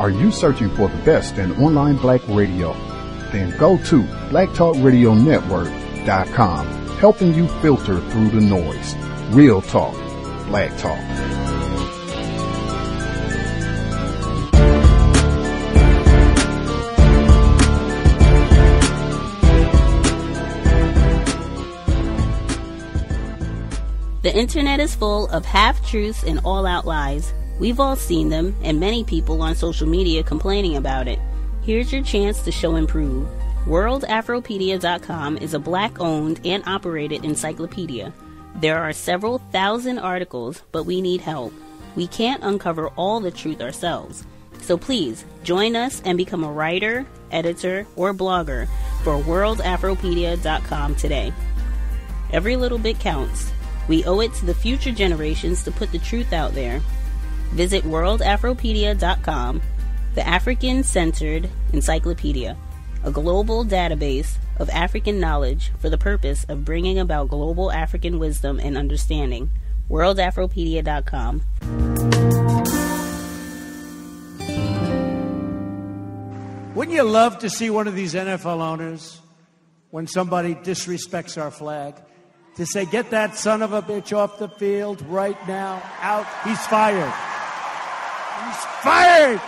Are you searching for the best in online black radio? Then go to blacktalkradionetwork.com, helping you filter through the noise. Real talk, black talk. The internet is full of half-truths and all-out lies. We've all seen them, and many people on social media complaining about it. Here's your chance to show and prove. WorldAfropedia.com is a black-owned and operated encyclopedia. There are several thousand articles, but we need help. We can't uncover all the truth ourselves. So please, join us and become a writer, editor, or blogger for WorldAfropedia.com today. Every little bit counts. We owe it to the future generations to put the truth out there. Visit WorldAfropedia.com, the African-centered encyclopedia, a global database of African knowledge for the purpose of bringing about global African wisdom and understanding. WorldAfropedia.com. Wouldn't you love to see one of these NFL owners, when somebody disrespects our flag, to say, get that son of a bitch off the field right now, out, he's fired. He's fired!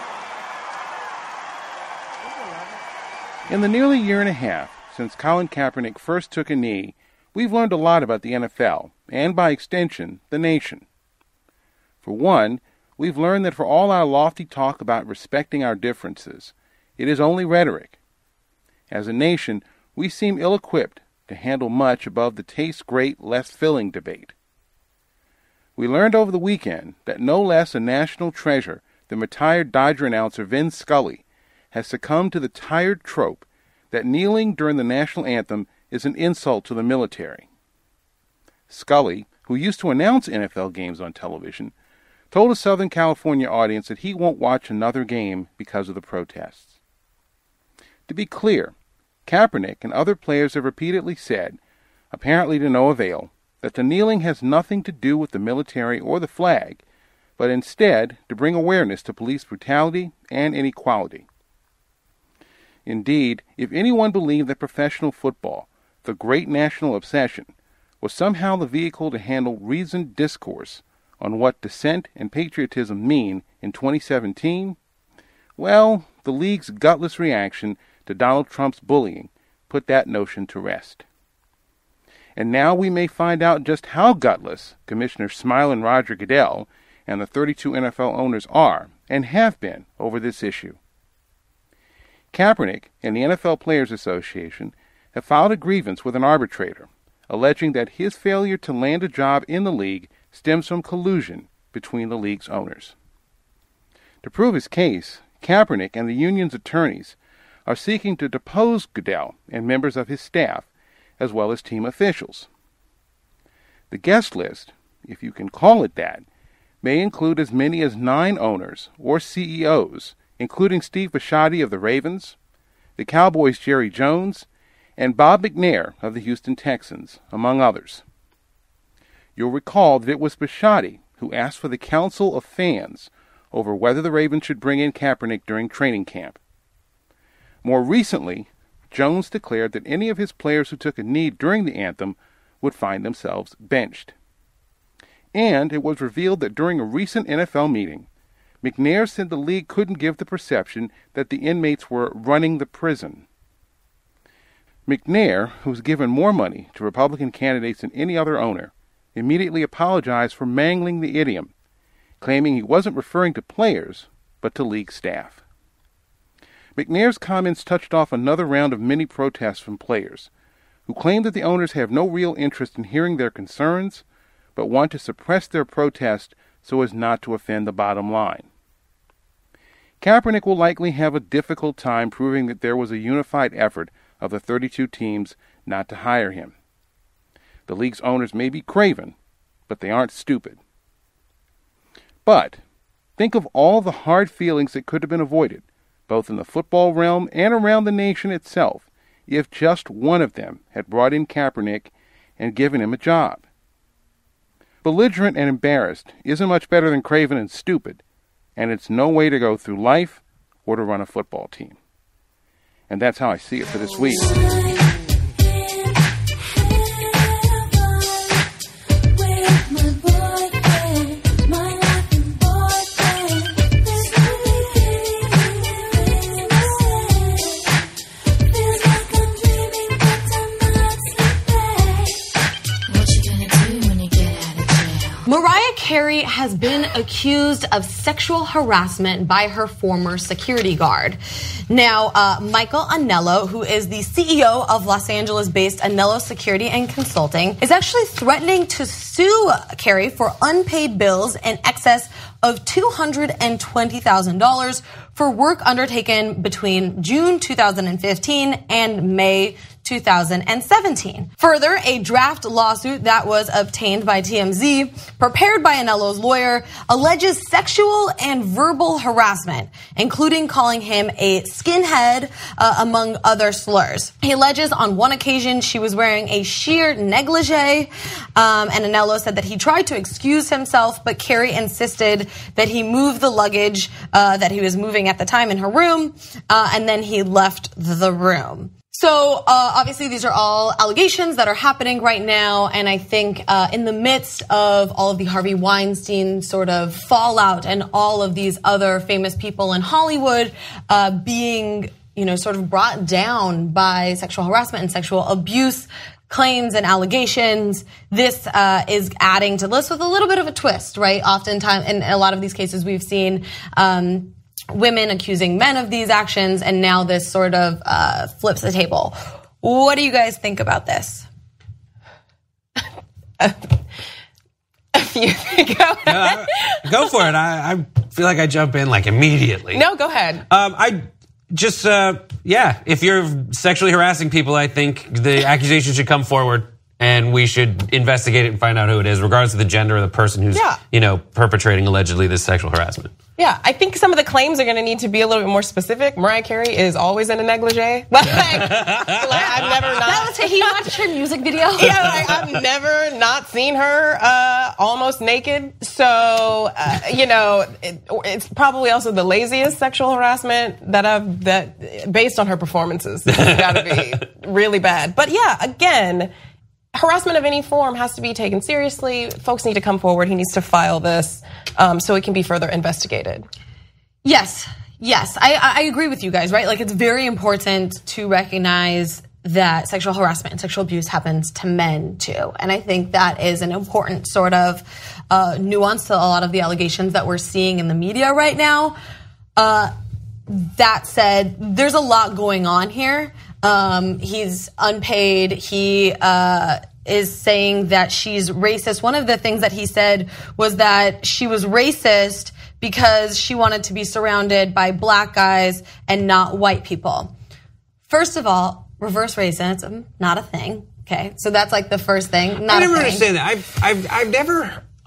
In the nearly year and a half since Colin Kaepernick first took a knee, we've learned a lot about the NFL, and by extension, the nation. For one, we've learned that for all our lofty talk about respecting our differences, it is only rhetoric. As a nation, we seem ill-equipped to handle much above the tastes great, less filling debate. We learned over the weekend that no less a national treasure than retired Dodger announcer Vin Scully has succumbed to the tired trope that kneeling during the national anthem is an insult to the military. Scully, who used to announce NFL games on television, told a Southern California audience that he won't watch another game because of the protests. To be clear, Kaepernick and other players have repeatedly said, apparently to no avail, that the kneeling has nothing to do with the military or the flag, but instead to bring awareness to police brutality and inequality. Indeed, if anyone believed that professional football, the great national obsession, was somehow the vehicle to handle reasoned discourse on what dissent and patriotism mean in 2017, well, the league's gutless reaction to Donald Trump's bullying put that notion to rest. And now we may find out just how gutless Commissioner Smilin' Roger Goodell and the 32 NFL owners are and have been over this issue. Kaepernick and the NFL Players Association have filed a grievance with an arbitrator, alleging that his failure to land a job in the league stems from collusion between the league's owners. To prove his case, Kaepernick and the union's attorneys are seeking to depose Goodell and members of his staff, as well as team officials. The guest list, if you can call it that, may include as many as 9 owners or CEOs, including Steve Bisciotti of the Ravens, the Cowboys' Jerry Jones, and Bob McNair of the Houston Texans, among others. You'll recall that it was Bisciotti who asked for the counsel of fans over whether the Ravens should bring in Kaepernick during training camp. More recently, Jones declared that any of his players who took a knee during the anthem would find themselves benched. And it was revealed that during a recent NFL meeting, McNair said the league couldn't give the perception that the inmates were running the prison. McNair, who's given more money to Republican candidates than any other owner, immediately apologized for mangling the idiom, claiming he wasn't referring to players, but to league staff. McNair's comments touched off another round of many protests from players, who claim that the owners have no real interest in hearing their concerns, but want to suppress their protest so as not to offend the bottom line. Kaepernick will likely have a difficult time proving that there was a unified effort of the 32 teams not to hire him. The league's owners may be craven, but they aren't stupid. But think of all the hard feelings that could have been avoided, both in the football realm and around the nation itself, if just one of them had brought in Kaepernick and given him a job. Belligerent and embarrassed isn't much better than craven and stupid, and it's no way to go through life or to run a football team. And that's how I see it for this week. Mariah Carey has been accused of sexual harassment by her former security guard. Now, Michael Anello, who is the CEO of Los Angeles-based Anello Security and Consulting, is actually threatening to sue Carey for unpaid bills in excess of $220,000 for work undertaken between June 2015 and May 2017. Further, a draft lawsuit that was obtained by TMZ, prepared by Anello's lawyer, alleges sexual and verbal harassment, including calling him a skinhead, among other slurs. He alleges on one occasion she was wearing a sheer negligee, and Anello said that he tried to excuse himself, but Carey insisted that he move the luggage that he was moving at the time in her room, and then he left the room. So obviously these are all allegations that are happening right now, and I think in the midst of all of the Harvey Weinstein sort of fallout and all of these other famous people in Hollywood being, sort of brought down by sexual harassment and sexual abuse claims and allegations, this is adding to the list with a little bit of a twist, right? Oftentimes, in a lot of these cases, we've seen women accusing men of these actions, and now this sort of flips the table. What do you guys think about this? If you go ahead. Go for it. I feel like I jump in like immediately. No, go ahead. I just, if you're sexually harassing people, I think the accusation should come forward and we should investigate it and find out who it is, regardless of the gender of the person who's, perpetrating allegedly this sexual harassment. Yeah, I think some of the claims are going to need to be a little bit more specific. Mariah Carey is always in a negligee. I've never That was he watched her music video. Yeah, I've never not seen her almost naked. So, it's probably also the laziest sexual harassment that based on her performances. This has got to be really bad. But yeah, again, harassment of any form has to be taken seriously. Folks need to come forward. He needs to file this so it can be further investigated. Yes, I agree with you guys, right? Like, it's very important to recognize that sexual harassment and sexual abuse happens to men too. And I think that is an important sort of nuance to a lot of the allegations that we're seeing in the media right now. That said, there's a lot going on here. He's unpaid. He is saying that she's racist. One of the things that he said was that she was racist because she wanted to be surrounded by black guys and not white people. First of all, reverse racism, not a thing. Okay, so that's like the first thing. I never understand that.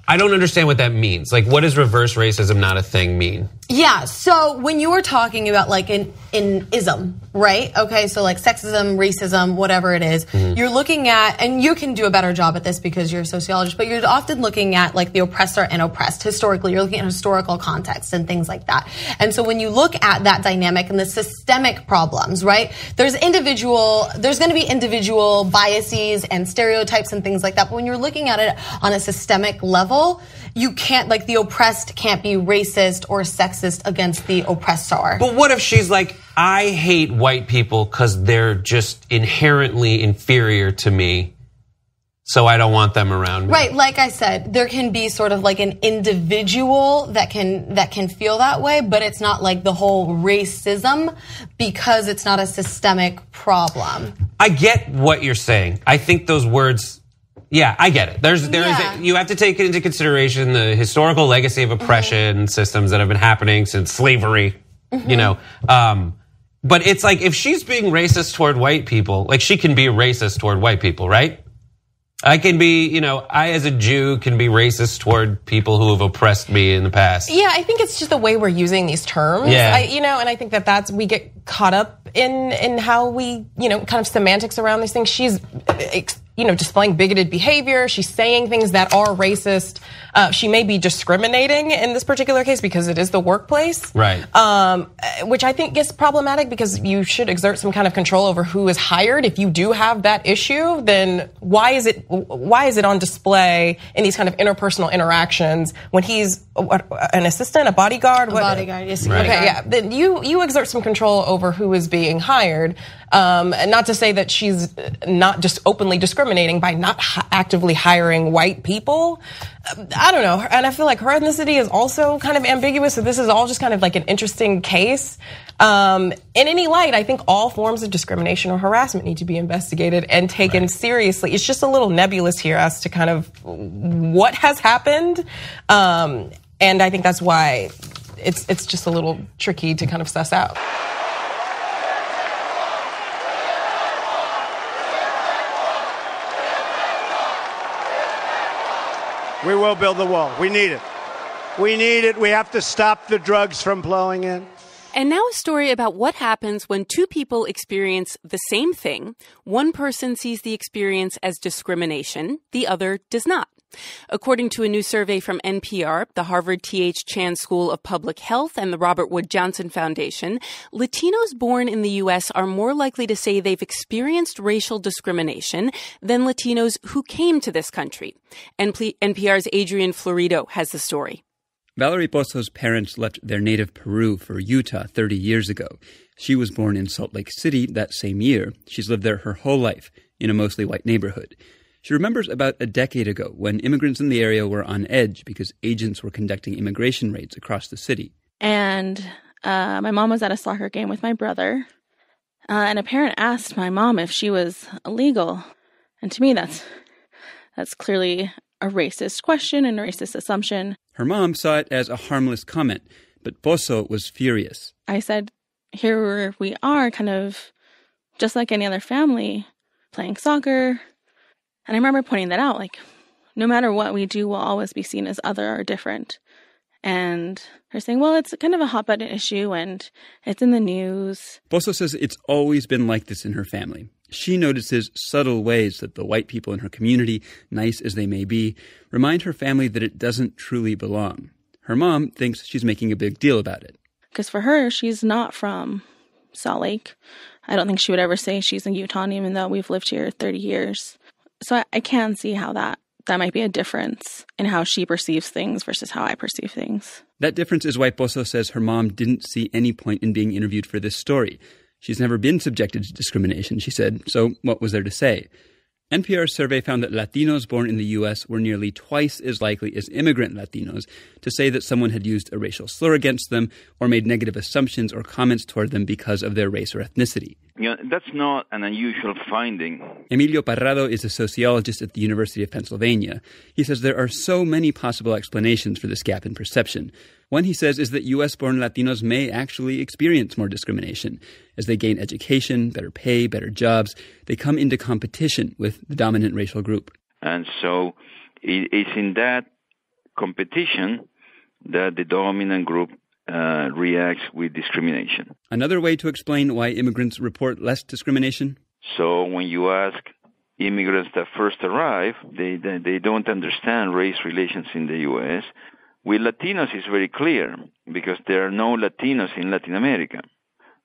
I don't understand what that means. Like, what does reverse racism, not a thing, mean? Yeah, so when you were talking about like an ism, right? Okay, so like sexism, racism, whatever it is, you're looking at, and you can do a better job at this because you're a sociologist, but you're often looking at like the oppressor and oppressed. Historically, you're looking at historical context and things like that. And so when you look at that dynamic and the systemic problems, right? There's going to be individual biases and stereotypes and things like that. But when you're looking at it on a systemic level, you can't, like, the oppressed can't be racist or sexist against the oppressor. But what if she's like, I hate white people because they're just inherently inferior to me, so I don't want them around me? Right, like I said, there can be sort of like an individual that can feel that way, but it's not like the whole racism because it's not a systemic problem. I get what you're saying. I think those words... Yeah, I get it. You have to take into consideration the historical legacy of oppression systems that have been happening since slavery, But it's like, if she's being racist toward white people, like, she can be racist toward white people, right? I can be, I as a Jew can be racist toward people who have oppressed me in the past. Yeah, I think it's just the way we're using these terms. Yeah. And I think that's we get caught up in how we, kind of semantics around these things. She's displaying bigoted behavior. She's saying things that are racist. She may be discriminating in this particular case because it is the workplace. Right. Which I think gets problematic because you should exert some kind of control over who is hired. If you do have that issue, then why is it on display in these kind of interpersonal interactions when he's an assistant, a bodyguard? Bodyguard, yes. Right. Okay, yeah. Then you exert some control over who is being hired. And not to say that she's not just openly discriminating by not actively hiring white people. I don't know. And I feel like her ethnicity is also kind of ambiguous. So this is all just kind of like an interesting case. In any light, I think all forms of discrimination or harassment need to be investigated and taken seriously. It's just a little nebulous here as to kind of what has happened. And I think that's why it's just a little tricky to kind of suss out. We will build the wall. We need it. We need it. We have to stop the drugs from flowing in. And now a story about what happens when two people experience the same thing. One person sees the experience as discrimination, the other does not. According to a new survey from NPR, the Harvard T.H. Chan School of Public Health, and the Robert Wood Johnson Foundation, Latinos born in the U.S. are more likely to say they've experienced racial discrimination than Latinos who came to this country. NPR's Adrian Florido has the story. Valerie Pozo's parents left their native Peru for Utah 30 years ago. She was born in Salt Lake City that same year. She's lived there her whole life in a mostly white neighborhood. She remembers about a decade ago when immigrants in the area were on edge because agents were conducting immigration raids across the city. And my mom was at a soccer game with my brother, and a parent asked my mom if she was illegal. And to me, that's clearly a racist question and a racist assumption. Her mom saw it as a harmless comment, but Pozo was furious. I said, here we are, kind of just like any other family, playing soccer. And I remember pointing that out, like, no matter what we do, we'll always be seen as other or different. And her saying, well, it's kind of a hot-button issue and it's in the news. Pozo says it's always been like this in her family. She notices subtle ways that the white people in her community, nice as they may be, remind her family that it doesn't truly belong. Her mom thinks she's making a big deal about it. Because for her, she's not from Salt Lake. I don't think she would ever say she's a Utahn, even though we've lived here 30 years. So I can see how that might be a difference in how she perceives things versus how I perceive things. That difference is why Pozo says her mom didn't see any point in being interviewed for this story. She's never been subjected to discrimination, she said, so what was there to say? NPR's survey found that Latinos born in the U.S. were nearly twice as likely as immigrant Latinos to say that someone had used a racial slur against them or made negative assumptions or comments toward them because of their race or ethnicity. That's not an unusual finding. Emilio Parrado is a sociologist at the University of Pennsylvania. He says there are so many possible explanations for this gap in perception. One, he says, is that U.S.-born Latinos may actually experience more discrimination. As they gain education, better pay, better jobs, they come into competition with the dominant racial group. And so it's in that competition that the dominant group reacts with discrimination. Another way to explain why immigrants report less discrimination? So when you ask immigrants that first arrive, they don't understand race relations in the U.S., with Latinos, it's very clear because there are no Latinos in Latin America.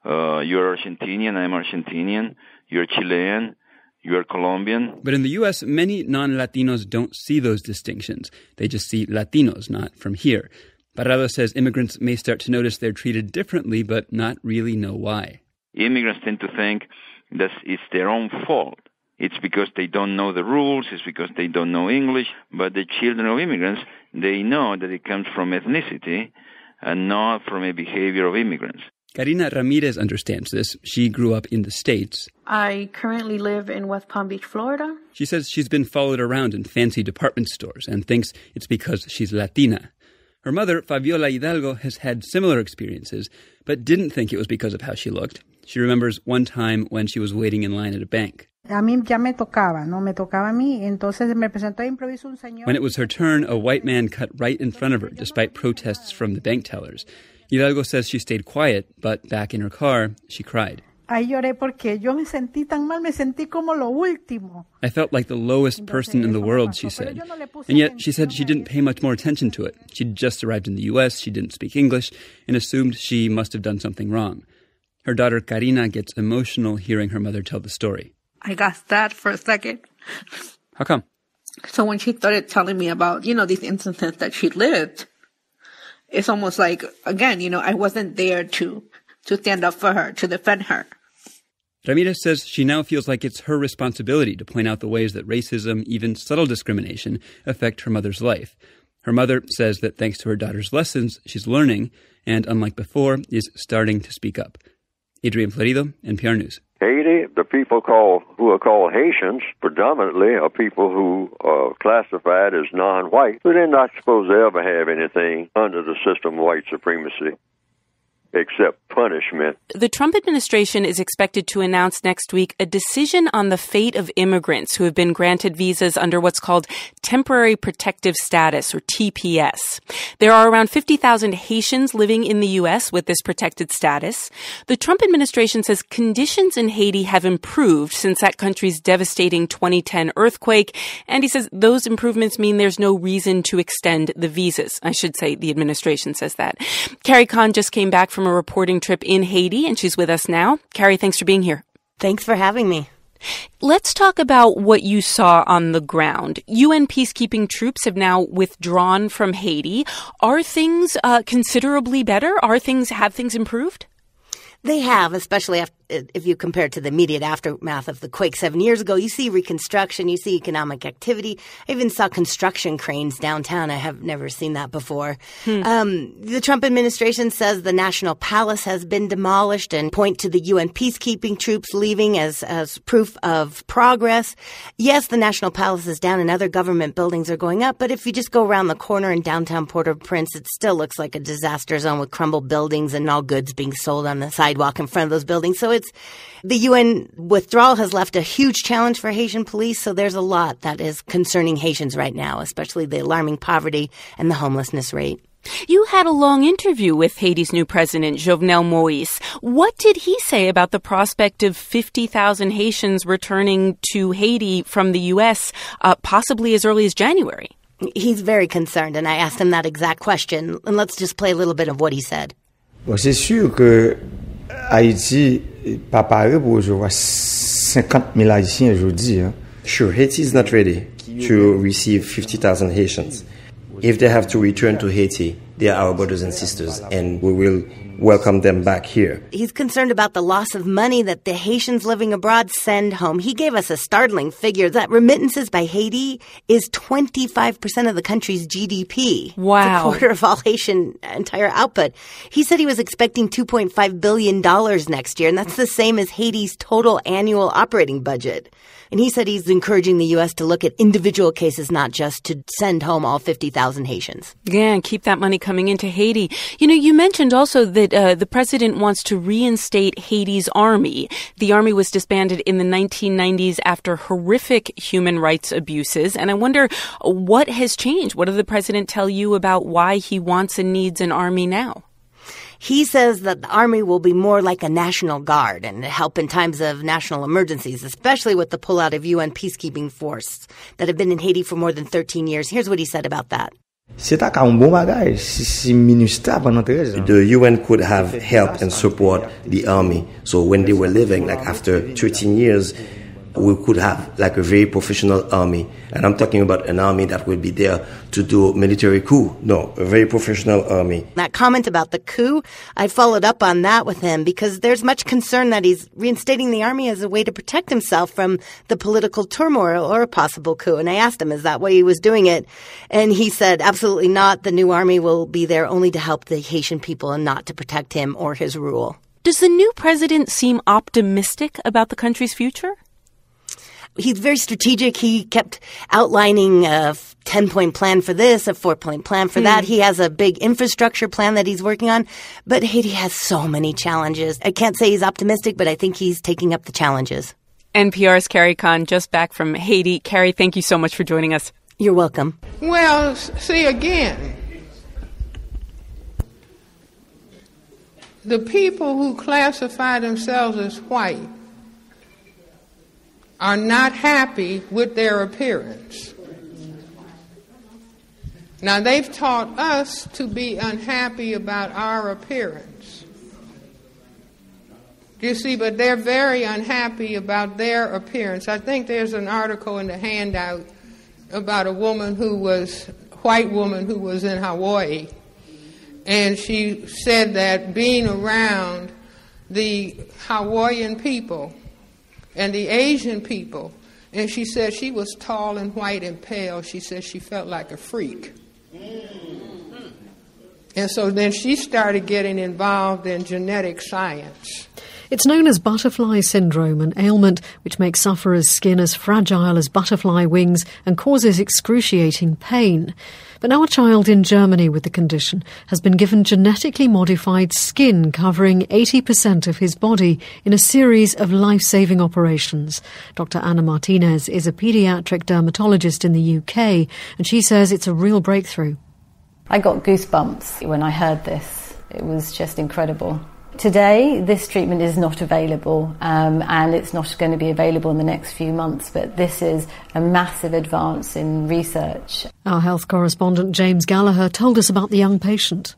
You're Argentinian, I'm Argentinian, you're Chilean, you're Colombian. But in the U.S., many non-Latinos don't see those distinctions. They just see Latinos, not from here. Parrado says immigrants may start to notice they're treated differently, but not really know why. Immigrants tend to think that it's their own fault. It's because they don't know the rules, it's because they don't know English, but the children of immigrants, they know that it comes from ethnicity and not from a behavior of immigrants. Karina Ramirez understands this. She grew up in the States. I currently live in West Palm Beach, Florida. She says she's been followed around in fancy department stores and thinks it's because she's Latina. Her mother, Fabiola Hidalgo, has had similar experiences, but didn't think it was because of how she looked. She remembers one time when she was waiting in line at a bank. When it was her turn, a white man cut right in front of her, despite protests from the bank tellers. Hidalgo says she stayed quiet, but back in her car, she cried. Ahí lloré porque yo me sentí tan mal, me sentí como lo último. I felt like the lowest person in the world, she said. And yet, she said she didn't pay much more attention to it. She'd just arrived in the U.S., she didn't speak English, and assumed she must have done something wrong. Her daughter Karina gets emotional hearing her mother tell the story. I got sad for a second. How come? So when she started telling me about, these instances that she lived, it's almost like, again, I wasn't there to stand up for her, to defend her. Ramirez says she now feels like it's her responsibility to point out the ways that racism, even subtle discrimination, affect her mother's life. Her mother says that thanks to her daughter's lessons, she's learning, and unlike before, is starting to speak up. Adrian Florido, NPR News. Haiti, the people who are called Haitians, predominantly are people who are classified as non-white, but they're not supposed to ever have anything under the system of white supremacy except punishment. The Trump administration is expected to announce next week a decision on the fate of immigrants who have been granted visas under what's called temporary protective status, or TPS. There are around 50,000 Haitians living in the U.S. with this protected status. The Trump administration says conditions in Haiti have improved since that country's devastating 2010 earthquake, and he says those improvements mean there's no reason to extend the visas. I should say the administration says that. Carrie Kahn just came back from a reporting trip in Haiti, and she's with us now. Carrie, thanks for being here. Thanks for having me. Let's talk about what you saw on the ground. UN peacekeeping troops have now withdrawn from Haiti. Are things considerably better? Have things improved? They have, especially if you compare it to the immediate aftermath of the quake 7 years ago. You see reconstruction, you see economic activity. I even saw construction cranes downtown. I have never seen that before. The Trump administration says the National Palace has been demolished and point to the UN peacekeeping troops leaving as proof of progress. Yes, the National Palace is down and other government buildings are going up, but if you just go around the corner in downtown Port-au-Prince, it still looks like a disaster zone with crumbled buildings and all goods being sold on the sidewalk in front of those buildings. So the UN withdrawal has left a huge challenge for Haitian police, so there's a lot that is concerning Haitians right now, especially the alarming poverty and the homelessness rate. You had a long interview with Haiti's new president, Jovenel Moïse. What did he say about the prospect of 50,000 Haitians returning to Haiti from the U.S., possibly as early as January? He's very concerned, and I asked him that exact question. And let's just play a little bit of what he said. Bon, c'est sûr que Haïti pas paré pour recevoir 50,000 Haïtiens aujourd'hui. Sure, Haiti is not ready to receive 50,000 Haitians. If they have to return to Haiti, they are our brothers and sisters, and we will welcome them back here. He's concerned about the loss of money that the Haitians living abroad send home. He gave us a startling figure that remittances by Haiti is 25% of the country's GDP. Wow. It's a quarter of all Haitian entire output. He said he was expecting $2.5 billion next year, and that's the same as Haiti's total annual operating budget. And he said he's encouraging the U.S. to look at individual cases, not just to send home all 50,000 Haitians. Yeah, and keep that money coming into Haiti. You know, you mentioned also that the president wants to reinstate Haiti's army. The army was disbanded in the 1990s after horrific human rights abuses. And I wonder what has changed. What did the president tell you about why he wants and needs an army now? He says that the army will be more like a national guard and help in times of national emergencies, especially with the pullout of UN peacekeeping force that have been in Haiti for more than 13 years. Here's what he said about that. The UN could have helped and support the army. So when they were living, like after 13 years, we could have like a very professional army. And I'm talking about an army that will be there to do military coup. No, a very professional army. That comment about the coup, I followed up on that with him because there's much concern that he's reinstating the army as a way to protect himself from the political turmoil or a possible coup. And I asked him, is that why he was doing it? And he said, absolutely not. The new army will be there only to help the Haitian people and not to protect him or his rule. Does the new president seem optimistic about the country's future? He's very strategic. He kept outlining a 10-point plan for this, a 4-point plan for that. He has a big infrastructure plan that he's working on. But Haiti has so many challenges. I can't say he's optimistic, but I think he's taking up the challenges. NPR's Carrie Kahn, just back from Haiti. Carrie, thank you so much for joining us. You're welcome. Well, see again. the people who classify themselves as white are not happy with their appearance. Now, they've taught us to be unhappy about our appearance. You see, but they're very unhappy about their appearance. I think there's an article in the handout about a white woman who was in Hawaii. And she said that being around the Hawaiian people and the Asian people, and she said she was tall and white and pale. She said she felt like a freak. And so then she started getting involved in genetic science. It's known as butterfly syndrome, an ailment which makes sufferers' skin as fragile as butterfly wings and causes excruciating pain. But now a child in Germany with the condition has been given genetically modified skin covering 80% of his body in a series of life-saving operations. Dr. Anna Martinez is a paediatric dermatologist in the UK, and she says it's a real breakthrough. I got goosebumps when I heard this. It was just incredible. Today, this treatment is not available, and it's not going to be available in the next few months, but this is a massive advance in research. Our health correspondent James Gallagher told us about the young patient.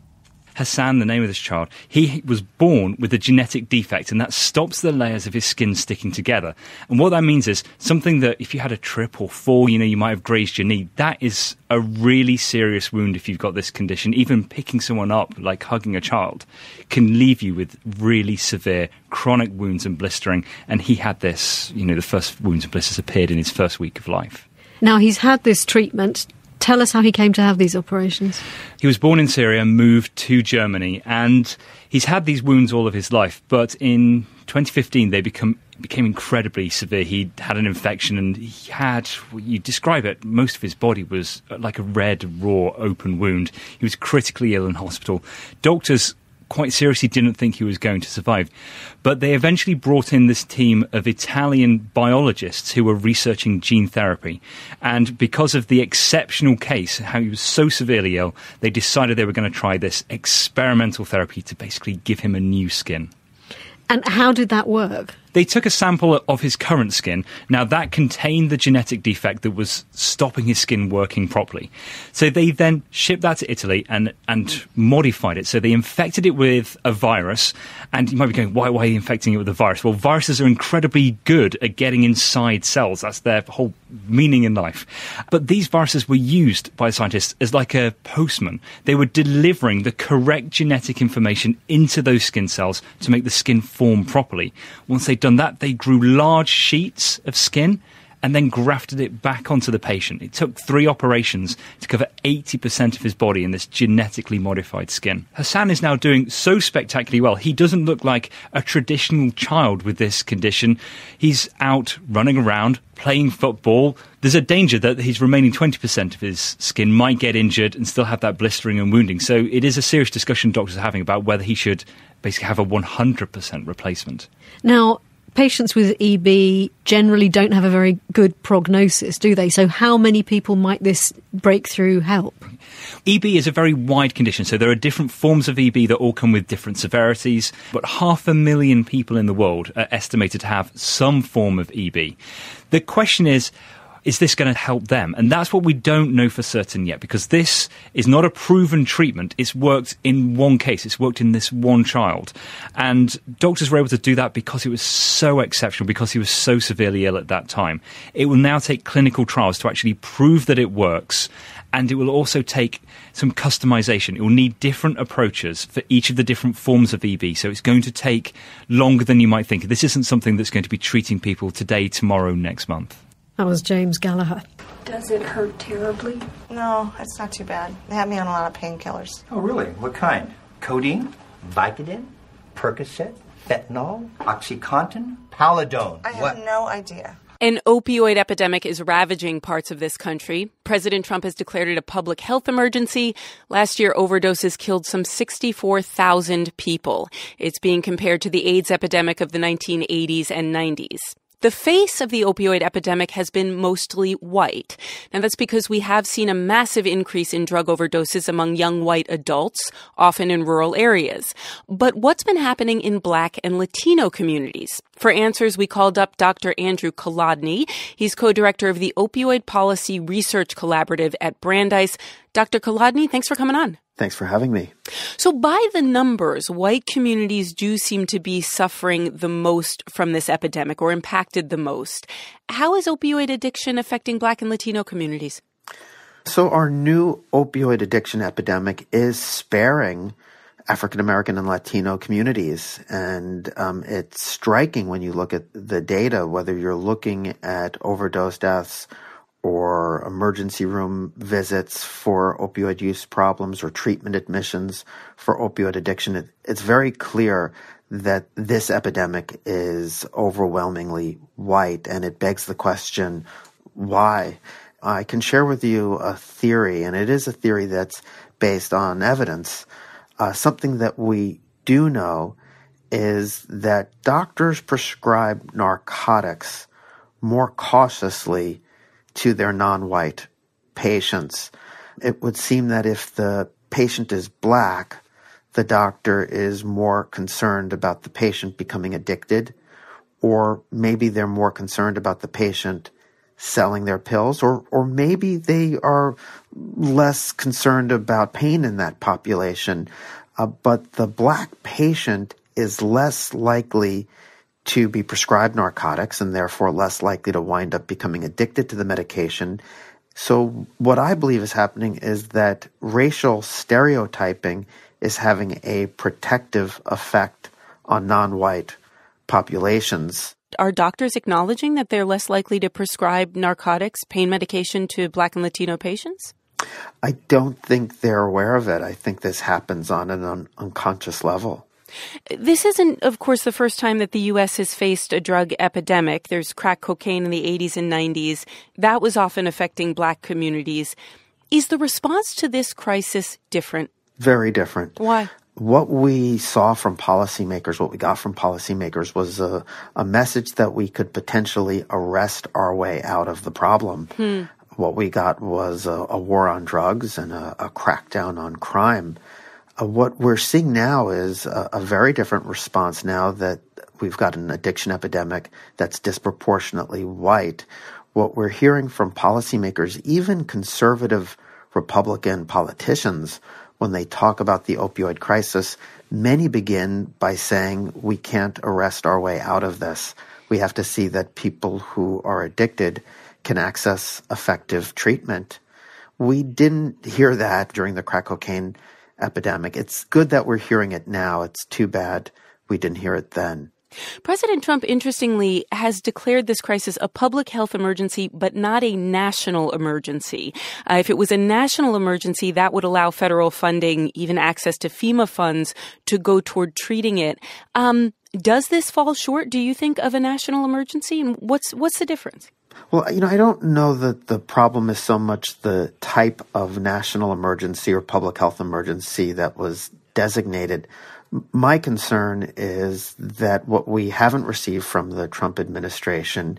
Hassan, the name of this child, he was born with a genetic defect, and that stops the layers of his skin sticking together. And what that means is something that if you had a trip or fall, you might have grazed your knee. That is a really serious wound if you've got this condition. Even picking someone up, like hugging a child, can leave you with really severe chronic wounds and blistering. And he had this, the first wounds and blisters appeared in his first week of life. Now, he's had this treatment. Tell us how he came to have these operations. He was born in Syria, moved to Germany, and he's had these wounds all of his life. But in 2015, they became incredibly severe. He had an infection, and he had, you describe it, most of his body was like a red, raw, open wound. He was critically ill in hospital. Doctors quite seriously didn't think he was going to survive. But they eventually brought in this team of Italian biologists who were researching gene therapy. And because of the exceptional case, how he was so severely ill, they decided they were going to try this experimental therapy to basically give him a new skin. And how did that work? They took a sample of his current skin. Now, that contained the genetic defect that was stopping his skin working properly. So they then shipped that to Italy and modified it. So they infected it with a virus. And you might be going, why are you infecting it with a virus? Well, viruses are incredibly good at getting inside cells. That's their whole meaning in life. But these viruses were used by scientists as like a postman. They were delivering the correct genetic information into those skin cells to make the skin form properly. Once they'd done that, they grew large sheets of skin and then grafted it back onto the patient. It took 3 operations to cover 80% of his body in this genetically modified skin. Hassan is now doing so spectacularly well. He doesn't look like a traditional child with this condition. He's out running around, playing football. There's a danger that his remaining 20% of his skin might get injured and still have that blistering and wounding. So it is a serious discussion doctors are having about whether he should basically have a 100% replacement. Now, patients with EB generally don't have a very good prognosis, do they? So how many people might this breakthrough help? EB is a very wide condition, so there are different forms of EB that all come with different severities, but 500,000 people in the world are estimated to have some form of EB. The question is this going to help them? And that's what we don't know for certain yet, because this is not a proven treatment. It's worked in one case. It's worked in this one child. And doctors were able to do that because it was so exceptional, because he was so severely ill at that time. It will now take clinical trials to actually prove that it works. And it will also take some customization. It will need different approaches for each of the different forms of EB. So it's going to take longer than you might think. This isn't something that's going to be treating people today, tomorrow, next month. That was James Gallagher. Does it hurt terribly? No, it's not too bad. They have me on a lot of painkillers. Oh, really? What kind? Codeine? Vicodin? Percocet? Fentanyl? OxyContin? Paladone? I have no idea. An opioid epidemic is ravaging parts of this country. President Trump has declared it a public health emergency. Last year, overdoses killed some 64,000 people. It's being compared to the AIDS epidemic of the 1980s and 90s. The face of the opioid epidemic has been mostly white. And that's because we have seen a massive increase in drug overdoses among young white adults, often in rural areas. But what's been happening in Black and Latino communities? For answers, we called up Dr. Andrew Kolodny. He's co-director of the Opioid Policy Research Collaborative at Brandeis. Dr. Kolodny, thanks for coming on. Thanks for having me. So by the numbers, white communities do seem to be suffering the most from this epidemic or impacted the most. How is opioid addiction affecting Black and Latino communities? So our new opioid addiction epidemic is sparing African American and Latino communities. And it's striking when you look at the data, whether you're looking at overdose deaths or emergency room visits for opioid use problems or treatment admissions for opioid addiction. It's very clear that this epidemic is overwhelmingly white, and it begs the question, why? I can share with you a theory, and it is a theory that's based on evidence. Something that we do know is that doctors prescribe narcotics more cautiously to their non-white patients. It would seem that if the patient is Black, the doctor is more concerned about the patient becoming addicted, or maybe they're more concerned about the patient selling their pills, or maybe they are less concerned about pain in that population. But the Black patient is less likely to be prescribed narcotics and therefore less likely to wind up becoming addicted to the medication. So what I believe is happening is that racial stereotyping is having a protective effect on non-white populations. Are doctors acknowledging that they're less likely to prescribe narcotics, pain medication to Black and Latino patients? I don't think they're aware of it. I think this happens on an unconscious level. This isn't, of course, the first time that the U.S. has faced a drug epidemic. There's crack cocaine in the 80s and 90s. That was often affecting Black communities. Is the response to this crisis different? Very different. Why? What we saw from policymakers, what we got from policymakers was a message that we could potentially arrest our way out of the problem. What we got was a war on drugs and a crackdown on crime. What we're seeing now is a very different response now that we've got an addiction epidemic that's disproportionately white. What we're hearing from policymakers, even conservative Republican politicians, when they talk about the opioid crisis, many begin by saying we can't arrest our way out of this. We have to see that people who are addicted can access effective treatment. We didn't hear that during the crack cocaine epidemic. It's good that we're hearing it now. It's too bad we didn't hear it then. President Trump, interestingly, has declared this crisis a public health emergency, but not a national emergency. If it was a national emergency, that would allow federal funding, even access to FEMA funds, to go toward treating it. Does this fall short, do you think, of a national emergency? And what's the difference? Well, I don't know that the problem is so much the type of national emergency or public health emergency that was designated. My concern is that what we haven't received from the Trump administration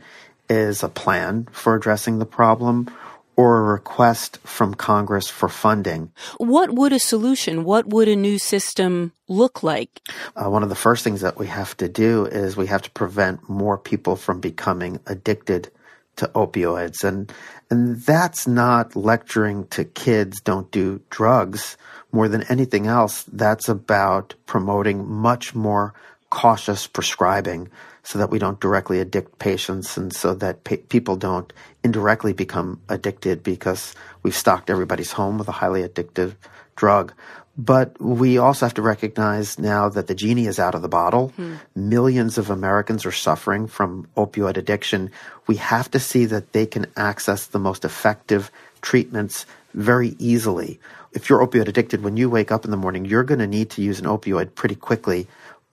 is a plan for addressing the problem or a request from Congress for funding. What would a solution, what would a new system look like? One of the first things that we have to do is we have to prevent more people from becoming addicted to opioids. And that's not lecturing to kids don't do drugs. More than anything else, that's about promoting much more cautious prescribing so that we don't directly addict patients and so that people don't indirectly become addicted because we've stocked everybody's home with a highly addictive drug. But we also have to recognize now that the genie is out of the bottle. Millions of Americans are suffering from opioid addiction. We have to see that they can access the most effective treatments very easily. If you're opioid addicted, when you wake up in the morning, you're going to need to use an opioid pretty quickly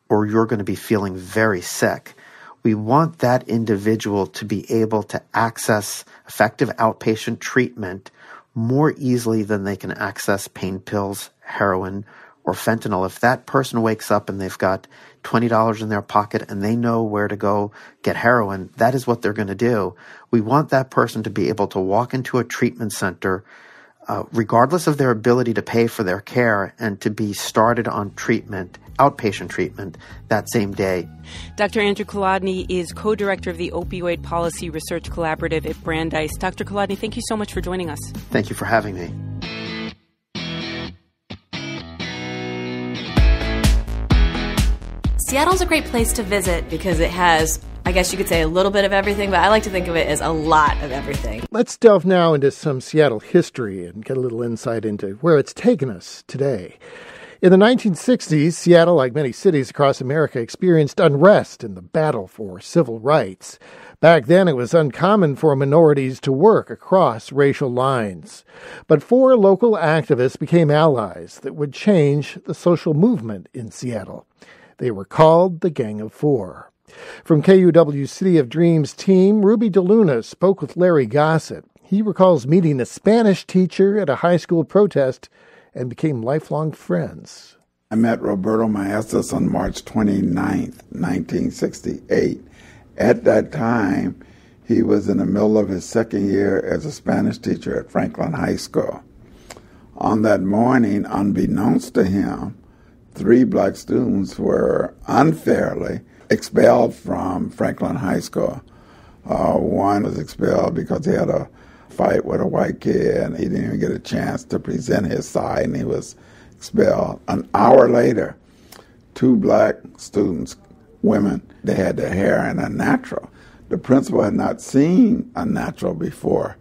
or you're going to be feeling very sick. We want that individual to be able to access effective outpatient treatment more easily than they can access pain pills, heroin, or fentanyl, if that person wakes up and they've got $20 in their pocket and they know where to go get heroin, that is what they're going to do. We want that person to be able to walk into a treatment center, regardless of their ability to pay for their care, and to be started on treatment, outpatient treatment, that same day. Dr. Andrew Kolodny is co-director of the Opioid Policy Research Collaborative at Brandeis. Dr. Kolodny, thank you so much for joining us. Thank you for having me. Seattle's a great place to visit because it has, I guess you could say, a little bit of everything, but I like to think of it as a lot of everything. Let's delve now into some Seattle history and get a little insight into where it's taken us today. In the 1960s, Seattle, like many cities across America, experienced unrest in the battle for civil rights. Back then, it was uncommon for minorities to work across racial lines. But 4 local activists became allies that would change the social movement in Seattle. They were called the Gang of Four. From KUW City of Dreams team, Ruby DeLuna spoke with Larry Gossett. He recalls meeting a Spanish teacher at a high school protest and became lifelong friends. I met Roberto Maestas on March 29th, 1968. At that time, he was in the middle of his second year as a Spanish teacher at Franklin High School. On that morning, unbeknownst to him, 3 black students were unfairly expelled from Franklin High School. One was expelled because he had a fight with a white kid, and he didn't even get a chance to present his side, and he was expelled. An hour later, 2 black students, women, they had their hair in a natural. The principal had not seen a natural before.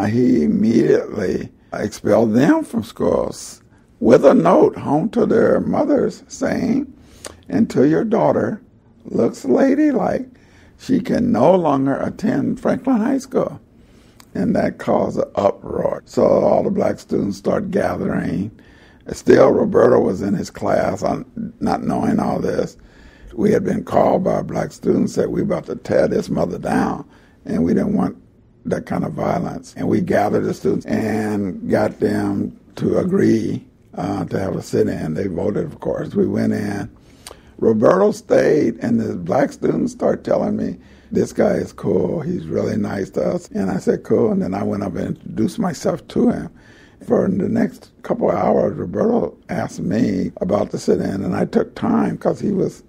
He immediately expelled them from schools with a note home to their mothers saying, until your daughter looks ladylike, she can no longer attend Franklin High School. And that caused an uproar. So all the black students started gathering. Still, Roberto was in his class, not knowing all this. We had been called by black students that we were about to tear this mother down, and we didn't want that kind of violence. And we gathered the students and got them to agree to have a sit-in. They voted, of course. We went in. Roberto stayed, and the black students started telling me, this guy is cool. He's really nice to us. And I said, cool. And then I went up and introduced myself to him. For the next couple of hours, Roberto asked me about the sit-in, and I took time because he was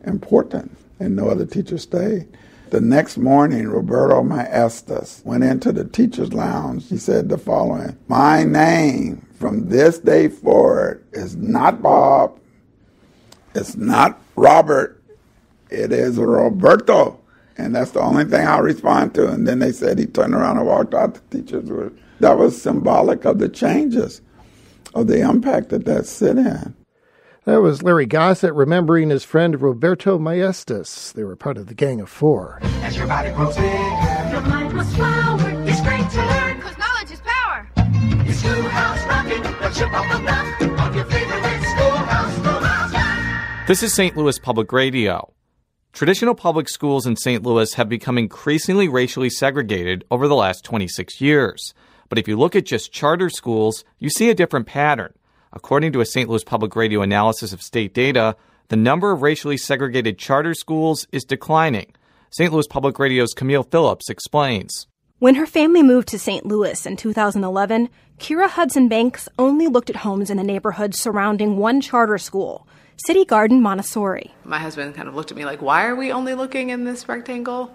important, and no other teacher stayed. The next morning, Roberto Maestas went into the teacher's lounge. He said the following: my name from this day forward is not Bob, it's not Robert, it is Roberto. And that's the only thing I'll respond to. And then they said he turned around and walked out. The teachers were. That was symbolic of the changes, of the impact that sit-in. That was Larry Gossett remembering his friend Roberto Maestas. They were part of the Gang of Four. As your body grows bigger, your mind must flower. It's great to learn, because knowledge is power. It's Schoolhouse Rockin', the chip off the block of your favorite schoolhouse. This is St. Louis Public Radio. Traditional public schools in St. Louis have become increasingly racially segregated over the last 26 years. But if you look at just charter schools, you see a different pattern. According to a St. Louis Public Radio analysis of state data, the number of racially segregated charter schools is declining. St. Louis Public Radio's Camille Phillips explains. When her family moved to St. Louis in 2011, Kira Hudson Banks only looked at homes in the neighborhood surrounding one charter school, City Garden Montessori. My husband kind of looked at me like, why are we only looking in this rectangle?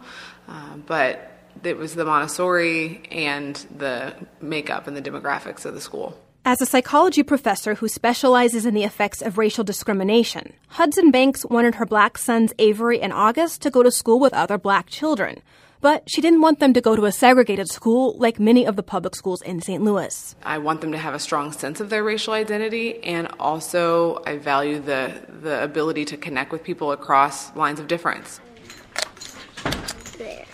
But it was the Montessori and the makeup and the demographics of the school. As a psychology professor who specializes in the effects of racial discrimination, Hudson Banks wanted her black sons Avery and August to go to school with other black children. But she didn't want them to go to a segregated school like many of the public schools in St. Louis. I want them to have a strong sense of their racial identity, and also I value the ability to connect with people across lines of difference. There.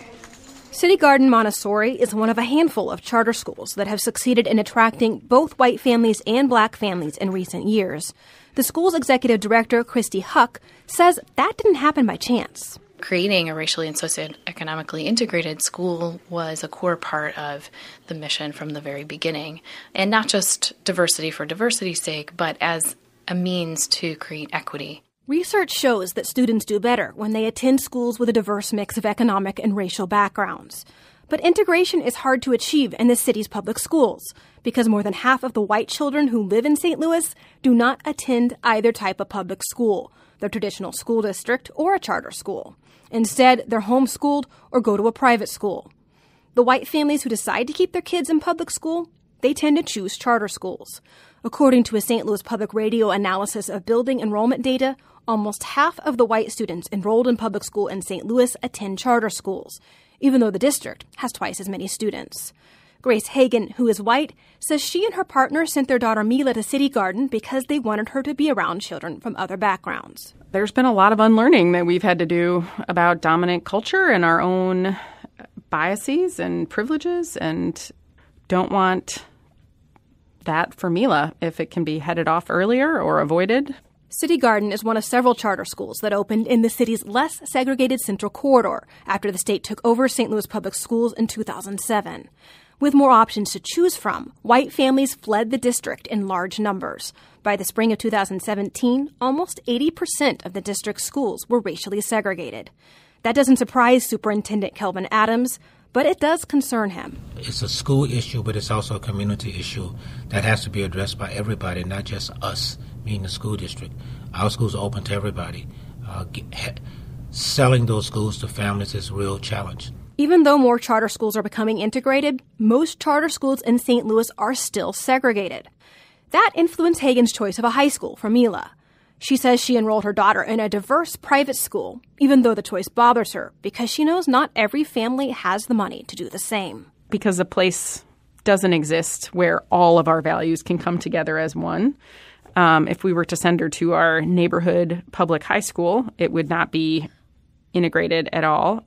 City Garden Montessori is one of a handful of charter schools that have succeeded in attracting both white families and black families in recent years. The school's executive director, Christy Huck, says that didn't happen by chance. Creating a racially and socioeconomically integrated school was a core part of the mission from the very beginning. And not just diversity for diversity's sake, but as a means to create equity. Research shows that students do better when they attend schools with a diverse mix of economic and racial backgrounds. But integration is hard to achieve in the city's public schools because more than half of the white children who live in St. Louis do not attend either type of public school, the traditional school district or a charter school. Instead, they're homeschooled or go to a private school. The white families who decide to keep their kids in public school, they tend to choose charter schools. According to a St. Louis Public Radio analysis of building enrollment data, almost half of the white students enrolled in public school in St. Louis attend charter schools, even though the district has twice as many students. Grace Hagan, who is white, says she and her partner sent their daughter Mila to City Garden because they wanted her to be around children from other backgrounds. There's been a lot of unlearning that we've had to do about dominant culture and our own biases and privileges, and don't want that for Mila if it can be headed off earlier or avoided. City Garden is one of several charter schools that opened in the city's less segregated central corridor after the state took over St. Louis public schools in 2007. With more options to choose from, white families fled the district in large numbers. By the spring of 2017, almost 80% of the district's schools were racially segregated. That doesn't surprise Superintendent Kelvin Adams, but it does concern him. It's a school issue, but it's also a community issue that has to be addressed by everybody, not just us, meaning the school district. Our schools are open to everybody. Selling those schools to families is a real challenge. Even though more charter schools are becoming integrated, most charter schools in St. Louis are still segregated. That influenced Hagan's choice of a high school for Mila. She says she enrolled her daughter in a diverse private school, even though the choice bothers her, because she knows not every family has the money to do the same. Because a place doesn't exist where all of our values can come together as one. If we were to send her to our neighborhood public high school, it would not be integrated at all.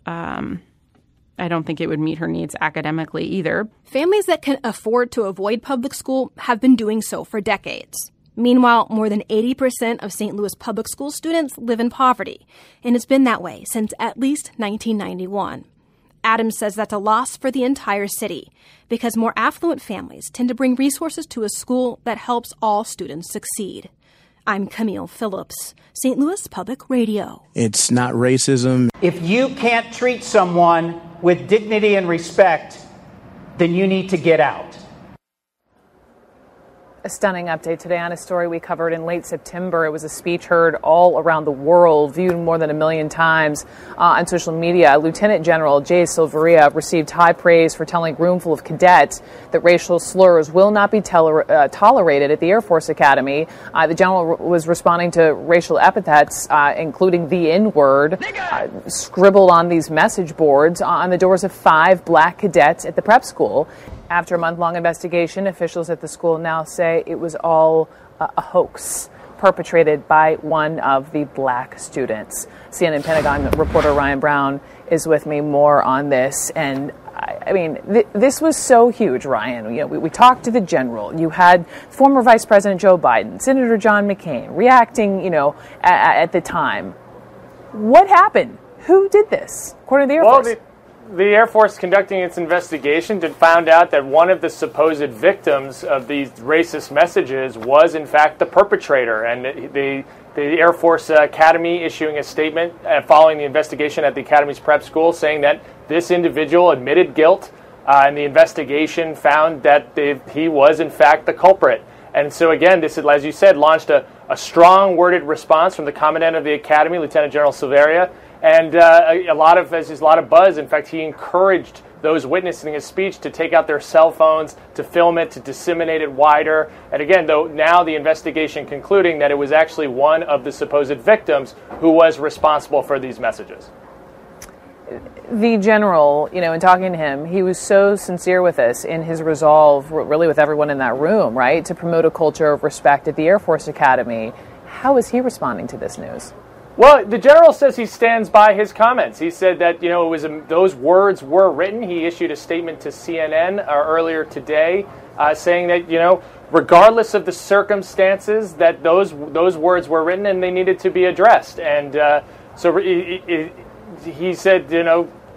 I don't think it would meet her needs academically either. Families that can afford to avoid public school have been doing so for decades. Meanwhile, more than 80% of St. Louis public school students live in poverty, and it's been that way since at least 1991. Adams says that's a loss for the entire city because more affluent families tend to bring resources to a school that helps all students succeed. I'm Camille Phillips, St. Louis Public Radio. It's not racism. If you can't treat someone with dignity and respect, then you need to get out. A stunning update today on a story we covered in late September. It was a speech heard all around the world, viewed more than 1 million times on social media. Lieutenant General Jay Silveria received high praise for telling a room full of cadets that racial slurs will not be tolerated at the Air Force Academy. The general was responding to racial epithets, including the N-word, scribbled on these message boards on the doors of 5 black cadets at the prep school. After a month-long investigation, officials at the school now say it was all a hoax perpetrated by one of the black students. CNN Pentagon reporter Ryan Brown is with me more on this. And I mean, this was so huge, Ryan. You know, we talked to the general. You had former Vice President Joe Biden, Senator John McCain reacting, at the time. What happened? Who did this, according to the Air Force? The Air Force conducting its investigation found out that one of the supposed victims of these racist messages was, in fact, the perpetrator. And the Air Force Academy issuing a statement following the investigation at the Academy's prep school saying that this individual admitted guilt, and the investigation found that he was, in fact, the culprit. And so, again, this, as you said, launched a strong-worded response from the Commandant of the Academy, Lieutenant General Silveria. And a lot of buzz. In fact, he encouraged those witnessing his speech to take out their cell phones, to film it, to disseminate it wider. And again, though, now the investigation concluding that it was actually one of the supposed victims who was responsible for these messages. The general, in talking to him, he was so sincere with us in his resolve, really with everyone in that room, right, to promote a culture of respect at the Air Force Academy. How is he responding to this news? Well, the general says he stands by his comments. He said that, those words were written. He issued a statement to CNN earlier today saying that, regardless of the circumstances, that those words were written and they needed to be addressed. And so he said,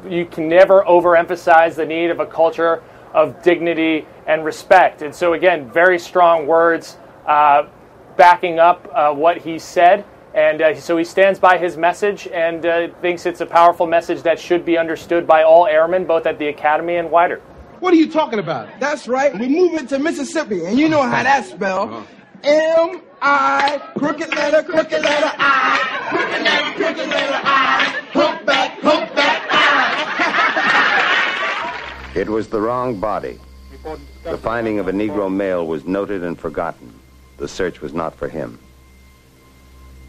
you can never overemphasize the need of a culture of dignity and respect. And so, again, very strong words backing up what he said. And so he stands by his message and thinks it's a powerful message that should be understood by all airmen, both at the Academy and wider. What are you talking about? That's right. We move into Mississippi, and you know how that's spelled. M-I, crooked letter I, crooked letter I, humpback, I. It was the wrong body. The finding of a Negro male was noted and forgotten. The search was not for him.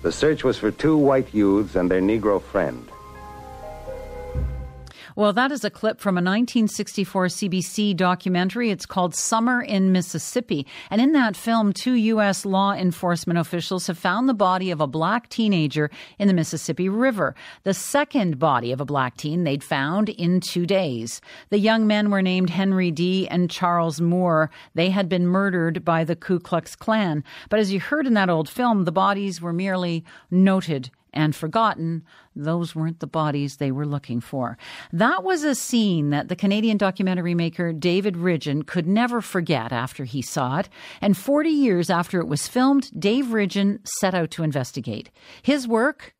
The search was for two white youths and their Negro friend. Well, that is a clip from a 1964 CBC documentary. It's called Summer in Mississippi. And in that film, 2 U.S. law enforcement officials have found the body of a black teenager in the Mississippi River. The second body of a black teen they'd found in 2 days. The young men were named Henry D. and Charles Moore. They had been murdered by the Ku Klux Klan. But as you heard in that old film, the bodies were merely noted and forgotten. Those weren't the bodies they were looking for. That was a scene that the Canadian documentary maker David Ridgen could never forget after he saw it. And 40 years after it was filmed, Dave Ridgen set out to investigate. His work,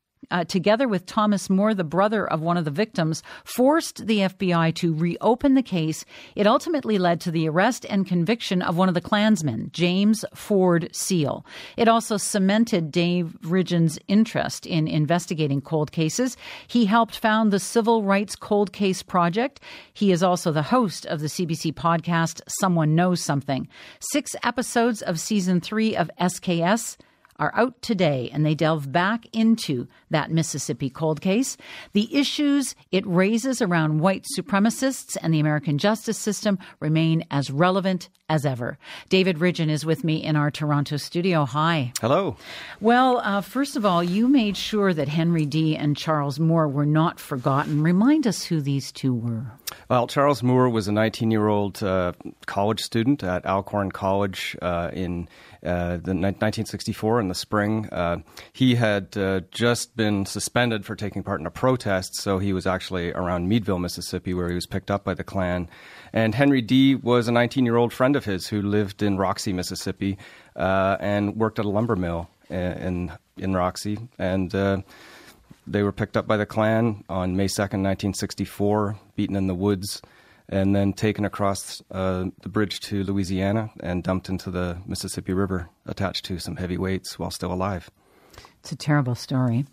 together with Thomas Moore, the brother of one of the victims, forced the FBI to reopen the case. It ultimately led to the arrest and conviction of one of the Klansmen, James Ford Seal. It also cemented Dave Ridgen's interest in investigating cold cases. He helped found the Civil Rights Cold Case Project. He is also the host of the CBC podcast, Someone Knows Something. 6 episodes of Season 3 of SKS are out today, and they delve back into that Mississippi cold case, the issues it raises around white supremacists and the American justice system remain as relevant as ever. David Ridgen is with me in our Toronto studio. Hi. Hello. Well, first of all, you made sure that Henry D. and Charles Moore were not forgotten. Remind us who these two were. Well, Charles Moore was a 19-year-old college student at Alcorn College in 1964 in the spring. He had just been suspended for taking part in a protest, so he was actually around Meadville, Mississippi, where he was picked up by the Klan. And Henry D. was a 19-year-old friend of his who lived in Roxy, Mississippi, and worked at a lumber mill in Roxy. And they were picked up by the Klan on May 2nd, 1964, beaten in the woods, and then taken across the bridge to Louisiana and dumped into the Mississippi River, attached to some heavy weights while still alive. It's a terrible story.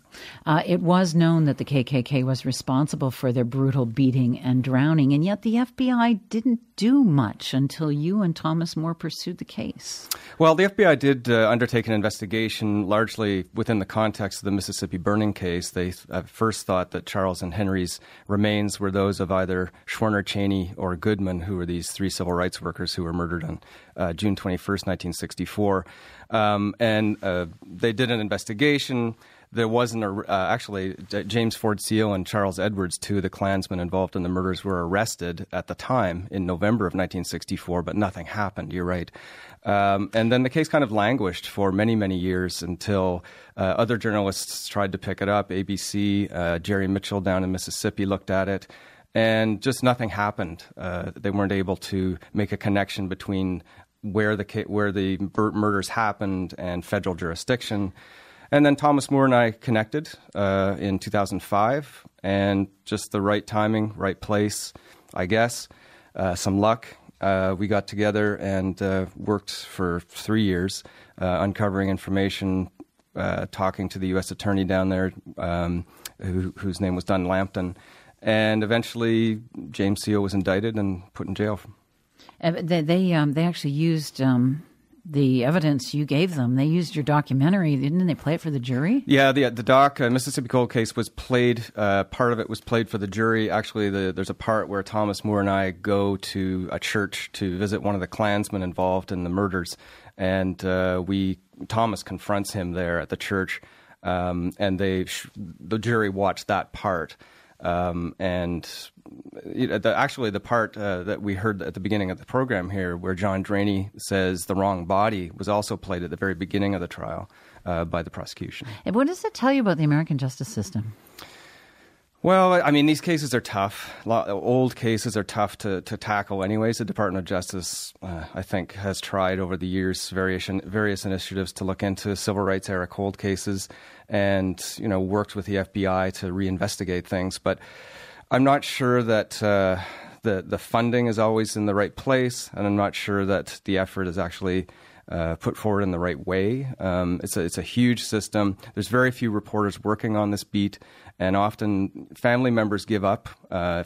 It was known that the KKK was responsible for their brutal beating and drowning, and yet the FBI didn't do much until you and Thomas Moore pursued the case. Well, the FBI did undertake an investigation largely within the context of the Mississippi burning case. They at first thought that Charles and Henry's remains were those of either Schwerner, Cheney, or Goodman, who were these 3 civil rights workers who were murdered on June 21st, 1964. And they did an investigation. There wasn't actually James Ford Seal and Charles Edwards, 2 of the Klansmen involved in the murders, were arrested at the time in November of 1964, but nothing happened. You're right. And then the case kind of languished for many, many years until other journalists tried to pick it up. ABC, Jerry Mitchell down in Mississippi looked at it, and just nothing happened. They weren't able to make a connection between where the murders happened and federal jurisdiction. And then Thomas Moore and I connected in 2005, and just the right timing, right place, I guess, some luck. We got together and worked for 3 years, uncovering information, talking to the U.S. attorney down there, whose name was Dunn Lampton. And eventually James C.O. was indicted and put in jail. They actually used the evidence you gave them. They used your documentary. Didn't they play it for the jury? Yeah, the doc, Mississippi Cold Case, was played. Part of it was played for the jury. Actually, there's a part where Thomas Moore and I go to a church to visit one of the Klansmen involved in the murders. And Thomas confronts him there at the church. And the jury watched that part. And the part that we heard at the beginning of the program here, where John Draney says the wrong body, was also played at the very beginning of the trial by the prosecution. And what does it tell you about the American justice system? Well, I mean, these cases are tough. Old cases are tough to tackle anyways. The Department of Justice, I think, has tried over the years various initiatives to look into civil rights era cold cases and, worked with the FBI to reinvestigate things. But I'm not sure that the funding is always in the right place, and I'm not sure that the effort is actually put forward in the right way. It's a huge system. There's very few reporters working on this beat, and often family members give up.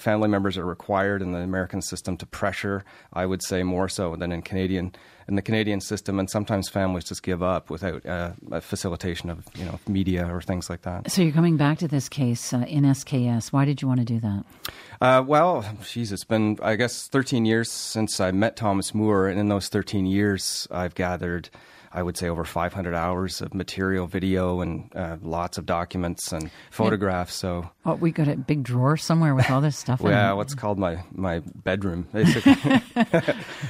Family members are required in the American system to pressure, I would say, more so than in the Canadian system, and sometimes families just give up without a facilitation of media or things like that. So you're coming back to this case in SKS. Why did you want to do that? It's been, I guess, 13 years since I met Thomas Moore, and in those 13 years, I've gathered, I would say, over 500 hours of material, video, and lots of documents and photographs. So, we got a big drawer somewhere with all this stuff in it. Yeah, what's called my bedroom, basically.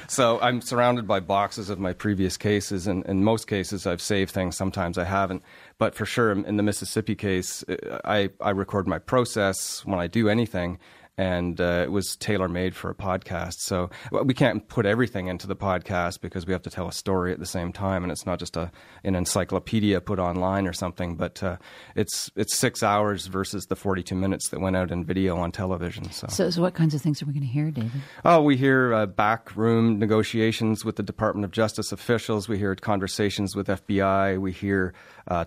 So I'm surrounded by boxes of my previous cases, and in most cases I've saved things. Sometimes I haven't. But for sure, in the Mississippi case, I record my process when I do anything. And it was tailor-made for a podcast. So we can't put everything into the podcast because we have to tell a story at the same time. And it's not just an encyclopedia put online or something, but it's 6 hours versus the 42 minutes that went out in video on television. So what kinds of things are we going to hear, David? Oh, we hear backroom negotiations with the Department of Justice officials. We hear conversations with FBI. We hear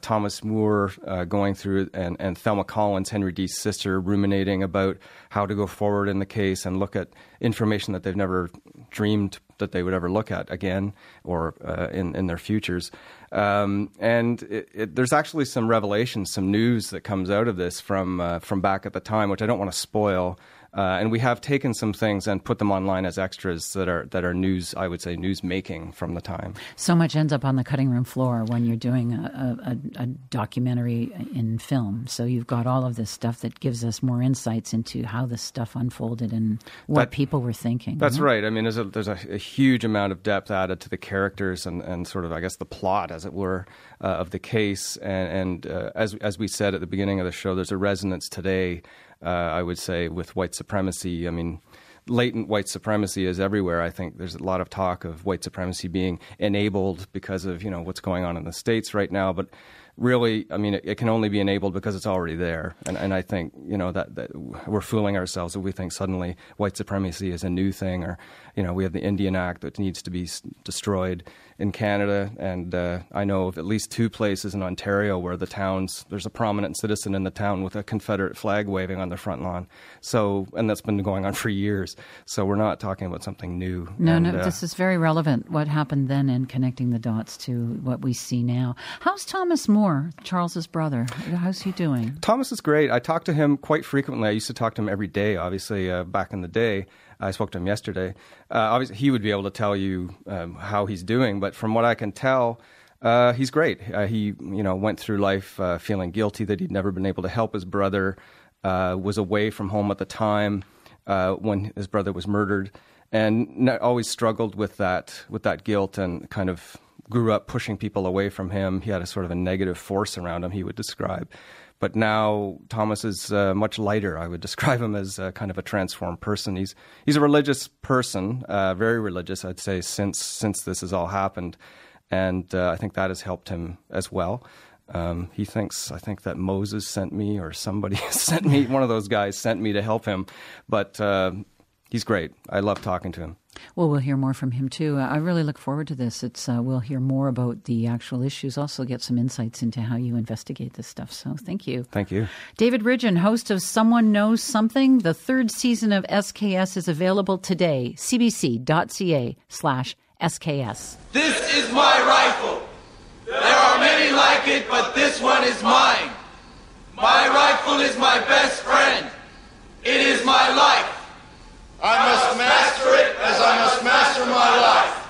Thomas Moore going through and Thelma Collins, Henry D's sister, ruminating about how to go forward in the case and look at information that they've never dreamed that they would ever look at again or in their futures. And there's actually some revelations, some news that comes out of this from back at the time, which I don't want to spoil. And we have taken some things and put them online as extras that are news, I would say, news making from the time. So much ends up on the cutting room floor when you're doing a documentary in film. So you've got all of this stuff that gives us more insights into how this stuff unfolded and what people were thinking. That's right. I mean, there's a huge amount of depth added to the characters and sort of, I guess, the plot, as it were, of the case. And as we said at the beginning of the show, there's a resonance today, I would say, with white supremacy. I mean, latent white supremacy is everywhere. I think there's a lot of talk of white supremacy being enabled because of, what's going on in the States right now. But really, I mean, it can only be enabled because it's already there. And I think, that we're fooling ourselves if we think suddenly white supremacy is a new thing, or, we have the Indian Act that needs to be destroyed in Canada. And I know of at least 2 places in Ontario where there's a prominent citizen in the town with a Confederate flag waving on their front lawn. So, and that's been going on for years. So we're not talking about something new. No, this is very relevant, what happened then, and connecting the dots to what we see now. How's Thomas Moore, Charles's brother? How's he doing? Thomas is great. I talk to him quite frequently. I used to talk to him every day, obviously, back in the day. I spoke to him yesterday. Obviously, he would be able to tell you how he's doing, but from what I can tell, he's great. He, went through life feeling guilty that he'd never been able to help his brother, was away from home at the time when his brother was murdered, and always struggled with that guilt, and kind of grew up pushing people away from him. He had a sort of a negative force around him, he would describe. But now Thomas is much lighter. I would describe him as kind of a transformed person. He's a religious person, very religious, I'd say, since this has all happened. And I think that has helped him as well. He thinks, I think, that Moses sent me, or somebody sent me, one of those guys sent me to help him. But he's great. I love talking to him. Well, we'll hear more from him, too. I really look forward to this. We'll hear more about the actual issues, also get some insights into how you investigate this stuff. So thank you. Thank you. David Ridgen, host of Someone Knows Something. The 3rd season of SKS is available today, cbc.ca/SKS. This is my rifle. There are many like it, but this one is mine. My rifle is my best friend. It is my life. I must master it as I must master my life.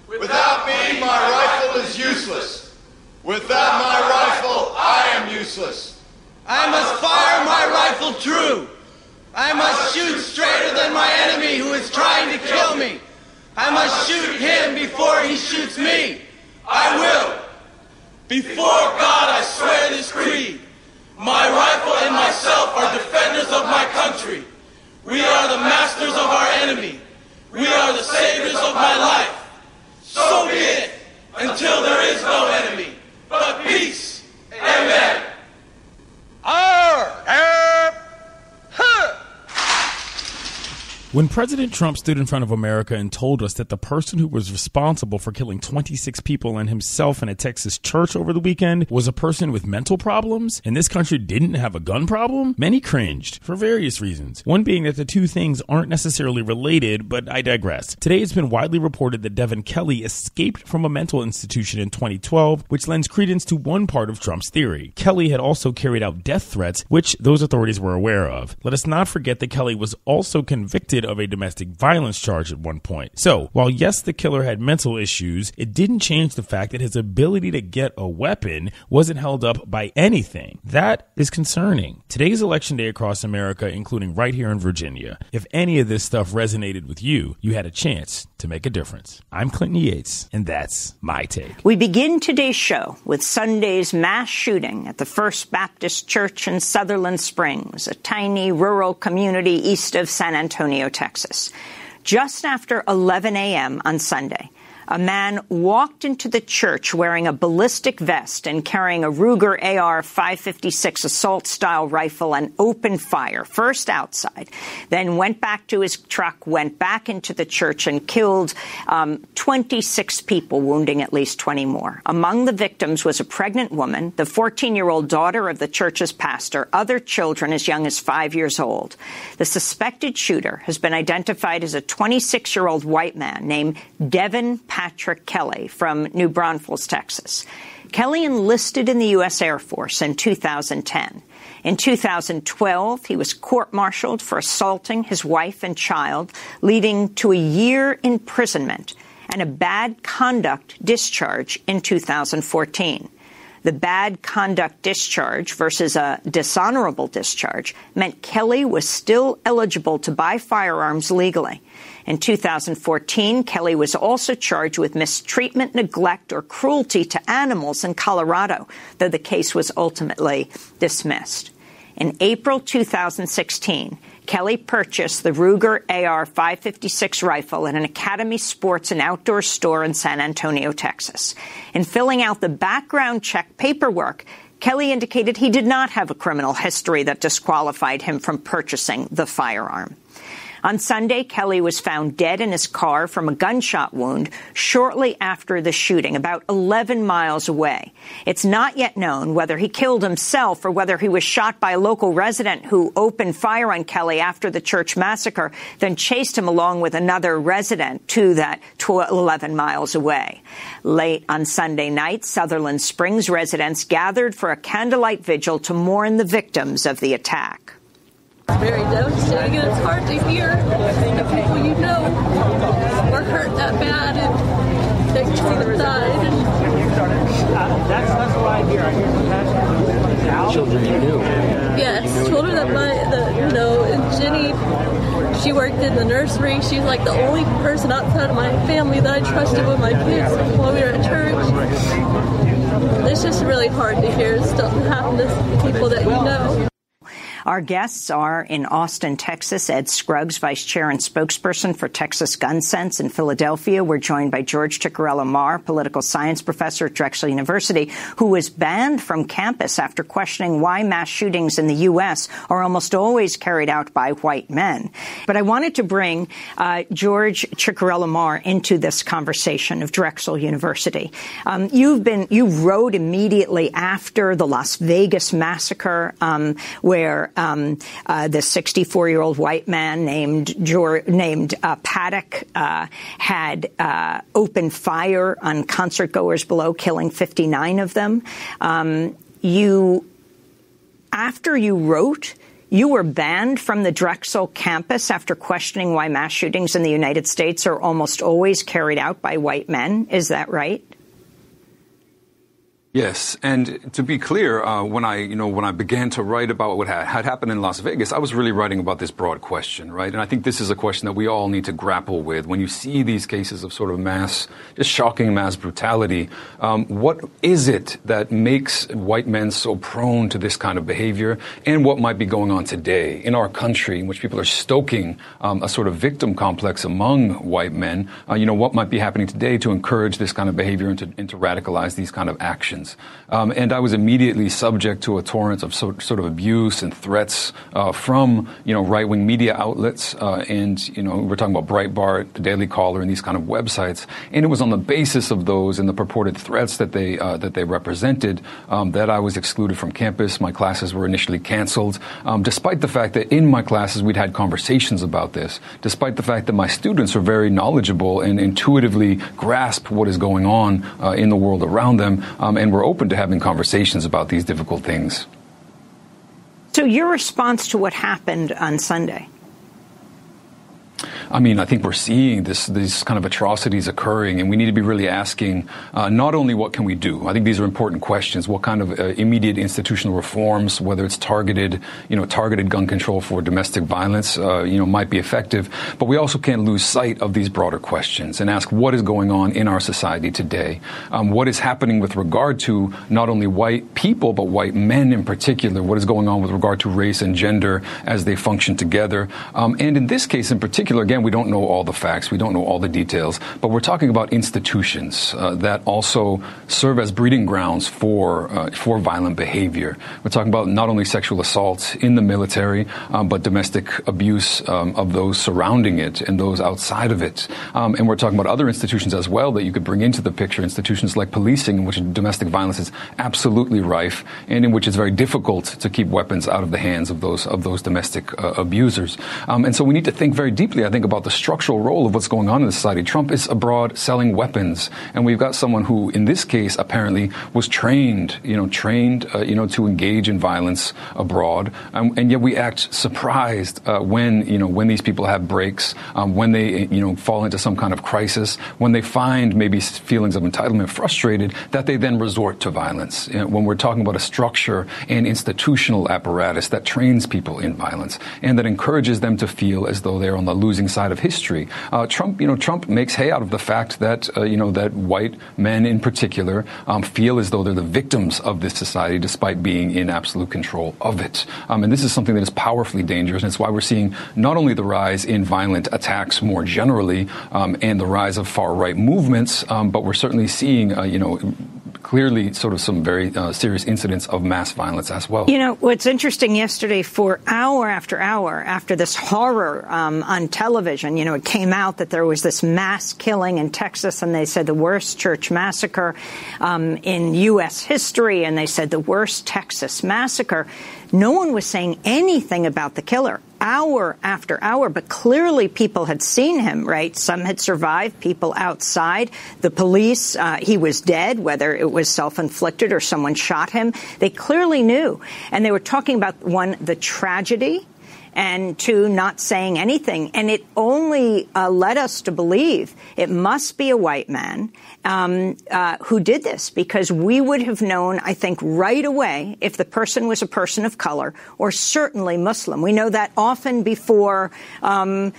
Without me, my rifle is useless. Without my rifle, I am useless. I must fire my rifle true. I must shoot straighter than my enemy who is trying to kill me. I must shoot him before he shoots me. I will. Before God, I swear this creed. My rifle and myself are defenders of my country. We are the masters of our enemy. We are the saviors of my life. So be it, until there is no enemy, but peace. Amen. When President Trump stood in front of America and told us that the person who was responsible for killing 26 people and himself in a Texas church over the weekend was a person with mental problems, and this country didn't have a gun problem, many cringed for various reasons. One being that the two things aren't necessarily related, but I digress. Today it's been widely reported that Devin Kelley escaped from a mental institution in 2012, which lends credence to one part of Trump's theory. Kelley had also carried out death threats, which those authorities were aware of. Let us not forget that Kelley was also convicted of a domestic violence charge at one point. So, while yes, the killer had mental issues, it didn't change the fact that his ability to get a weapon wasn't held up by anything. That is concerning. Today's election day across America, including right here in Virginia. If any of this stuff resonated with you, you had a chance to make a difference. I'm Clinton Yates, and that's my take. We begin today's show with Sunday's mass shooting at the First Baptist Church in Sutherland Springs, a tiny rural community east of San Antonio, Texas. Just after 11 a.m. on Sunday, a man walked into the church wearing a ballistic vest and carrying a Ruger AR-556 assault-style rifle and opened fire, first outside, then went back to his truck, went back into the church and killed 26 people, wounding at least 20 more. Among the victims was a pregnant woman, the 14-year-old daughter of the church's pastor, other children as young as 5 years old. The suspected shooter has been identified as a 26-year-old white man named Devin Kelley from New Braunfels, Texas. Kelley enlisted in the U.S. Air Force in 2010. In 2012, he was court-martialed for assaulting his wife and child, leading to a year imprisonment and a bad conduct discharge in 2014. The bad conduct discharge versus a dishonorable discharge meant Kelley was still eligible to buy firearms legally. In 2014, Kelley was also charged with mistreatment, neglect, or cruelty to animals in Colorado, though the case was ultimately dismissed. In April 2016, Kelley purchased the Ruger AR-556 rifle at an Academy Sports and Outdoor store in San Antonio, Texas. In filling out the background check paperwork, Kelley indicated he did not have a criminal history that disqualified him from purchasing the firearm. On Sunday, Kelley was found dead in his car from a gunshot wound shortly after the shooting, about 11 miles away. It's not yet known whether he killed himself or whether he was shot by a local resident who opened fire on Kelley after the church massacre, then chased him along with another resident to 11 miles away. Late on Sunday night, Sutherland Springs residents gathered for a candlelight vigil to mourn the victims of the attack. It's very devastating, and it's hard to hear the people you know were hurt that bad and that died. That's why I hear compassion. Children you knew. Yes, children and Jenny, she worked in the nursery. She's like the only person outside of my family that I trusted with my kids while we were at church. It's just really hard to hear stuff that happened to people that you know. Our guests are in Austin, Texas, Ed Scruggs, Vice Chair and Spokesperson for Texas Gun Sense. In Philadelphia, we're joined by George Ciccariello-Maher, Political Science Professor at Drexel University, who was banned from campus after questioning why mass shootings in the U.S. are almost always carried out by white men. But I wanted to bring George Ciccariello-Maher into this conversation of Drexel University. You wrote immediately after the Las Vegas massacre, where the 64-year-old white man named Paddock had opened fire on concertgoers below, killing 59 of them. After you wrote, you were banned from the Drexel campus after questioning why mass shootings in the United States are almost always carried out by white men. Is that right? Yes, and to be clear, when I began to write about what had happened in Las Vegas, I was really writing about this broad question, right? And I think this is a question that we all need to grapple with. When you see these cases of sort of just shocking mass brutality, what is it that makes white men so prone to this kind of behavior, and what might be going on today in our country in which people are stoking a sort of victim complex among white men? What might be happening today to encourage this kind of behavior and to radicalize these kind of actions? And I was immediately subject to a torrent of sort of abuse and threats from, right-wing media outlets. And we're talking about Breitbart, the Daily Caller, and these kind of websites. And it was on the basis of those and the purported threats that they represented that I was excluded from campus. My classes were initially canceled, despite the fact that in my classes we'd had conversations about this, despite the fact that my students are very knowledgeable and intuitively grasp what is going on in the world around them, and we're open to having conversations about these difficult things. So your response to what happened on Sunday? I mean, I think we're seeing these kind of atrocities occurring, and we need to be really asking not only what can we do. I think these are important questions. What kind of immediate institutional reforms, whether it's targeted gun control for domestic violence, might be effective. But we also can't lose sight of these broader questions and ask what is going on in our society today. What is happening with regard to not only white people, but white men in particular? What is going on with regard to race and gender as they function together? And in this case in particular, again, we don't know all the facts, we don't know all the details, but we're talking about institutions that also serve as breeding grounds for violent behavior. We're talking about not only sexual assault in the military, but domestic abuse of those surrounding it and those outside of it. And we're talking about other institutions as well that you could bring into the picture, institutions like policing, in which domestic violence is absolutely rife and in which it's very difficult to keep weapons out of the hands of those domestic abusers. And so we need to think very deeply, I think, about the structural role of what's going on in society. Trump is abroad selling weapons, and we've got someone who, in this case, apparently was trained to engage in violence abroad, and yet we act surprised when these people have breaks, when they fall into some kind of crisis, when they find maybe feelings of entitlement frustrated, that they then resort to violence. When we're talking about a structure and institutional apparatus that trains people in violence and that encourages them to feel as though they're on the losing side of history. Trump makes hay out of the fact that that white men in particular feel as though they're the victims of this society, despite being in absolute control of it. And this is something that is powerfully dangerous, and it's why we're seeing not only the rise in violent attacks more generally and the rise of far-right movements, but we're certainly seeing clearly sort of some very serious incidents of mass violence as well. What's interesting, yesterday, for hour after hour after this horror on television, it came out that there was this mass killing in Texas, and they said the worst church massacre in U.S. history, and they said the worst Texas massacre. No one was saying anything about the killer. Hour after hour, but clearly people had seen him, right? Some had survived, people outside. The police, he was dead, whether it was self-inflicted or someone shot him. They clearly knew. And they were talking about, one, the tragedy, and two, not saying anything. And it only led us to believe it must be a white man who did this, because we would have known, I think, right away if the person was a person of color or certainly Muslim. We know that often before when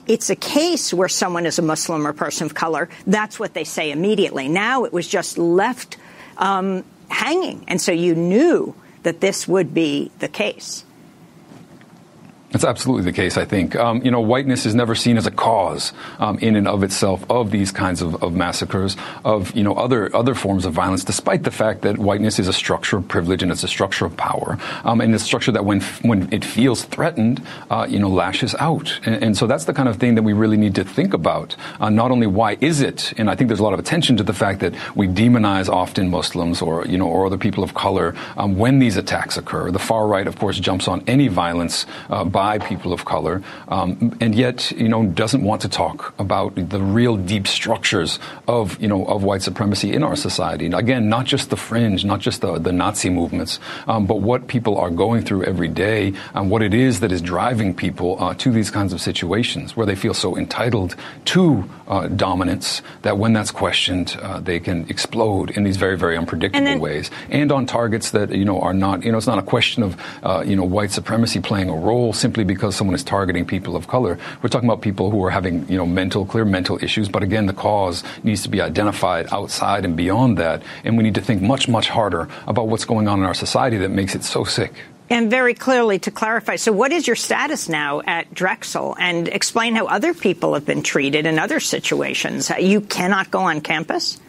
it's a case where someone is a Muslim or person of color, that's what they say immediately. Now it was just left hanging. And so you knew that this would be the case. That's absolutely the case, I think. Whiteness is never seen as a cause in and of itself of these kinds of massacres, of, other forms of violence, despite the fact that whiteness is a structure of privilege and it's a structure of power. And it's a structure that when it feels threatened, lashes out. And so that's the kind of thing that we really need to think about. Not only why is it, and I think there's a lot of attention to the fact that we demonize often Muslims or other people of color when these attacks occur. The far right, of course, jumps on any violence by by people of color, and yet, doesn't want to talk about the real deep structures of white supremacy in our society. And again, not just the fringe, not just the Nazi movements, but what people are going through every day, and what it is that is driving people to these kinds of situations where they feel so entitled to dominance that when that's questioned, they can explode in these very, very unpredictable ways, and on targets that are not. It's not a question of white supremacy playing a role simply because someone is targeting people of color. We're talking about people who are having clear mental issues, but again, the cause needs to be identified outside and beyond that, and we need to think much, much harder about what's going on in our society that makes it so sick. And very clearly, to clarify, so what is your status now at Drexel? And explain how other people have been treated in other situations. You cannot go on campus?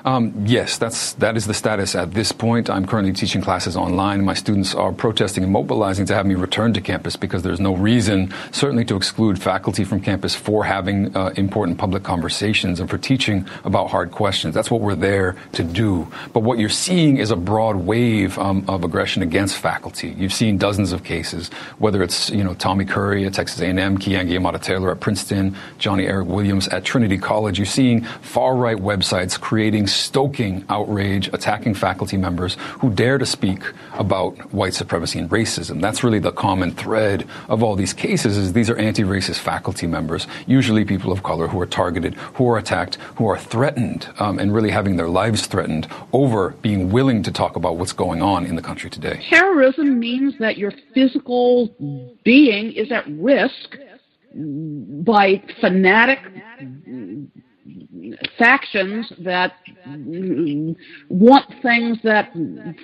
Yes, that is the status at this point. I'm currently teaching classes online. My students are protesting and mobilizing to have me return to campus because there's no reason, certainly, to exclude faculty from campus for having important public conversations and for teaching about hard questions. That's what we're there to do. But what you're seeing is a broad wave of aggression against faculty. You've seen dozens of cases, whether it's Tommy Curry at Texas A&M, Kian Guillemot-Taylor at Princeton, Johnny Eric Williams at Trinity College. You're seeing far-right websites stoking outrage, attacking faculty members who dare to speak about white supremacy and racism. That's really the common thread of all these cases, is these are anti-racist faculty members, usually people of color, who are targeted, who are attacked, who are threatened, and really having their lives threatened over being willing to talk about what's going on in the country today. Terrorism means that your physical being is at risk by fanatic factions that want things that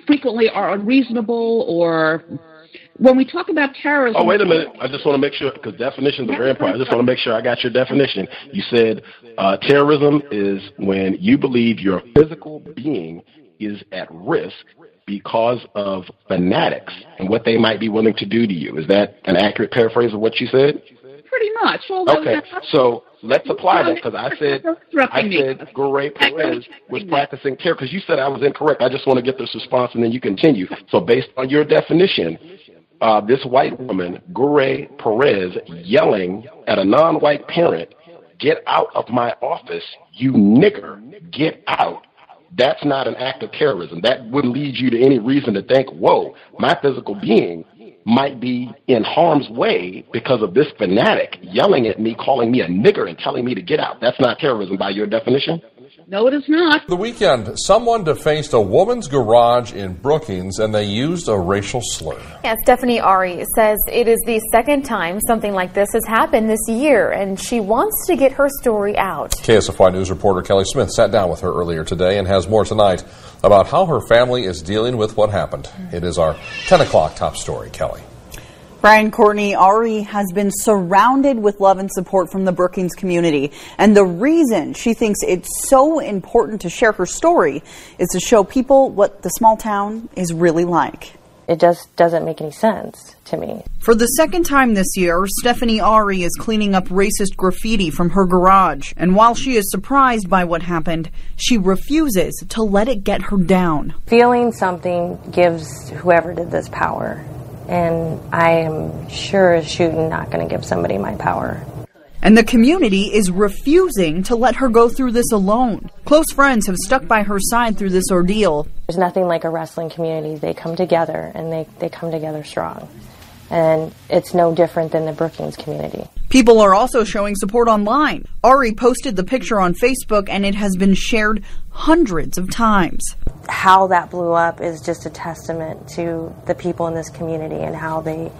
frequently are unreasonable, or when we talk about terrorism... Oh, wait a minute. I just want to make sure, because definitions are very important. I just want to make sure I got your definition. You said terrorism is when you believe your physical being is at risk because of fanatics and what they might be willing to do to you. Is that an accurate paraphrase of what you said? Pretty much. Okay, so let's apply that, because I said Gray Perez was practicing terror, because you said I was incorrect. I just want to get this response and then you continue. So based on your definition, this white woman, Gray Perez, yelling at a non-white parent, "Get out of my office, you nigger, get out." That's not an act of terrorism. That wouldn't lead you to any reason to think, whoa, my physical being might be in harm's way because of this fanatic yelling at me, calling me a nigger, and telling me to get out. That's not terrorism by your definition? No, it is not. The weekend, someone defaced a woman's garage in Brookings, and they used a racial slur. Yeah, Stephanie Ari says it is the second time something like this has happened this year, and she wants to get her story out. KSFY News reporter Kelly Smith sat down with her earlier today and has more tonight about how her family is dealing with what happened. It is our 10 o'clock top story. Kelly. Brian Courtney, Ari has been surrounded with love and support from the Brookings community. And the reason she thinks it's so important to share her story is to show people what the small town is really like. It just doesn't make any sense to me. For the second time this year, Stephanie Ari is cleaning up racist graffiti from her garage. And while she is surprised by what happened, she refuses to let it get her down. Feeling something gives whoever did this power. And I am sure as shooting not going to give somebody my power. And the community is refusing to let her go through this alone. Close friends have stuck by her side through this ordeal. There's nothing like a wrestling community. They come together, and they come together strong. And it's no different than the Brookings community. People are also showing support online. Ari posted the picture on Facebook, and it has been shared hundreds of times. How that blew up is just a testament to the people in this community and how they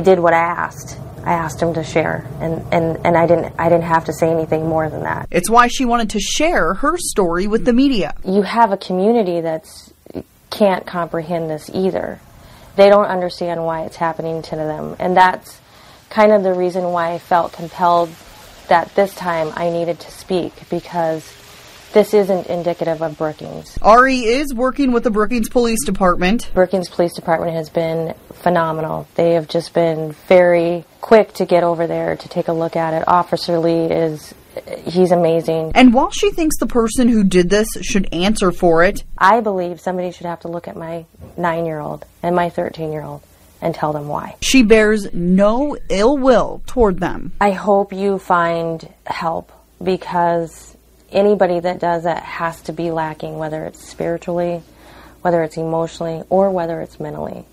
did what I asked. I asked them to share, and I didn't have to say anything more than that. It's why she wanted to share her story with the media. You have a community that can't comprehend this either. They don't understand why it's happening to them, and that's kind of the reason why I felt compelled that this time I needed to speak, because this isn't indicative of Brookings. Ari is working with the Brookings Police Department. Brookings Police Department has been phenomenal. They have just been very quick to get over there to take a look at it. Officer Lee he's amazing. And while she thinks the person who did this should answer for it, I believe somebody should have to look at my 9-year-old and my 13-year-old and tell them why. She bears no ill will toward them. I hope you find help, because anybody that does that has to be lacking, whether it's spiritually, whether it's emotionally, or whether it's mentally.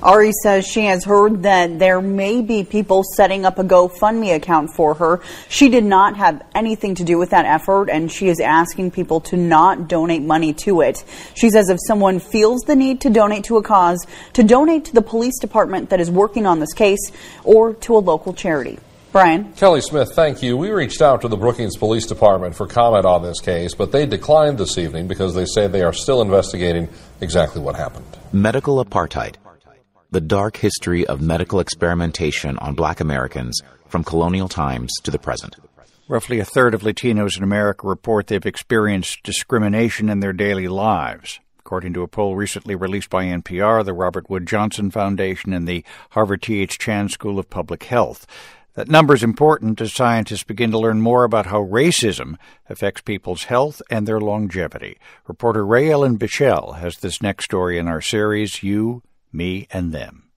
Ari says she has heard that there may be people setting up a GoFundMe account for her. She did not have anything to do with that effort, and she is asking people to not donate money to it. She says if someone feels the need to donate to a cause, to donate to the police department that is working on this case or to a local charity. Brian. Kelly Smith, thank you. We reached out to the Brookings Police Department for comment on this case, but they declined this evening because they say they are still investigating exactly what happened. Medical apartheid. The dark history of medical experimentation on black Americans from colonial times to the present. Roughly a third of Latinos in America report they've experienced discrimination in their daily lives. According to a poll recently released by NPR, the Robert Wood Johnson Foundation, and the Harvard T.H. Chan School of Public Health. That number is important as scientists begin to learn more about how racism affects people's health and their longevity. Reporter Ray Ellen Bichelle has this next story in our series, You, Me, and Them.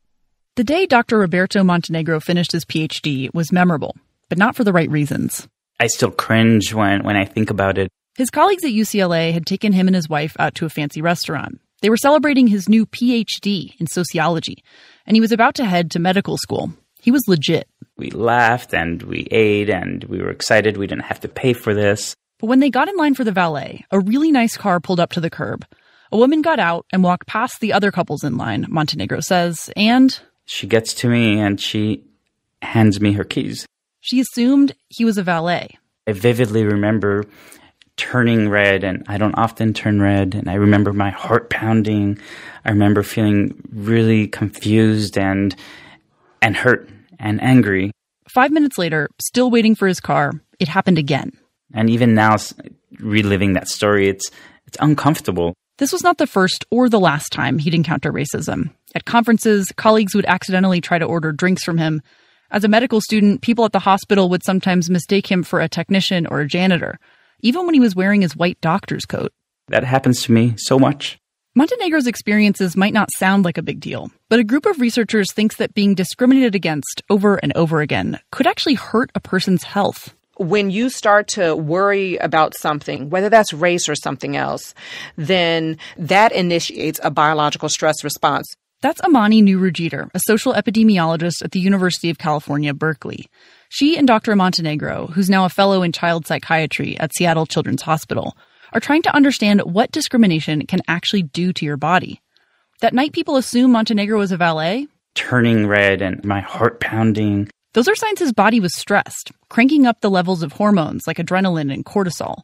The day Dr. Roberto Montenegro finished his PhD was memorable, but not for the right reasons. I still cringe when I think about it. His colleagues at UCLA had taken him and his wife out to a fancy restaurant. They were celebrating his new PhD in sociology, and he was about to head to medical school. He was legit. We laughed and we ate and we were excited we didn't have to pay for this. But when they got in line for the valet, a really nice car pulled up to the curb. A woman got out and walked past the other couples in line, Montenegro says, and... She gets to me and she hands me her keys. She assumed he was a valet. I vividly remember turning red, and I don't often turn red, and I remember my heart pounding. I remember feeling really confused and hurt and angry. 5 minutes later, still waiting for his car, it happened again. And even now, reliving that story, it's uncomfortable. This was not the first or the last time he'd encounter racism. At conferences, colleagues would accidentally try to order drinks from him. As a medical student, people at the hospital would sometimes mistake him for a technician or a janitor, even when he was wearing his white doctor's coat. That happens to me so much. Montenegro's experiences might not sound like a big deal, but a group of researchers thinks that being discriminated against over and over again could actually hurt a person's health. When you start to worry about something, whether that's race or something else, then that initiates a biological stress response. That's Amani Nuru-Jeter, a social epidemiologist at the University of California, Berkeley. She and Dr. Montenegro, who's now a fellow in child psychiatry at Seattle Children's Hospital, are trying to understand what discrimination can actually do to your body. That night people assume Montenegro was a valet? Turning red and my heart pounding. Those are signs his body was stressed, cranking up the levels of hormones like adrenaline and cortisol.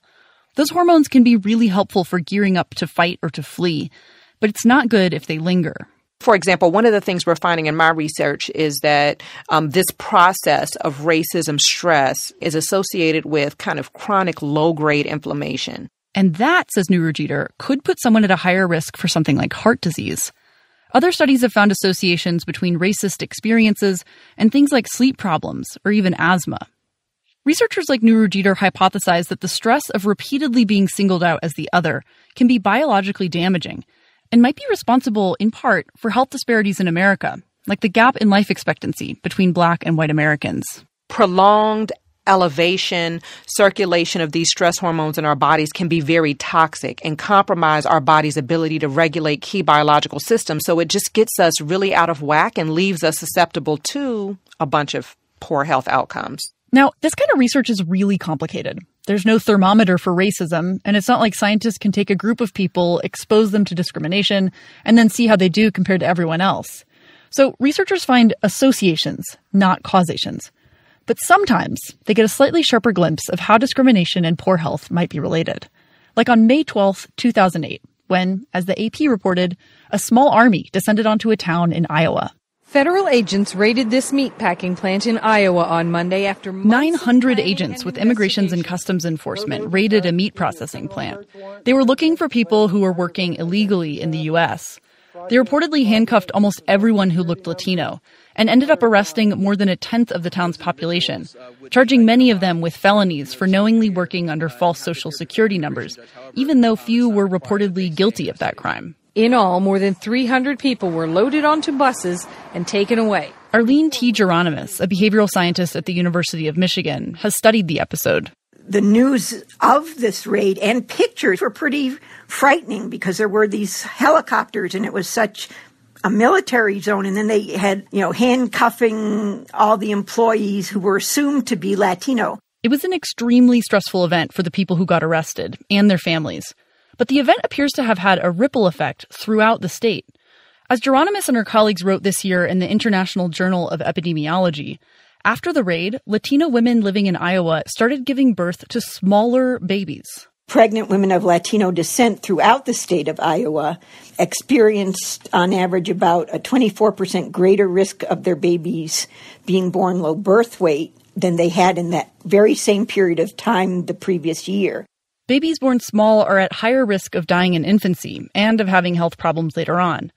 Those hormones can be really helpful for gearing up to fight or to flee, but it's not good if they linger. For example, one of the things we're finding in my research is that this process of racism stress is associated with kind of chronic low-grade inflammation. And that, says Nuru-Jeter, could put someone at a higher risk for something like heart disease. Other studies have found associations between racist experiences and things like sleep problems or even asthma. Researchers like Nuru-Jeter hypothesize that the stress of repeatedly being singled out as the other can be biologically damaging and might be responsible, in part, for health disparities in America, like the gap in life expectancy between Black and white Americans. Prolonged elevation, circulation of these stress hormones in our bodies can be very toxic and compromise our body's ability to regulate key biological systems. So it just gets us really out of whack and leaves us susceptible to a bunch of poor health outcomes. Now, this kind of research is really complicated. There's no thermometer for racism, and it's not like scientists can take a group of people, expose them to discrimination, and then see how they do compared to everyone else. So researchers find associations, not causations. But sometimes they get a slightly sharper glimpse of how discrimination and poor health might be related. Like on May 12th, 2008, when, as the AP reported, a small army descended onto a town in Iowa. Federal agents raided this meatpacking plant in Iowa on Monday after 900 agents with Immigrations and Customs Enforcement raided a meat processing plant. They were looking for people who were working illegally in the U.S. They reportedly handcuffed almost everyone who looked Latino and ended up arresting more than a tenth of the town's population, charging many of them with felonies for knowingly working under false social security numbers, even though few were reportedly guilty of that crime. In all, more than 300 people were loaded onto buses and taken away. Arlene T. Geronimus, a behavioral scientist at the University of Michigan, has studied the episode. The news of this raid and pictures were pretty frightening because there were these helicopters and it was such a military zone. And then they had, handcuffing all the employees who were assumed to be Latino. It was an extremely stressful event for the people who got arrested and their families. But the event appears to have had a ripple effect throughout the state. As Geronimus and her colleagues wrote this year in the International Journal of Epidemiology, after the raid, Latino women living in Iowa started giving birth to smaller babies. Pregnant women of Latino descent throughout the state of Iowa experienced, on average, about a 24% greater risk of their babies being born low birth weight than they had in that very same period of time the previous year. Babies born small are at higher risk of dying in infancy and of having health problems later on.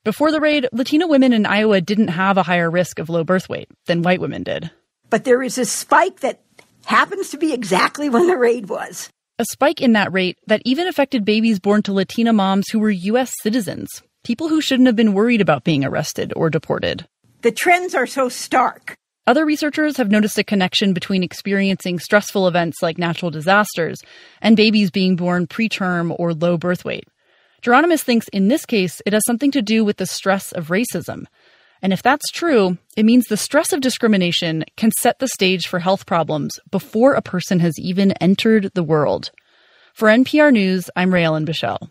Before the raid, Latino women in Iowa didn't have a higher risk of low birth weight than white women did. But there is a spike that happens to be exactly when the raid was. A spike in that rate that even affected babies born to Latina moms who were U.S. citizens, people who shouldn't have been worried about being arrested or deported. The trends are so stark. Other researchers have noticed a connection between experiencing stressful events like natural disasters and babies being born preterm or low birth weight. Geronimus thinks in this case it has something to do with the stress of racism. And if that's true, it means the stress of discrimination can set the stage for health problems before a person has even entered the world. For NPR News, I'm Raellen Bichelle.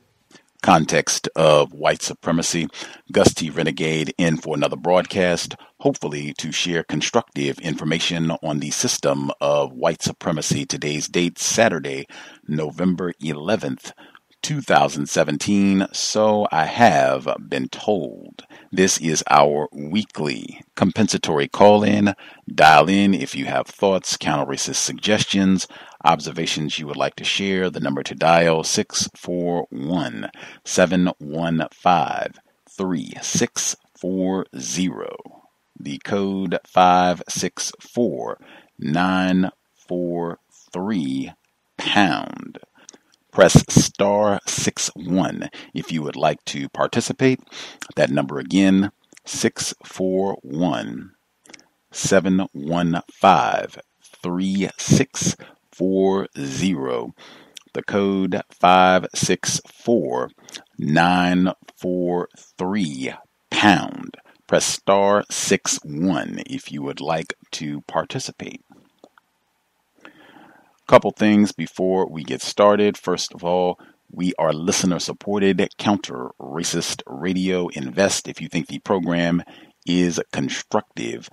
Context of White Supremacy. Gus T Renegade in for another broadcast, hopefully to share constructive information on the system of white supremacy. Today's date, Saturday, November 11th, 2017. So I have been told. This is our weekly compensatory call-in. Dial in if you have thoughts, counter-racist suggestions, observations you would like to share. The number to dial, 641-715-3640. The code 564-943#. Press star 61 if you would like to participate. That number again, 641-715-3640. The code 564-943#. Press star 61 if you would like to participate. Couple things before we get started. First of all, we are listener-supported counter-racist radio. Invest if you think the program is constructive.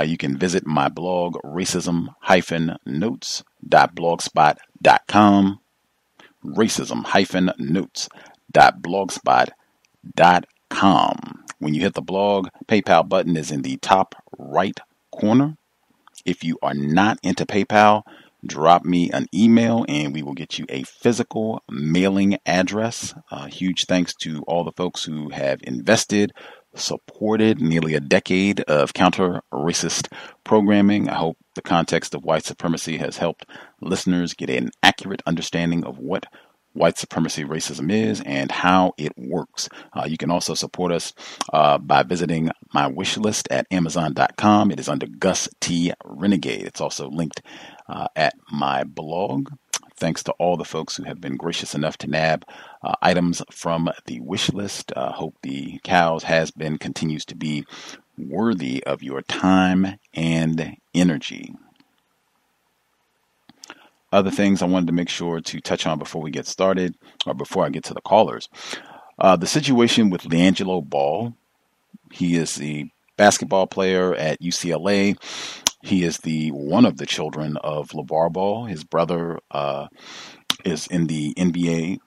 You can visit my blog, racism-notes.blogspot.com. racism-notes.blogspot.com. When you hit the blog, PayPal button is in the top right corner. If you are not into PayPal, drop me an email and we will get you a physical mailing address. Huge thanks to all the folks who have invested, supported nearly a decade of counter-racist programming. I hope the context of white supremacy has helped listeners get an accurate understanding of what white supremacy racism is and how it works. You can also support us by visiting my wish list at Amazon.com. It is under Gus T Renegade. It's also linked at my blog. Thanks to all the folks who have been gracious enough to nab items from the wish list. Hope the cows has been, continues to be worthy of your time and energy. Other things I wanted to make sure to touch on before we get started, or before I get to the callers. The situation with LiAngelo Ball. He is the basketball player at UCLA. He is one of the children of LeVar Ball. His brother is in the NBA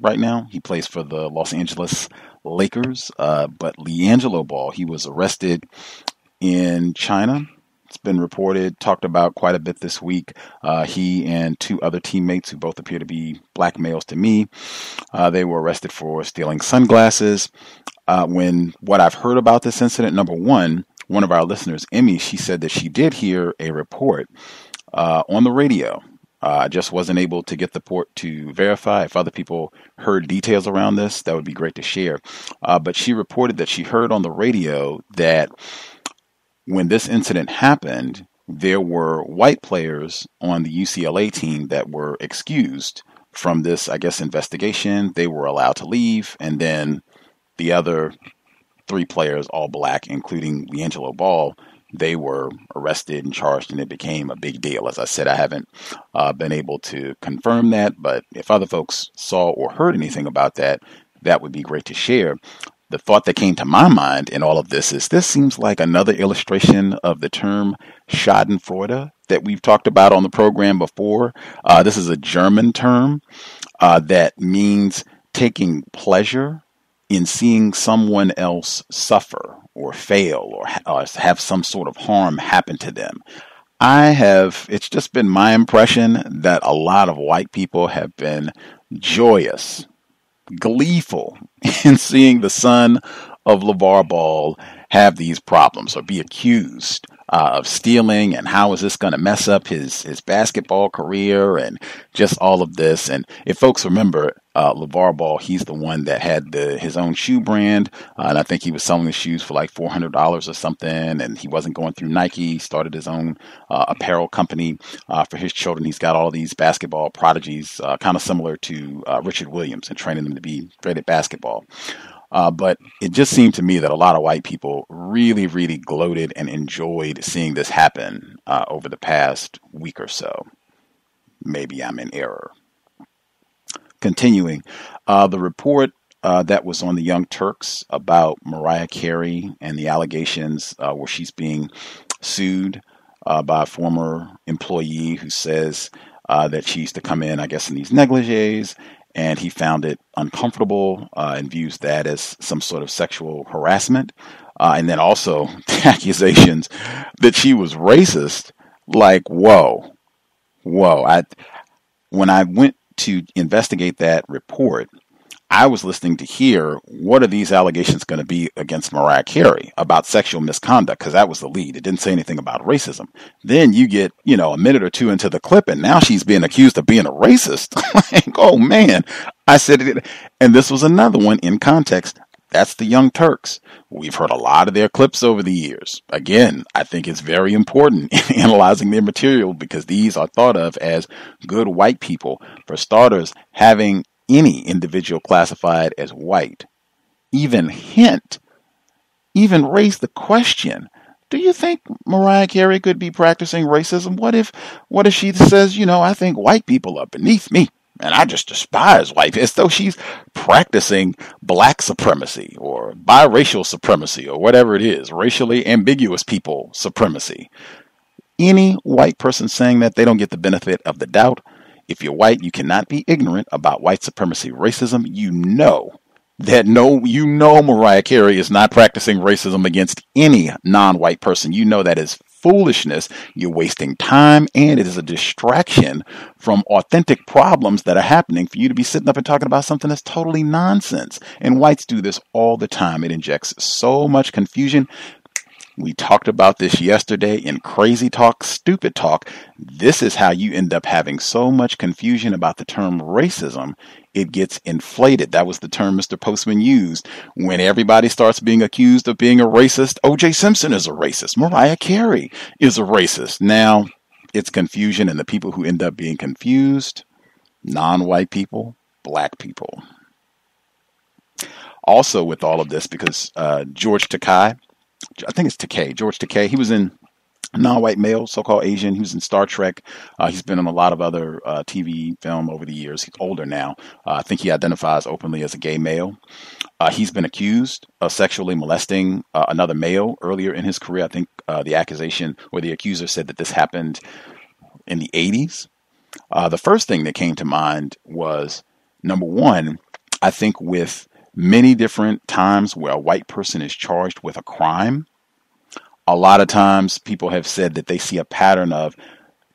right now. He plays for the Los Angeles Lakers. But LiAngelo Ball, he was arrested in China. It's been reported, talked about quite a bit this week. He and two other teammates who both appear to be black males to me, they were arrested for stealing sunglasses. When what I've heard about this incident, number one of our listeners, Emmy, she said that she did hear a report on the radio I just wasn't able to get the port to verify. If other people heard details around this, that would be great to share. But she reported that she heard on the radio that when this incident happened, there were white players on the UCLA team that were excused from this, I guess, investigation. They were allowed to leave, and then the other 3 players, all black, including LiAngelo Ball, they were arrested and charged, and it became a big deal. As I said, I haven't been able to confirm that, but if other folks saw or heard anything about that, that would be great to share. The thought that came to my mind in all of this is this seems like another illustration of the term Schadenfreude that we've talked about on the program before. This is a German term that means taking pleasure in seeing someone else suffer or fail or have some sort of harm happen to them. It's just been my impression that a lot of white people have been joyous, gleeful in seeing the son of LeVar Ball have these problems or be accused of stealing, and how is this going to mess up his basketball career and just all of this. And if folks remember, LeVar Ball, he's the one that had his own shoe brand, and I think he was selling the shoes for like $400 or something, and he wasn't going through Nike. He started his own apparel company for his children. He's got all these basketball prodigies, kind of similar to Richard Williams, and training them to be great at basketball. But it just seemed to me that a lot of white people really, really gloated and enjoyed seeing this happen over the past week or so. Maybe I'm in error. Continuing, the report that was on the Young Turks about Mariah Carey and the allegations where she's being sued by a former employee who says that she used to come in, I guess, in these negligees, and he found it uncomfortable and views that as some sort of sexual harassment. And then also the accusations that she was racist. Like, whoa. When I went to investigate that report, I was listening to hear what are these allegations going to be against Mariah Carey about sexual misconduct, because that was the lead. It didn't say anything about racism. Then you get, a minute or two into the clip, and now she's being accused of being a racist. Like, oh man, I said it. And this was another one in context. That's the Young Turks. We've heard a lot of their clips over the years. Again, I think it's very important in analyzing their material, because these are thought of as good white people. For starters, having any individual classified as white even raise the question, do you think Mariah Carey could be practicing racism? What if she says, I think white people are beneath me and I just despise white people, as though she's practicing black supremacy or biracial supremacy or whatever it is, racially ambiguous people supremacy. Any white person saying that, they don't get the benefit of the doubt. If you're white, you cannot be ignorant about white supremacy, racism. You know Mariah Carey is not practicing racism against any non-white person. You know that is foolishness. You're wasting time, and it is a distraction from authentic problems that are happening for you to be sitting up and talking about something that's totally nonsense. And whites do this all the time. It injects so much confusion. We talked about this yesterday in Crazy Talk, Stupid Talk. This is how you end up having so much confusion about the term racism. It gets inflated. That was the term Mr. Postman used. When everybody starts being accused of being a racist, O.J. Simpson is a racist. Mariah Carey is a racist. Now, it's confusion, and the people who end up being confused, non-white people, black people. Also with all of this, because George Takei, I think it's George Takei. He was in non-white male, so-called Asian. He was in Star Trek. He's been in a lot of other TV film over the years. He's older now. I think he identifies openly as a gay male. He's been accused of sexually molesting another male earlier in his career. I think the accusation or the accuser said that this happened in the 80s. The first thing that came to mind was, number one, I think with many different times where a white person is charged with a crime, a lot of times people have said that they see a pattern of,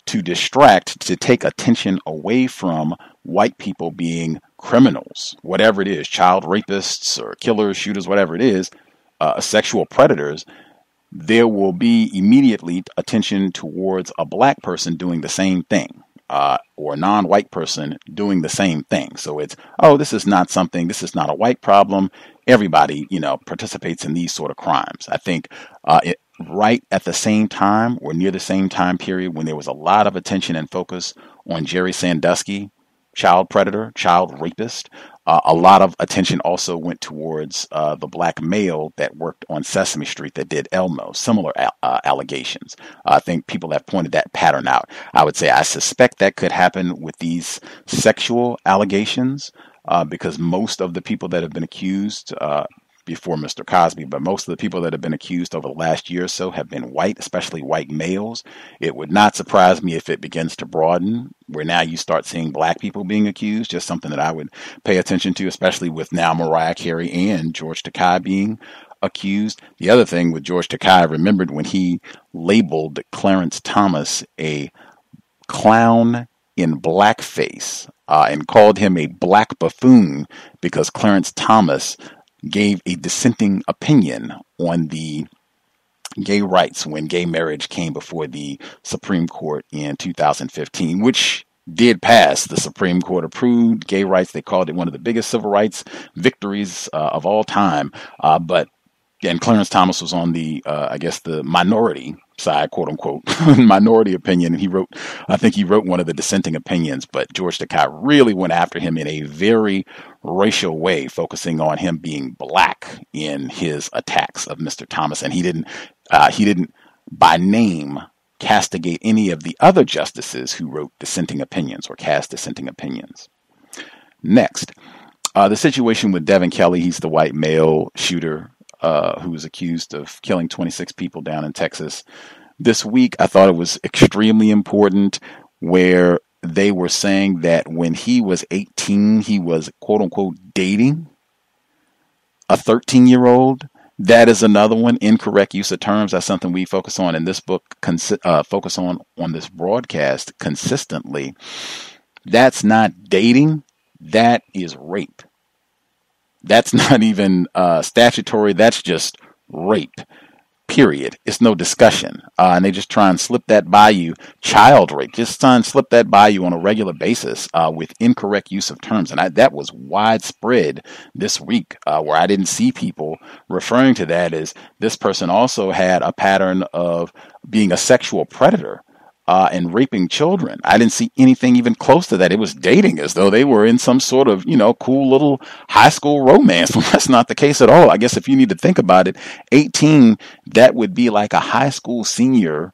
to distract, to take attention away from white people being criminals, whatever it is, child rapists or killers, shooters, whatever it is, sexual predators, there will be immediately attention towards a black person doing the same thing. or a non-white person doing the same thing. So it's, oh, this is not a white problem. Everybody, participates in these sort of crimes. I think right at the same time or near the same time period when there was a lot of attention and focus on Jerry Sandusky, child predator, child rapist, a lot of attention also went towards the black male that worked on Sesame Street that did Elmo, similar allegations. I think people have pointed that pattern out. I would say I suspect that could happen with these sexual allegations because most of the people that have been accused before Mr. Cosby, but most of the people that have been accused over the last year or so have been white, especially white males. It would not surprise me if it begins to broaden, where now you start seeing black people being accused, just something that I would pay attention to, especially with now Mariah Carey and George Takei being accused. The other thing with George Takei, I remembered when he labeled Clarence Thomas a clown in blackface and called him a black buffoon because Clarence Thomas gave a dissenting opinion on the gay rights when gay marriage came before the Supreme Court in 2015, which did pass. The Supreme Court approved gay rights. They called it one of the biggest civil rights victories of all time. And Clarence Thomas was on the, the minority side, quote unquote, minority opinion. And I think he wrote one of the dissenting opinions, but George Takei really went after him in a very racial way, focusing on him being black in his attacks of Mr. Thomas. And he didn't by name castigate any of the other justices who wrote dissenting opinions or cast dissenting opinions. Next, the situation with Devin Kelley. He's the white male shooter who was accused of killing 26 people down in Texas. This week, I thought it was extremely important where they were saying that when he was 18, he was, quote unquote, dating a 13-year-old. That is another one. Incorrect use of terms. That's something we focus on in this book, focus on this broadcast consistently. That's not dating. That is rape. That's not even statutory. That's just rape, period. It's no discussion. And they just try and slip that by you. Child rape, just try and slip that by you on a regular basis with incorrect use of terms. And that was widespread this week where I didn't see people referring to that as this person also had a pattern of being a sexual predator and raping children. I didn't see anything even close to that. It was dating as though they were in some sort of, cool little high school romance. Well, that's not the case at all. I guess if you need to think about it, 18, that would be like a high school senior,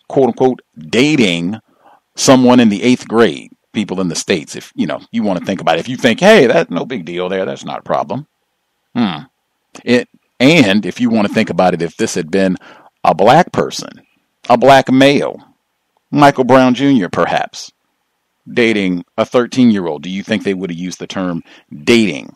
quote unquote, dating someone in the 8th grade, people in the States. If, you want to think about it, if you think, hey, that's no big deal there, that's not a problem. And if you want to think about it, if this had been a black person, a black male, Michael Brown Jr. perhaps, dating a 13-year-old, do you think they would have used the term dating?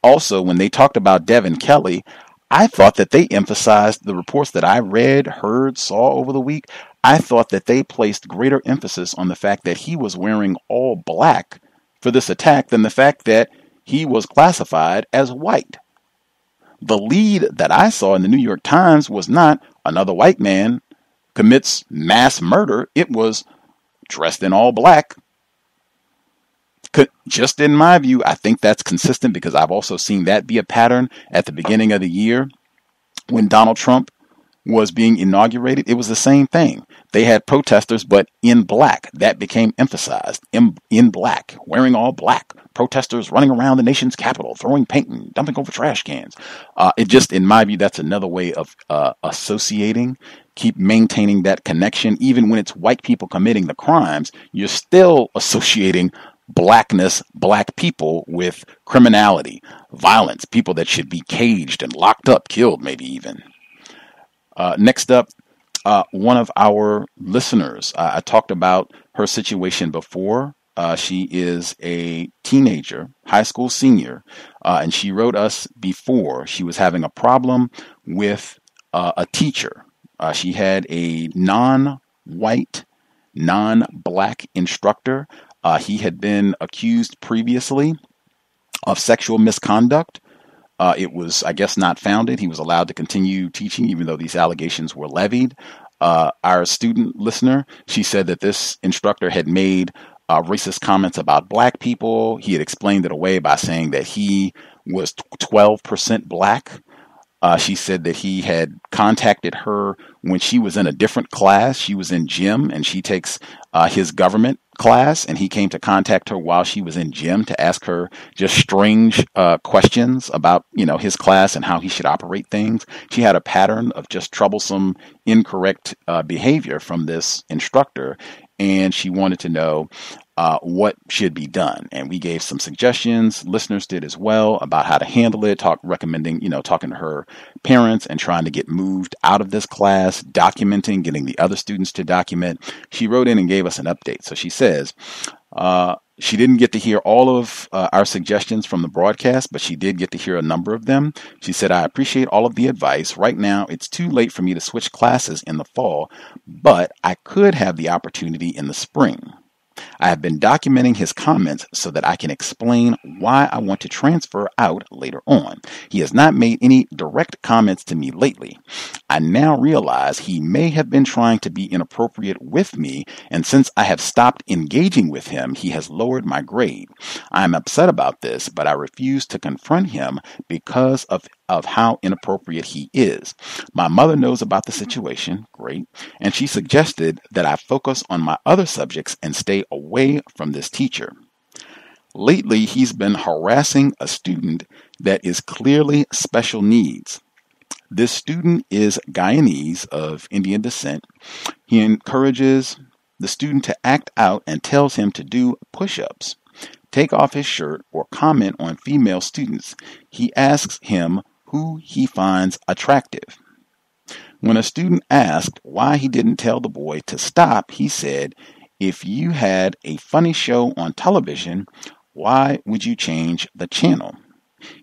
Also, when they talked about Devin Kelley, I thought that they emphasized the reports that I read, heard, saw over the week. I thought that they placed greater emphasis on the fact that he was wearing all black for this attack than the fact that he was classified as white. The lead that I saw in the New York Times was not another white man commits mass murder. It was dressed in all black. Just in my view, I think that's consistent because I've also seen that be a pattern at the beginning of the year when Donald Trump was being inaugurated. It was the same thing. They had protesters, but in black. That became emphasized. In black, wearing all black. Protesters running around the nation's capital, throwing paint and dumping over trash cans. It just, in my view, that's another way of associating. Keep maintaining that connection. Even when it's white people committing the crimes, you're still associating blackness, black people with criminality, violence, people that should be caged and locked up, killed maybe even. Next up, one of our listeners, I talked about her situation before. She is a teenager, high school senior, and she wrote us before. She was having a problem with a teacher. She had a non-white, non-black instructor. He had been accused previously of sexual misconduct. It was, I guess, not founded. He was allowed to continue teaching even though these allegations were levied. our student listener. She said that this instructor had made racist comments about black people. He had explained it away by saying that he was 12% black. She said that he had contacted her when she was in a different class. She was in gym, and she takes his government class, and he came to contact her while she was in gym to ask her just strange questions about, his class and how he should operate things. She had a pattern of just troublesome, incorrect behavior from this instructor, and she wanted to know what should be done. And we gave some suggestions. Listeners did as well about how to handle it, recommending, talking to her parents and trying to get moved out of this class, documenting, getting the other students to document. She wrote in and gave us an update. So she says, she didn't get to hear all of our suggestions from the broadcast, but she did get to hear a number of them. She said, I appreciate all of the advice. Right now, it's too late for me to switch classes in the fall, but I could have the opportunity in the spring. I have been documenting his comments so that I can explain why I want to transfer out later on. He has not made any direct comments to me lately. I now realize he may have been trying to be inappropriate with me, and since I have stopped engaging with him, he has lowered my grade. I am upset about this, but I refuse to confront him because of how inappropriate he is. My mother knows about the situation, great, and she suggested that I focus on my other subjects and stay away from this teacher. Lately, he's been harassing a student that is clearly special needs. This student is Guyanese of Indian descent. He encourages the student to act out and tells him to do push-ups, take off his shirt, or comment on female students. He asks him who he finds attractive. When a student asked why he didn't tell the boy to stop, he said, if you had a funny show on television, why would you change the channel?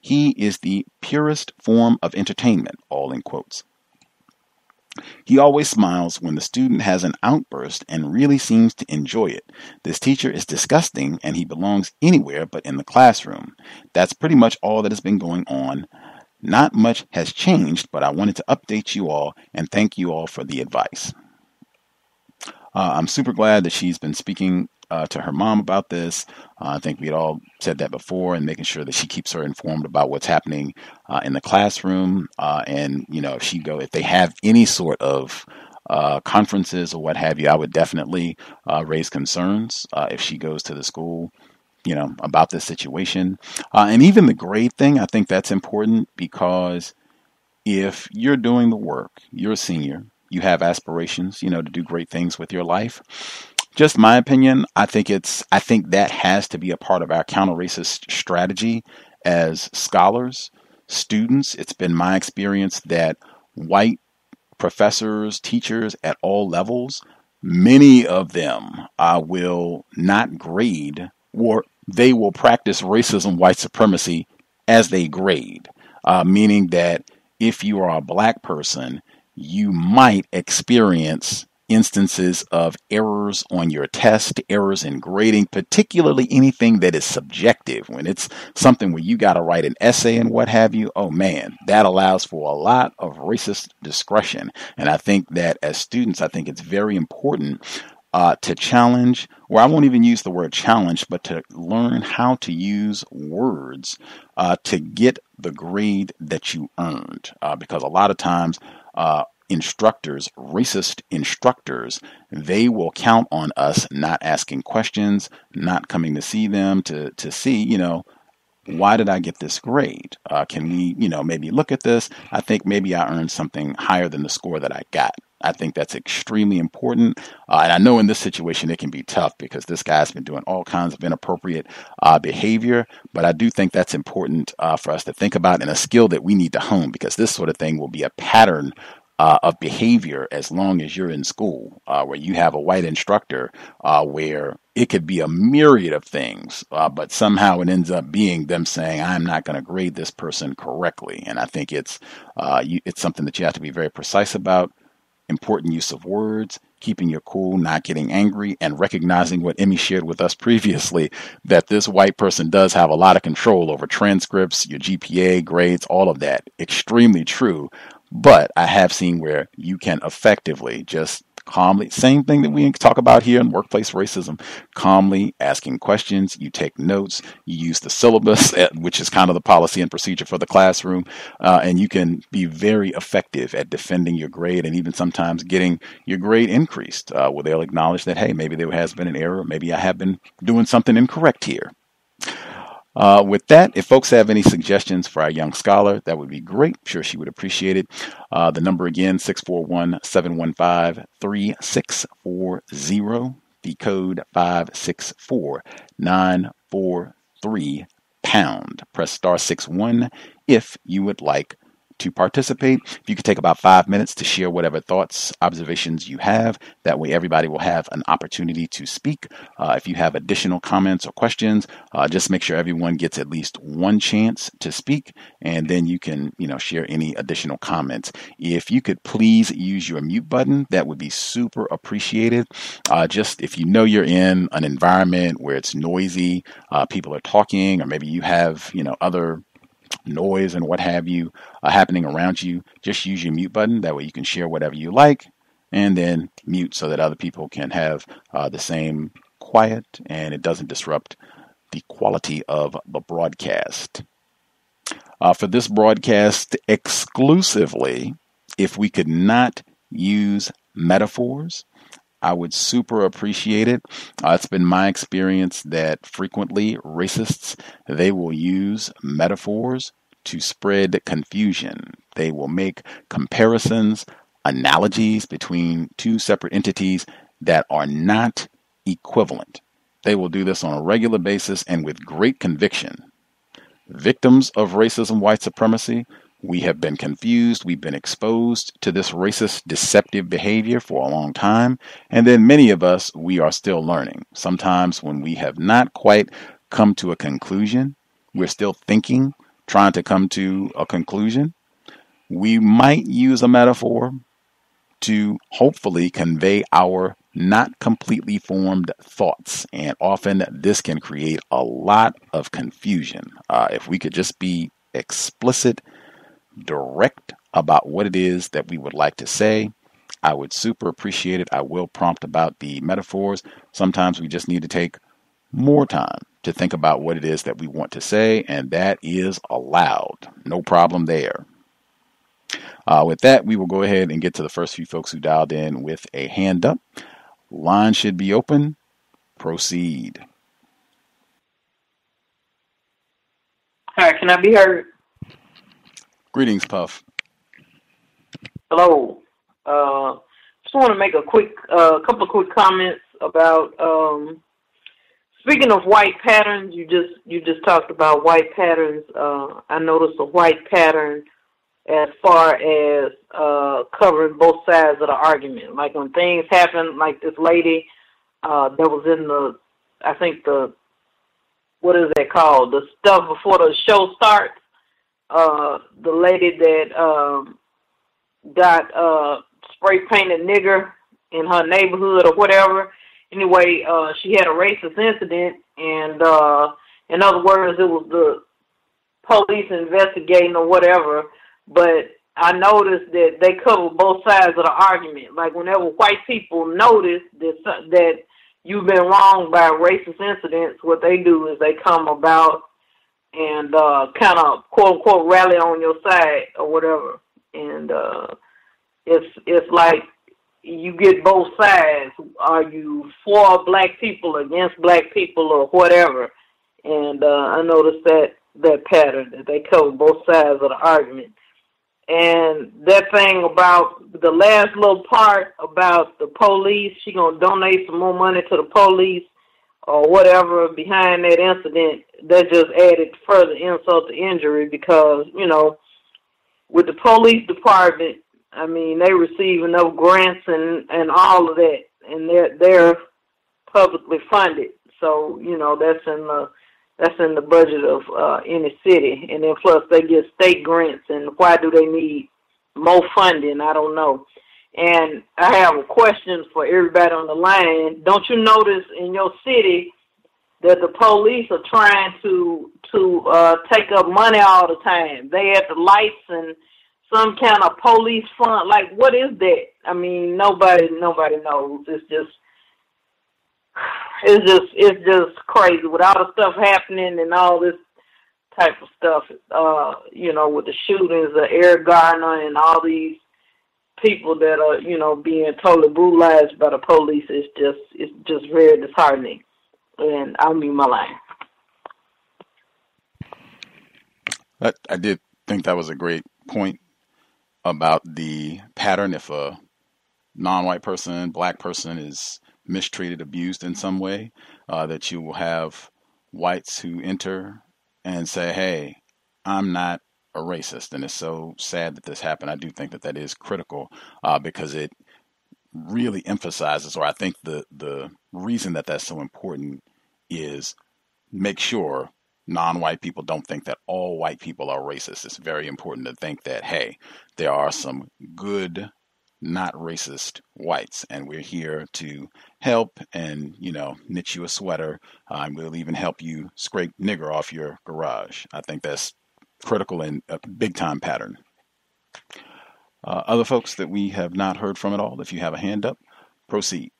He is the purest form of entertainment, all in quotes. He always smiles when the student has an outburst and really seems to enjoy it. This teacher is disgusting and he belongs anywhere but in the classroom. That's pretty much all that has been going on. Not much has changed, but I wanted to update you all and thank you all for the advice. I'm super glad that she's been speaking to her mom about this. I think we had all said that before, and making sure that she keeps her informed about what's happening in the classroom. And, if they have any sort of conferences or what have you, I would definitely raise concerns if she goes to the school, about this situation. And even the grade thing, I think that's important, because if you're doing the work, you're a senior, you have aspirations, to do great things with your life. Just my opinion, I think that has to be a part of our counter-racist strategy as scholars, students. It's been my experience that white professors, teachers at all levels, many of them will not grade, or they will practice racism, white supremacy as they grade, meaning that if you are a black person, you might experience instances of errors on your test, errors in grading, particularly anything that is subjective. When it's something where you got to write an essay and what have you, oh man, that allows for a lot of racist discretion. And I think that as students, I think it's very important to challenge, or I won't even use the word challenge, but to learn how to use words to get the grade that you earned. Because a lot of times, instructors, racist instructors, they will count on us not asking questions, not coming to see them to see, why did I get this grade? Can we, maybe look at this? I think maybe I earned something higher than the score that I got. I think that's extremely important. And I know in this situation, it can be tough because this guy's been doing all kinds of inappropriate behavior. But I do think that's important for us to think about, and a skill that we need to hone, because this sort of thing will be a pattern of behavior as long as you're in school, where you have a white instructor where it could be a myriad of things, but somehow it ends up being them saying, I'm not going to grade this person correctly. And I think it's something that you have to be very precise about. Important use of words, keeping your cool, not getting angry, and recognizing what Emmy shared with us previously, that this white person does have a lot of control over transcripts, your GPA, grades, all of that. Extremely true. But I have seen where you can effectively just calmly, same thing that we talk about here in workplace racism, calmly asking questions. You take notes, you use the syllabus, which is kind of the policy and procedure for the classroom, and you can be very effective at defending your grade and even sometimes getting your grade increased, where they'll acknowledge that, hey, maybe there has been an error, maybe I have been doing something incorrect here. With that, if folks have any suggestions for our young scholar, that would be great. I'm sure she would appreciate it. The number again, 641-715-3640. The code 564943#. Press *61 if you would like to participate. If you could take about 5 minutes to share whatever thoughts, observations you have. That way everybody will have an opportunity to speak. If you have additional comments or questions, just make sure everyone gets at least one chance to speak, and then you can, share any additional comments. If you could please use your mute button, that would be super appreciated. Just if you know you're in an environment where it's noisy, people are talking, or maybe you have, other noise and what have you happening around you, just use your mute button. That way you can share whatever you like and then mute so that other people can have the same quiet and it doesn't disrupt the quality of the broadcast. For this broadcast exclusively, if we could not use metaphors, I would super appreciate it. It's been my experience that frequently racists, they will use metaphors to spread confusion. They will make comparisons, analogies between two separate entities that are not equivalent. They will do this on a regular basis and with great conviction. Victims of racism, white supremacy, we have been confused. We've been exposed to this racist, deceptive behavior for a long time. And then many of us, we are still learning. Sometimes when we have not quite come to a conclusion, we're still thinking, trying to come to a conclusion. We might use a metaphor to hopefully convey our not completely formed thoughts. And often this can create a lot of confusion. If we could just be explicit, direct about what it is that we would like to say, I would super appreciate it. I will prompt about the metaphors. Sometimes we just need to take more time to think about what it is that we want to say, and that is allowed. No problem there. With that, we will go ahead and get to the first few folks who dialed in with a hand up. Line should be open. Proceed. Hi, can I be heard? Greetings, Puff. Hello. Just want to make a couple of quick comments about. Speaking of white patterns, you just talked about white patterns. I noticed a white pattern as far as covering both sides of the argument. Like when things happen, like this lady that was in what is that called? The stuff before the show starts. The lady that got spray painted nigger in her neighborhood or whatever. Anyway, she had a racist incident, and in other words, it was the police investigating or whatever. But I noticed that they cover both sides of the argument. Like whenever white people notice that you've been wronged by racist incidents, what they do is they come about and kind of quote unquote rally on your side or whatever. And it's like you get both sides. Are you for black people, against black people, or whatever? And I noticed that pattern, that they cover both sides of the argument. And that thing about the last little part about the police, she gonna donate some more money to the police or whatever behind that incident, that just added further insult to injury because, with the police department, I mean, they receive enough grants and all of that, and they're publicly funded. So, that's in the budget of any city. And then plus they get state grants, and why do they need more funding? I don't know. And I have a question for everybody on the line. Don't you notice in your city that the police are trying to take up money all the time? They at the lights and some kind of police front. Like, what is that? I mean, nobody knows. It's just crazy with all the stuff happening and all this type of stuff. With the shootings, the Eric Garner, and all these people that are, being totally brutalized by the police. It's just very disheartening. And I'll mute my line. I did think that was a great point about the pattern. If a non-white person, black person is mistreated, abused in some way, that you will have whites who enter and say, hey, I'm not a racist. And it's so sad that this happened. I do think that is critical because it really emphasizes, or I think the reason that that's so important is make sure non-white people don't think that all white people are racist. It's very important to think that, hey, there are some good, not racist whites, and we're here to help and, knit you a sweater. We'll even help you scrape nigger off your garage. I think that's critical and a big time pattern. Other folks that we have not heard from at all, if you have a hand up, proceed.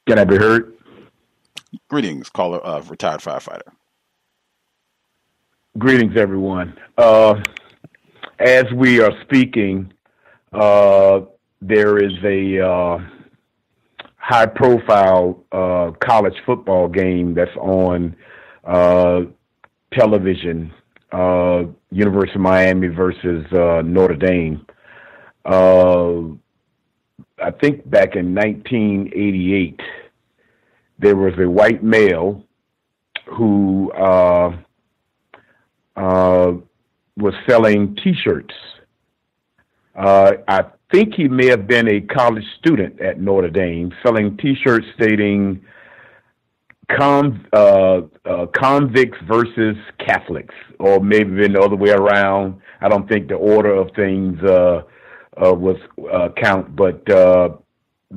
Can I be heard? Greetings, caller, retired firefighter. Greetings, everyone. As we are speaking, there is a high-profile college football game that's on television, University of Miami versus Notre Dame. I think back in 1988, there was a white male who was selling T-shirts. I think he may have been a college student at Notre Dame, selling T-shirts stating convicts versus Catholics, or maybe the other way around. I don't think the order of things was count, but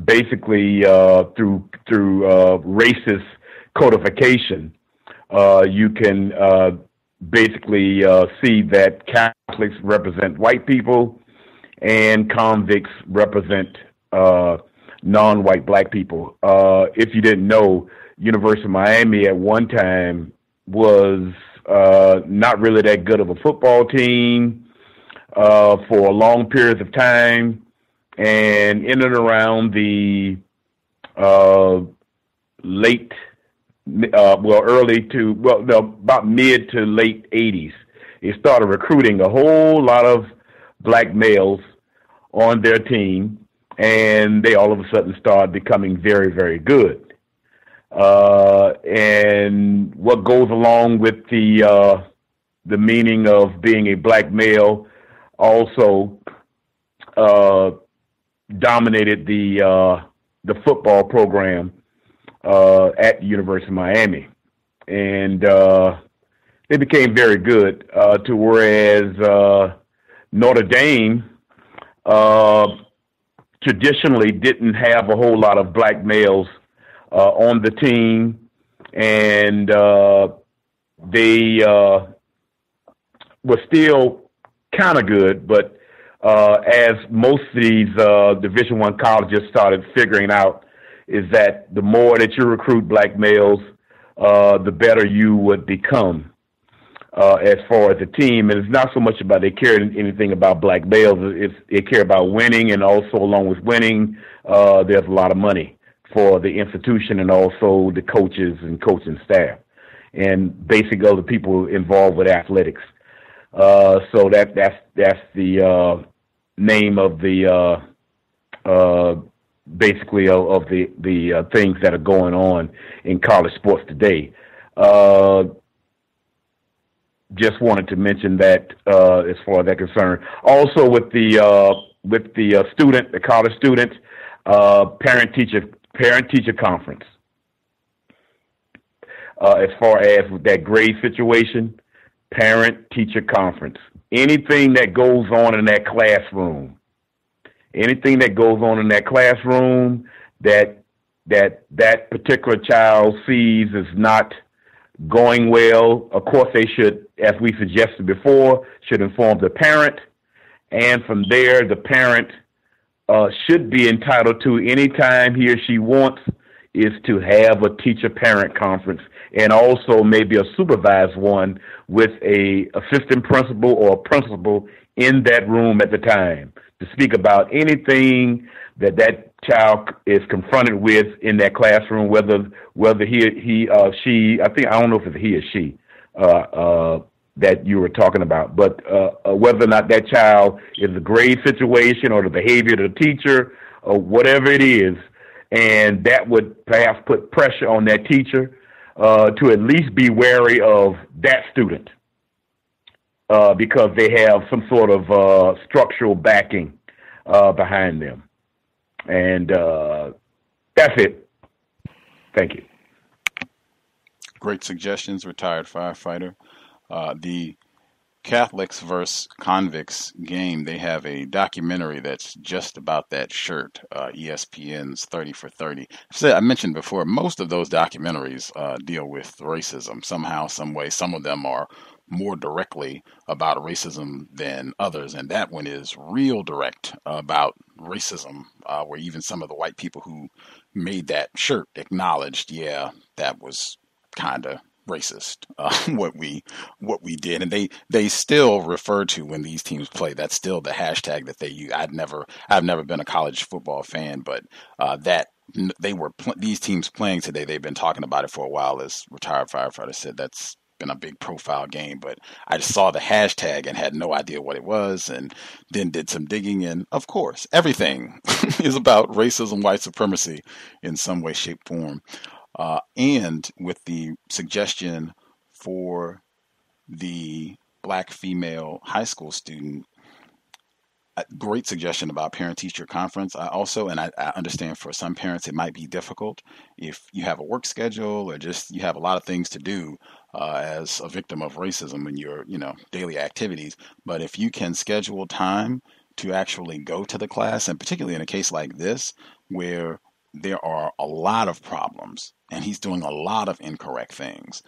basically through racist codification, you can basically see that Catholics represent white people and convicts represent non-white black people. If you didn't know, University of Miami at one time was not really that good of a football team for long periods of time, and in and around the about mid to late 80s, they started recruiting a whole lot of black males on their team, and they all of a sudden started becoming very, very good. And what goes along with the meaning of being a black male also dominated the football program at the University of Miami, and they became very good to whereas Notre Dame traditionally didn't have a whole lot of black males on the team, and they were still kind of good, but as most of these Division I colleges started figuring out, is that the more that you recruit black males, the better you would become as far as the team. And it's not so much about they care anything about black males. They care about winning, and also along with winning, there's a lot of money for the institution and also the coaches and coaching staff and basically other people involved with athletics. So that's the name of the basically of the things that are going on in college sports today. Just wanted to mention that as far as that concerned. Also with the student, the college student, parent teacher conference. As far as with that grade situation, parent teacher conference. Anything that goes on in that classroom, that that particular child sees is not going well, of course they should, as we suggested before, should inform the parent. And from there, the parent should be entitled to, anytime he or she wants, is to have a teacher-parent conference, and also maybe a supervised one with a assistant principal or a principal in that room at the time to speak about anything that child is confronted with in that classroom, whether he she, I don't know if it's he or she that you were talking about, but whether or not that child is a grade situation or the behavior of the teacher or whatever it is, and that would perhaps put pressure on that teacher to at least be wary of that student because they have some sort of structural backing behind them. And that's it. Thank you. Great suggestions, retired firefighter. The Catholics versus Convicts game, they have a documentary that's just about that shirt, ESPN's 30 for 30. I mentioned before, most of those documentaries deal with racism somehow, some way. Some of them are more directly about racism than others, and that one is real direct about racism, where even some of the white people who made that shirt acknowledged, yeah, that was kind of racist, what we did, and they still refer to, when these teams play, that's still the hashtag that they use. I've never been a college football fan, but that these teams playing today, they've been talking about it for a while. As retired firefighter said, that's been a big profile game, but I just saw the hashtag and had no idea what it was, and then did some digging, and of course everything is about racism, white supremacy in some way, shape, form. And with the suggestion for the black female high school student, a great suggestion about parent-teacher conference. I understand for some parents it might be difficult if you have a work schedule or just you have a lot of things to do as a victim of racism in your daily activities. But if you can schedule time to actually go to the class, and particularly in a case like this where there are a lot of problems and he's doing a lot of incorrect things,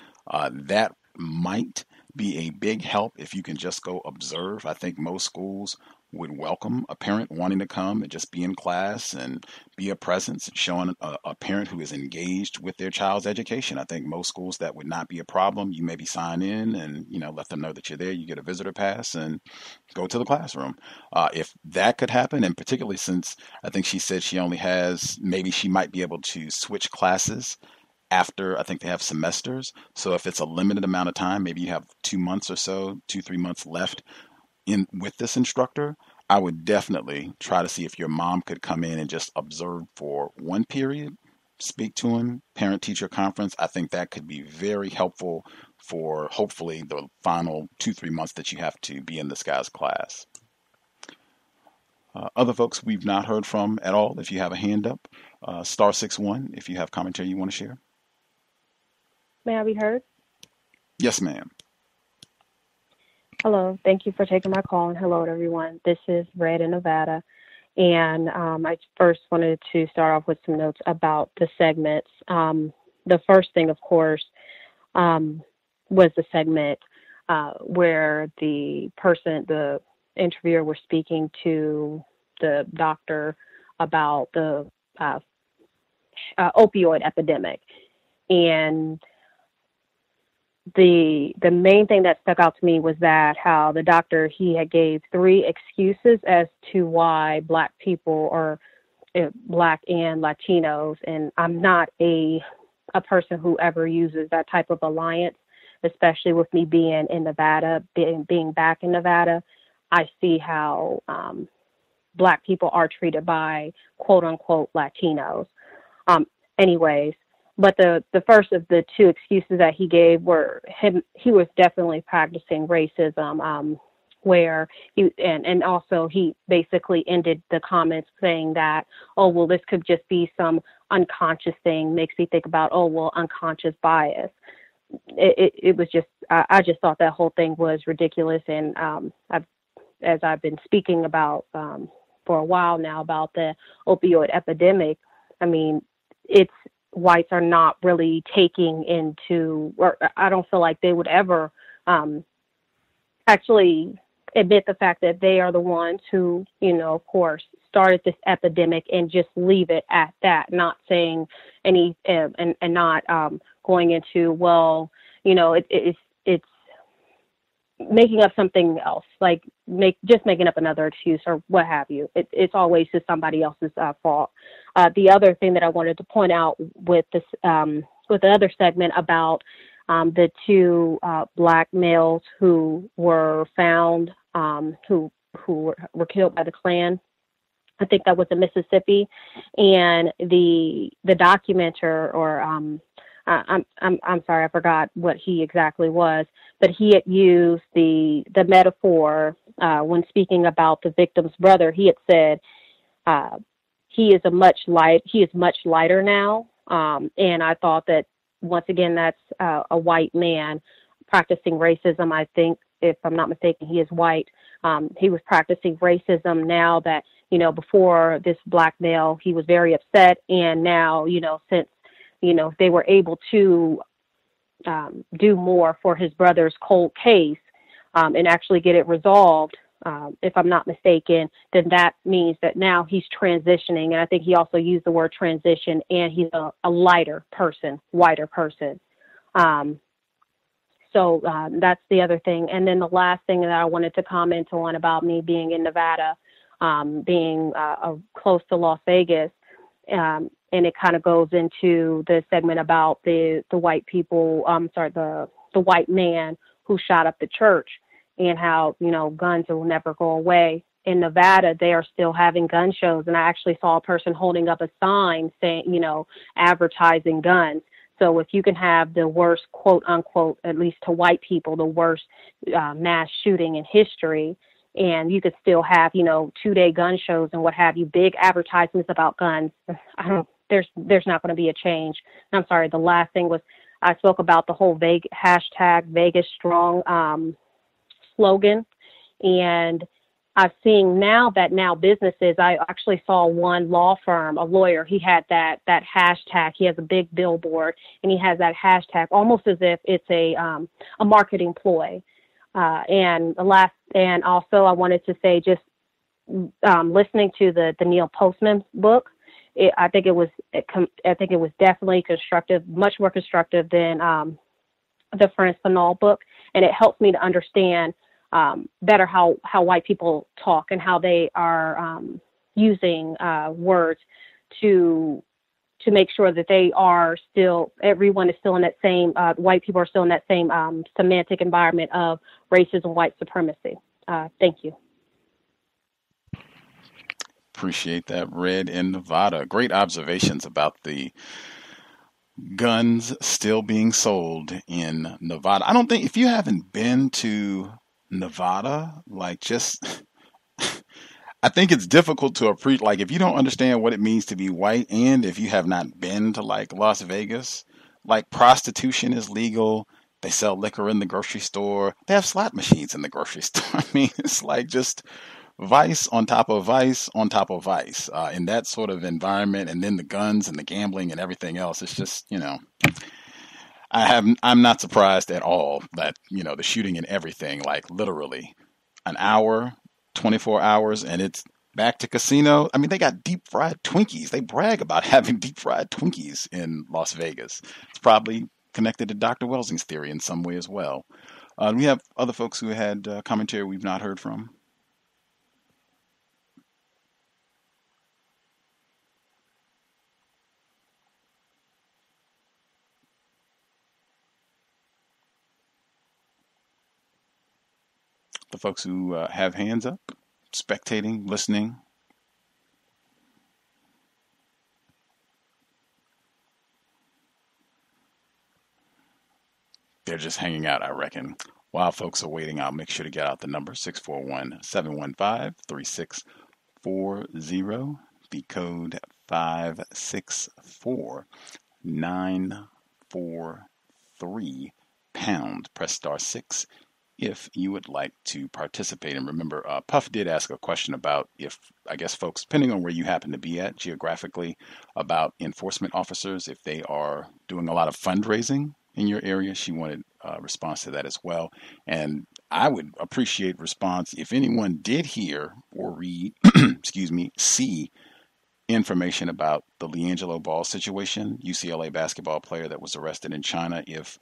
that might be a big help if you can just go observe. I think most schools would welcome a parent wanting to come and just be in class and be a presence, showing a parent who is engaged with their child's education. I think most schools that would not be a problem. You maybe sign in and let them know that you're there. You get a visitor pass and go to the classroom. If that could happen, and particularly since I think she said she only has, maybe she might be able to switch classes after, I think they have semesters. So if it's a limited amount of time, maybe you have 2 months or so, 2-3 months left in with this instructor, I would definitely try to see if your mom could come in and just observe for one period, speak to him, parent-teacher conference. I think that could be very helpful for hopefully the final 2-3 months that you have to be in this guy's class. Other folks we've not heard from at all, if you have a hand up, *61 if you have commentary you want to share. May I be heard? Yes, ma'am. Hello. Thank you for taking my call, and hello to everyone. This is Red in Nevada, and I first wanted to start off with some notes about the segments. The first thing, of course, was the segment where the interviewer was speaking to the doctor about the opioid epidemic. And the main thing that stuck out to me was that how the doctor, he had gave 3 excuses as to why Black people or Black and Latinos, and I'm not a person who ever uses that type of alliance, especially with me being in Nevada, being back in Nevada. I see how Black people are treated by quote unquote Latinos. Anyways, but the first of the 2 excuses that he gave were he was definitely practicing racism, where and also he basically ended the comments saying that, oh, well, this could just be some unconscious thing, makes me think about, oh, well, unconscious bias. It was just, I just thought that whole thing was ridiculous. And as I've been speaking about for a while now about the opioid epidemic, I mean, whites are not really taking into, or I don't feel like they would ever actually admit the fact that they are the ones who, of course, started this epidemic, and just leave it at that, not saying any and not going into, well, it's making up something else, like making up another excuse or what have you. It's always just somebody else's fault. The other thing that I wanted to point out with this, with the other segment about the two black males who were found, who were killed by the Klan. I think that was in Mississippi, and the documenter, or I'm sorry, I forgot what he exactly was, but he had used the metaphor when speaking about the victim's brother. He had said he is much lighter now, and I thought that, once again, that's a white man practicing racism. I think, if I'm not mistaken, he is white. He was practicing racism now that, before this black male, he was very upset. And now, since, they were able to do more for his brother's cold case and actually get it resolved, if I'm not mistaken, then that means that now he's transitioning. And I think he also used the word transition, and he's a lighter person, whiter person. So that's the other thing. And then the last thing that I wanted to comment on about me being in Nevada, being close to Las Vegas, and it kind of goes into the segment about the white people, the white man who shot up the church, and how, guns will never go away. In Nevada, they are still having gun shows. And I actually saw a person holding up a sign saying, advertising guns. So if you can have the worst, quote unquote, at least to white people, the worst mass shooting in history, and you could still have, 2-day gun shows and what have you, big advertisements about guns, there's not going to be a change. I'm sorry. The last thing was, I spoke about the whole hashtag Vegas Strong slogan, and I'm seeing now businesses, I actually saw one law firm, a lawyer, he had that hashtag. He has a big billboard, and he has that hashtag almost as if it's a marketing ploy. And also I wanted to say, just listening to the Neil Postman book, I think it was definitely constructive, much more constructive than the Frantz Fanon book, and it helps me to understand better how white people talk and how they are using words to make sure that they are still, everyone is still in that same, white people are still in that same semantic environment of racism, white supremacy. Thank you. Appreciate that, Red in Nevada. Great observations about the guns still being sold in Nevada. I don't think, if you haven't been to Nevada, I think it's difficult to appreciate, if you don't understand what it means to be white, and if you have not been to Las Vegas, prostitution is legal. They sell liquor in the grocery store. They have slot machines in the grocery store. I mean, it's just vice on top of vice on top of vice in that sort of environment. And then the guns and the gambling and everything else. It's just, I'm not surprised at all that, the shooting and everything, literally an hour, 24 hours, and it's back to casino. I mean, they got deep fried Twinkies. They brag about having deep fried Twinkies in Las Vegas. It's probably connected to Dr. Welsing's theory in some way as well. We have other folks who had commentary we've not heard from. The folks who have hands up, spectating, listening. They're just hanging out, I reckon. While folks are waiting, I'll make sure to get out the number, 641-715-3640, the code 564-943 #. Press *6 if you would like to participate. And remember, Puff did ask a question about if, I guess, folks, depending on where you happen to be at geographically, about enforcement officers, if they are doing a lot of fundraising in your area. She wanted a response to that as well. And I would appreciate response if anyone did hear or read, see information about the LiAngelo Ball situation, UCLA basketball player that was arrested in China. If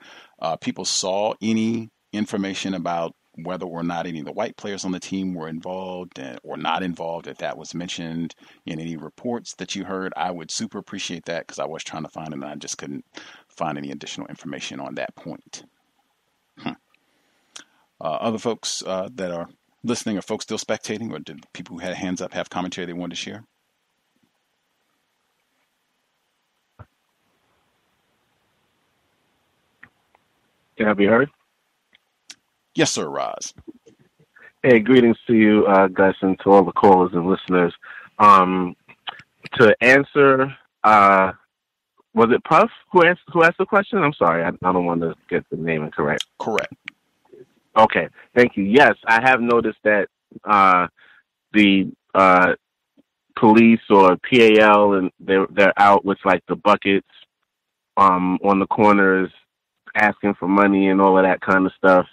people saw any information about whether or not any of the white players on the team were involved or not involved, if that was mentioned in any reports that you heard, I would super appreciate that, because I was trying to find it and I just couldn't find any additional information on that point. Other folks that are listening, are folks still spectating, or did people who had hands up have commentary they wanted to share? Can I be heard? Yes, sir, Roz. Hey, greetings to you, Gus, and to all the callers and listeners. To answer, was it Puff who asked the question? I'm sorry, I don't want to get the name incorrect. Correct. Okay, thank you. Yes, I have noticed that the police or PAL, and they're out with like the buckets on the corners, asking for money and all of that kind of stuff.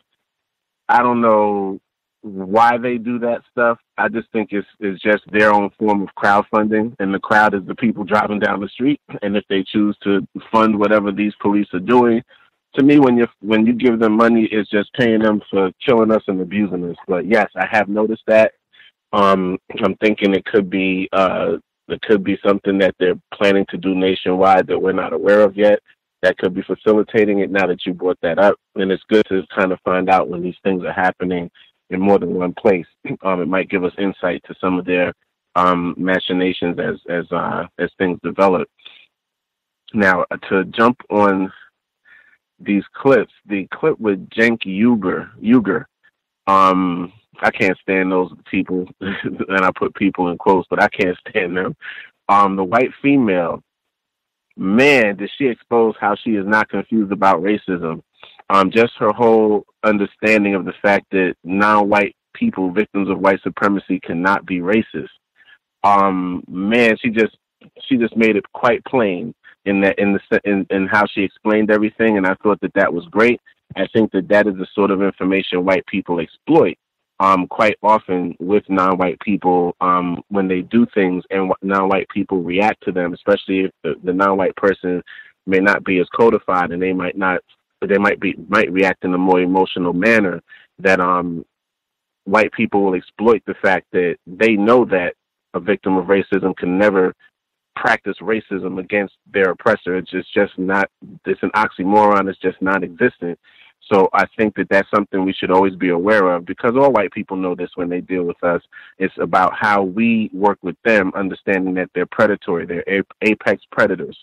I don't know why they do that stuff. I just think it's just their own form of crowdfunding, and the crowd is the people driving down the street. And if they choose to fund whatever these police are doing, to me, when you give them money, it's just paying them for killing us and abusing us. But yes, I have noticed that. I'm thinking it could be something that they're planning to do nationwide that we're not aware of yet. That could be facilitating it, now that you brought that up. And it's good to kind of find out when these things are happening in more than one place. It might give us insight to some of their machinations as things develop. Now, to jump on these clips, the clip with Cenk Uygur, I can't stand those people, and I put people in quotes, but I can't stand them. The white female, man, did she expose how she is not confused about racism. Just her whole understanding of the fact that non-white people, victims of white supremacy, cannot be racist. Man, she just made it quite plain in how she explained everything, and I thought that was great. I think that is the sort of information white people exploit quite often with non-white people when they do things, and non-white people react to them, especially if the non-white person may not be as codified, and they might react in a more emotional manner. That white people will exploit the fact that they know that a victim of racism can never practice racism against their oppressor. It's an oxymoron. It's just non-existent. So I think that's something we should always be aware of, because all white people know this when they deal with us. It's about how we work with them, understanding that they're predatory. They're apex predators.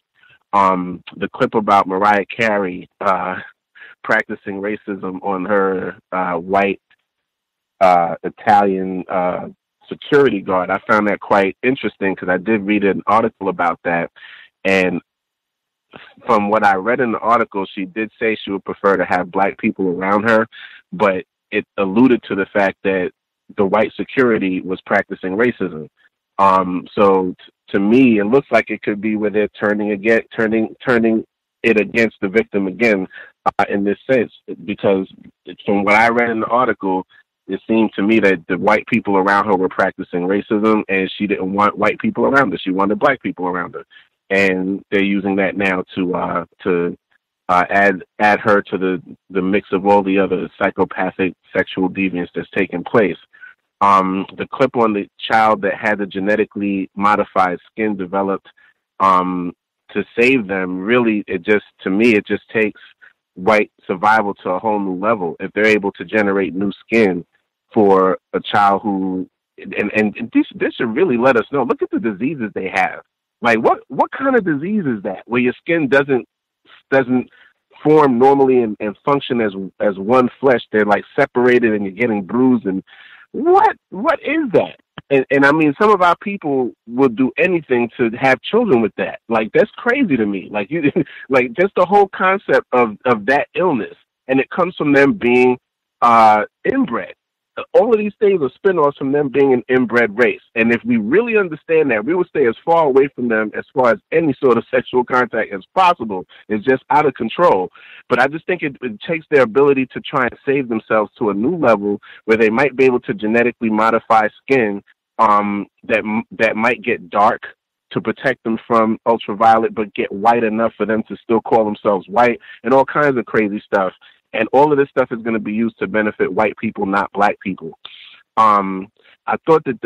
The clip about Mariah Carey practicing racism on her white Italian security guard, I found that quite interesting, because I did read an article about that. And from what I read in the article, she did say she would prefer to have black people around her, but it alluded to the fact that the white security was practicing racism. So to me, it looks like it could be where they're turning it against the victim again, in this sense, because from what I read in the article, it seemed to me that the white people around her were practicing racism, and she didn't want white people around her. She wanted black people around her. And they're using that now to add her to the mix of all the other psychopathic sexual deviance that's taking place. The clip on the child that had the genetically modified skin developed to save them, really, it just takes white survival to a whole new level. If they're able to generate new skin for a child who, and this should really let us know, look at the diseases they have. Like, what kind of disease is that, where your skin doesn't form normally and function as one flesh? They're like separated, and you're getting bruised. And what is that? And I mean, some of our people will do anything to have children with that. Like, that's crazy to me. Like, like just the whole concept of that illness, and it comes from them being inbred. All of these things are spin-offs from them being an inbred race. And if we really understand that, we will stay as far away from them as far as any sort of sexual contact as possible. It's just out of control. But I just think it takes their ability to try and save themselves to a new level where they might be able to genetically modify skin that might get dark to protect them from ultraviolet, but get white enough for them to still call themselves white, and all kinds of crazy stuff. And all of this stuff is going to be used to benefit white people, not black people. I thought that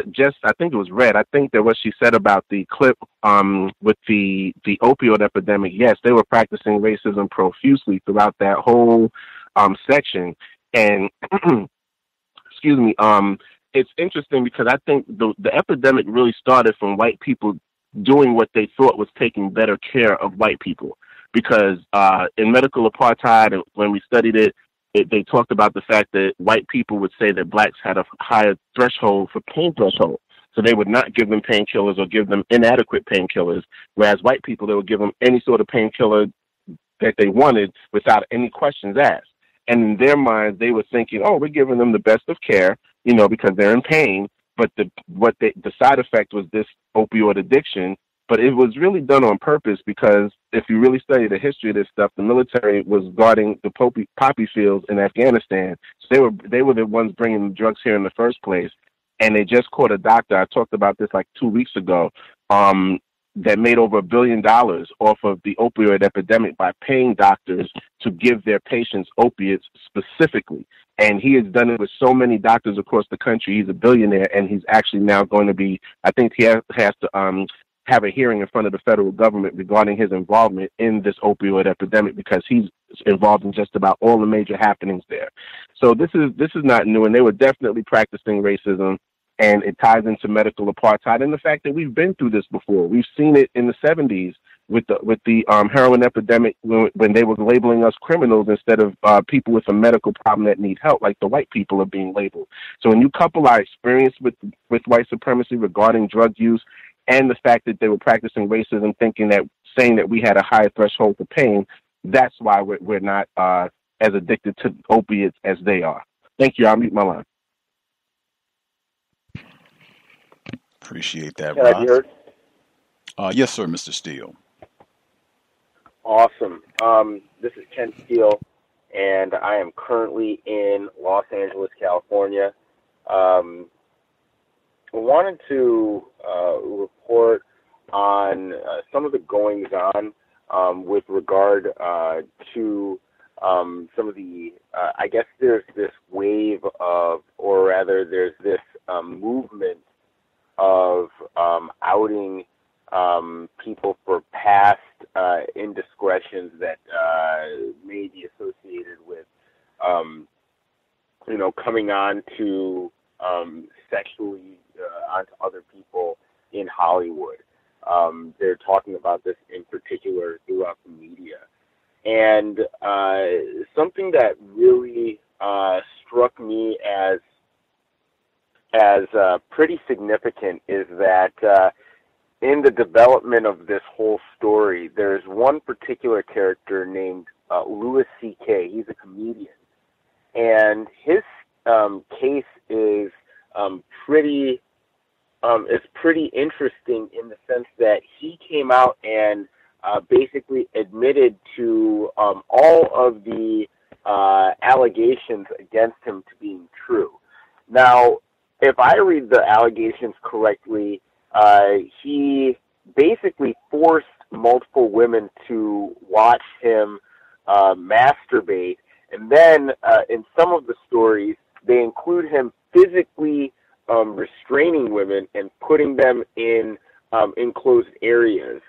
I think it was Red. I think that what she said about the clip with the opioid epidemic, yes, they were practicing racism profusely throughout that whole section. And excuse me, it's interesting because I think the epidemic really started from white people doing what they thought was taking better care of white people. Because in medical apartheid, when we studied it, they talked about the fact that white people would say that blacks had a higher threshold for pain threshold. So they would not give them painkillers or give them inadequate painkillers, whereas white people, they would give them any sort of painkiller that they wanted without any questions asked. And in their minds, they were thinking, oh, we're giving them the best of care, because they're in pain. But the side effect was this opioid addiction. But it was really done on purpose because if you really study the history of this stuff, the military was guarding the poppy fields in Afghanistan. So they were the ones bringing the drugs here in the first place. And they just caught a doctor. I talked about this like 2 weeks ago. That made over $1 billion off of the opioid epidemic by paying doctors to give their patients opiates specifically. And he has done it with so many doctors across the country. He's a billionaire, and he's actually now going to be, I think he has to have a hearing in front of the federal government regarding his involvement in this opioid epidemic, because he's involved in just about all the major happenings there. So this is not new, and they were definitely practicing racism, and it ties into medical apartheid and the fact that we've been through this before. We've seen it in the 70s with the heroin epidemic when they were labeling us criminals instead of people with a medical problem that need help, like the white people are being labeled. So when you couple our experience with white supremacy regarding drug use and the fact that they were practicing racism, saying that we had a higher threshold for pain, that's why we're not as addicted to opiates as they are. Thank you. I'll mute my line. Appreciate that, Can I be Roz. heard? Yes, sir, Mr. Steele. Awesome. This is Ken Steele, and I am currently in Los Angeles, California. I wanted to report on some of the goings-on with regard to some of the, I guess there's this wave of, or rather there's this movement of outing people for past indiscretions that may be associated with, coming on to sexually onto other people in Hollywood. They're talking about this in particular throughout the media. And something that really struck me as pretty significant is that in the development of this whole story, there's one particular character named Louis C.K. He's a comedian. And his case is pretty interesting in the sense that he came out and basically admitted to all of the allegations against him to being true. Now, if I read the allegations correctly, he basically forced multiple women to watch him masturbate, and then in some of the stories, they include him physically restraining women and putting them in enclosed areas,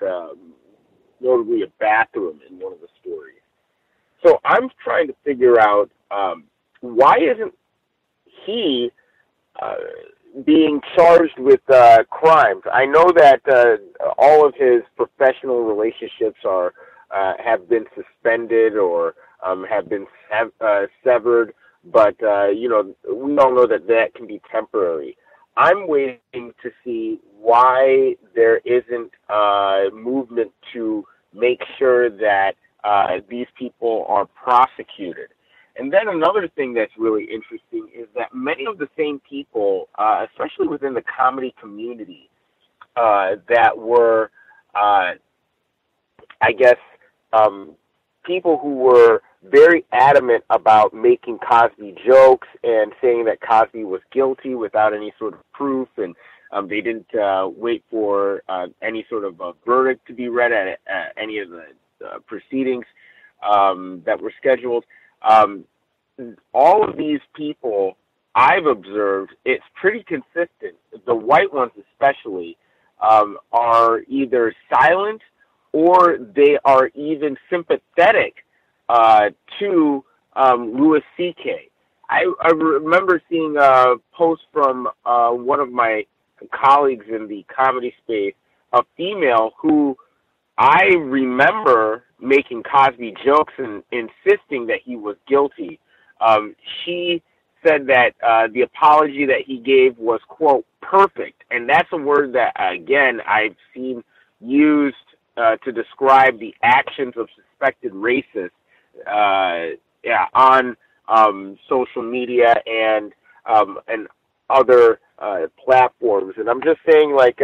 notably a bathroom in one of the stories. So I'm trying to figure out why isn't he being charged with crimes? I know that all of his professional relationships have been suspended or have been severed, but we all know that can be temporary. I'm waiting to see why there isn't movement to make sure that these people are prosecuted. And then another thing that's really interesting is that many of the same people, especially within the comedy community, that were, people who were very adamant about making Cosby jokes and saying that Cosby was guilty without any sort of proof, and they didn't wait for any sort of verdict to be read at any of the proceedings that were scheduled. All of these people, I've observed, it's pretty consistent. The white ones especially are either silent or they are even sympathetic to Louis C.K. I remember seeing a post from one of my colleagues in the comedy space, a female who I remember making Cosby jokes and insisting that he was guilty. She said that the apology that he gave was, quote, perfect. And that's a word that, again, I've seen used to describe the actions of suspected racists on social media and other platforms. And I'm just saying, like,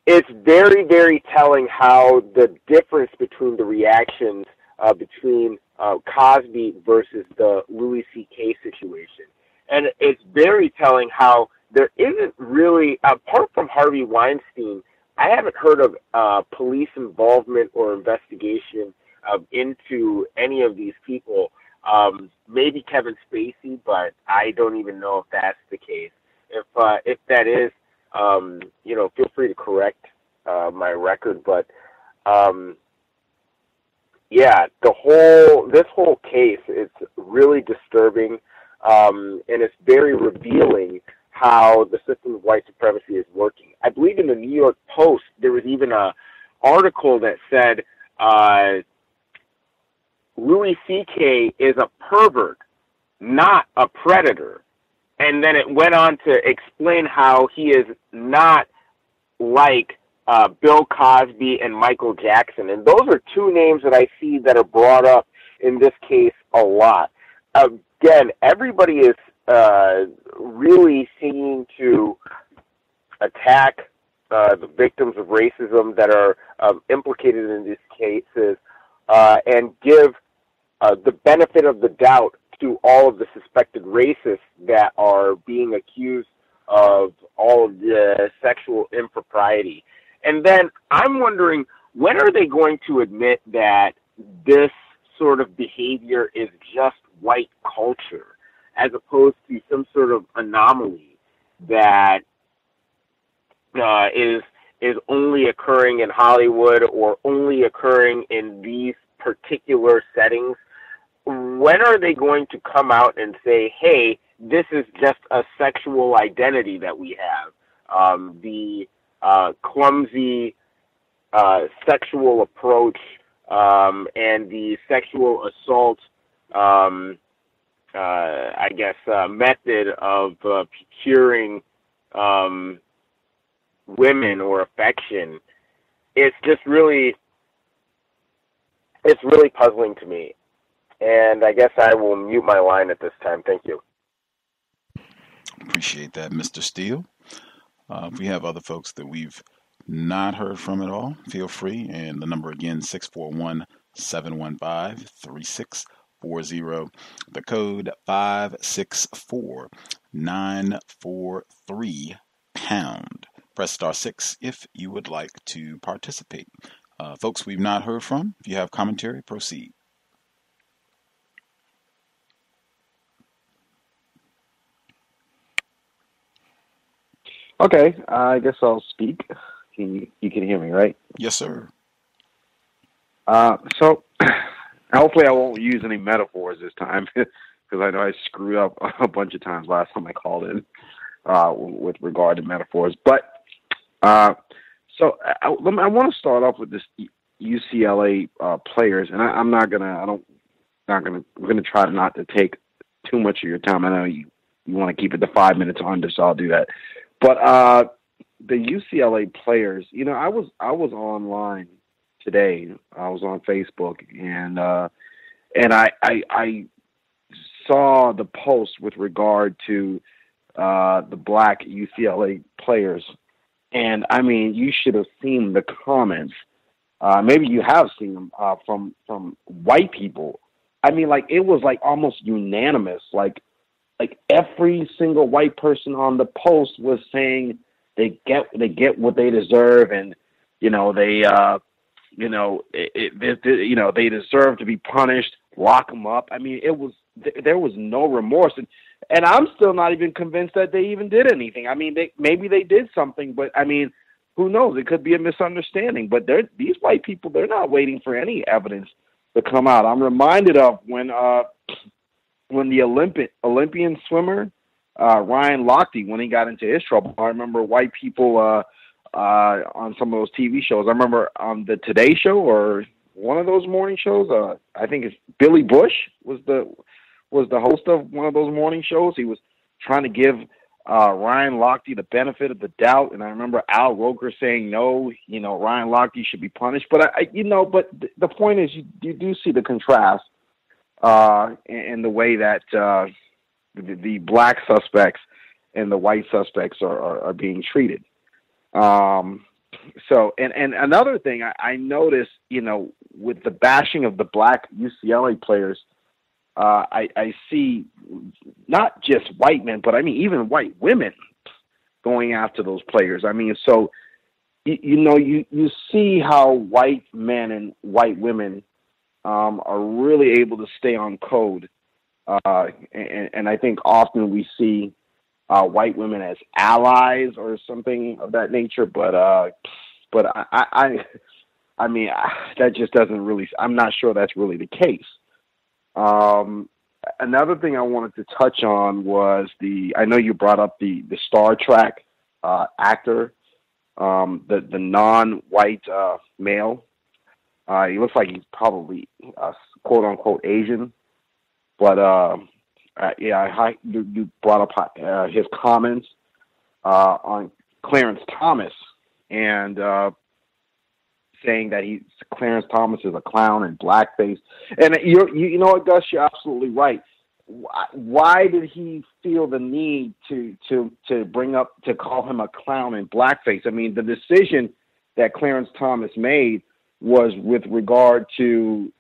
it's very, very telling how the difference between the reactions between Cosby versus the Louis C.K. situation. And it's very telling how there isn't really, apart from Harvey Weinstein, I haven't heard of police involvement or investigation into any of these people. Maybe Kevin Spacey, but I don't even know if that's the case. If that is, feel free to correct my record. But this whole case, it's really disturbing, and it's very revealing how the system of white supremacy is working. I believe in the New York Post, there was even an article that said Louis C.K. is a pervert, not a predator. And then it went on to explain how he is not like Bill Cosby and Michael Jackson. And those are two names that I see that are brought up in this case a lot. Again, everybody is really seeming to attack the victims of racism that are implicated in these cases and give the benefit of the doubt to all of the suspected racists that are being accused of all of the sexual impropriety. And then I'm wondering, when are they going to admit that this sort of behavior is just white culture, as opposed to some sort of anomaly that is only occurring in Hollywood or only occurring in these particular settings? When are they going to come out and say, hey, this is just a sexual identity that we have? The clumsy sexual approach and the sexual assault method of procuring women or affection. It's really puzzling to me. And I guess I will mute my line at this time. Thank you. Appreciate that, Mr. Steele. If we have other folks that we've not heard from at all, feel free. And the number again, 641-715-3640. The code 564943#. Press *6 if you would like to participate. Folks we've not heard from, if you have commentary, proceed. Okay, I guess I'll speak. You can hear me, right? Yes, sir. So hopefully I won't use any metaphors this time, because I know I screwed up a bunch of times last time I called in with regard to metaphors. But so I want to start off with this UCLA players, and we're gonna try not to take too much of your time. I know you want to keep it to 5 minutes under, so I'll do that. But the UCLA players, I was online today. I was on Facebook, and And I saw the post with regard to the black UCLA players. And I mean, you should have seen the comments. Maybe you have seen them from white people. I mean, like, it was like almost unanimous. Like every single white person on the post was saying they get what they deserve, and they they deserve to be punished. Lock them up. I mean, there was no remorse, and I'm still not even convinced that they even did anything. I mean, maybe they did something, but I mean, who knows? It could be a misunderstanding. But these white people, they're not waiting for any evidence to come out. I'm reminded of when the Olympian swimmer Ryan Lochte, when he got into his trouble. I remember white people on some of those TV shows. I remember on the Today Show or one of those morning shows. I think it's Billy Bush was the host of one of those morning shows. He was trying to give Ryan Lochte the benefit of the doubt, and I remember Al Roker saying no, Ryan Lochte should be punished. But but the point is, you do see the contrast in the way that the black suspects and the white suspects are being treated. So, and another thing I noticed, with the bashing of the black UCLA players, I see not just white men, but I mean even white women going after those players. I mean, so you see how white men and white women are really able to stay on code, and I think often we see white women as allies or something of that nature. But I mean, that just doesn't really. I'm not sure that's really the case. Another thing I wanted to touch on was I know you brought up the Star Trek actor, the non-white male. He looks like he's probably quote unquote Asian, but you brought up his comments on Clarence Thomas and saying that Clarence Thomas is a clown and blackface. And you know what, Gus, you're absolutely right. Why did he feel the need to call him a clown and blackface? I mean, the decision that Clarence Thomas made was with regard to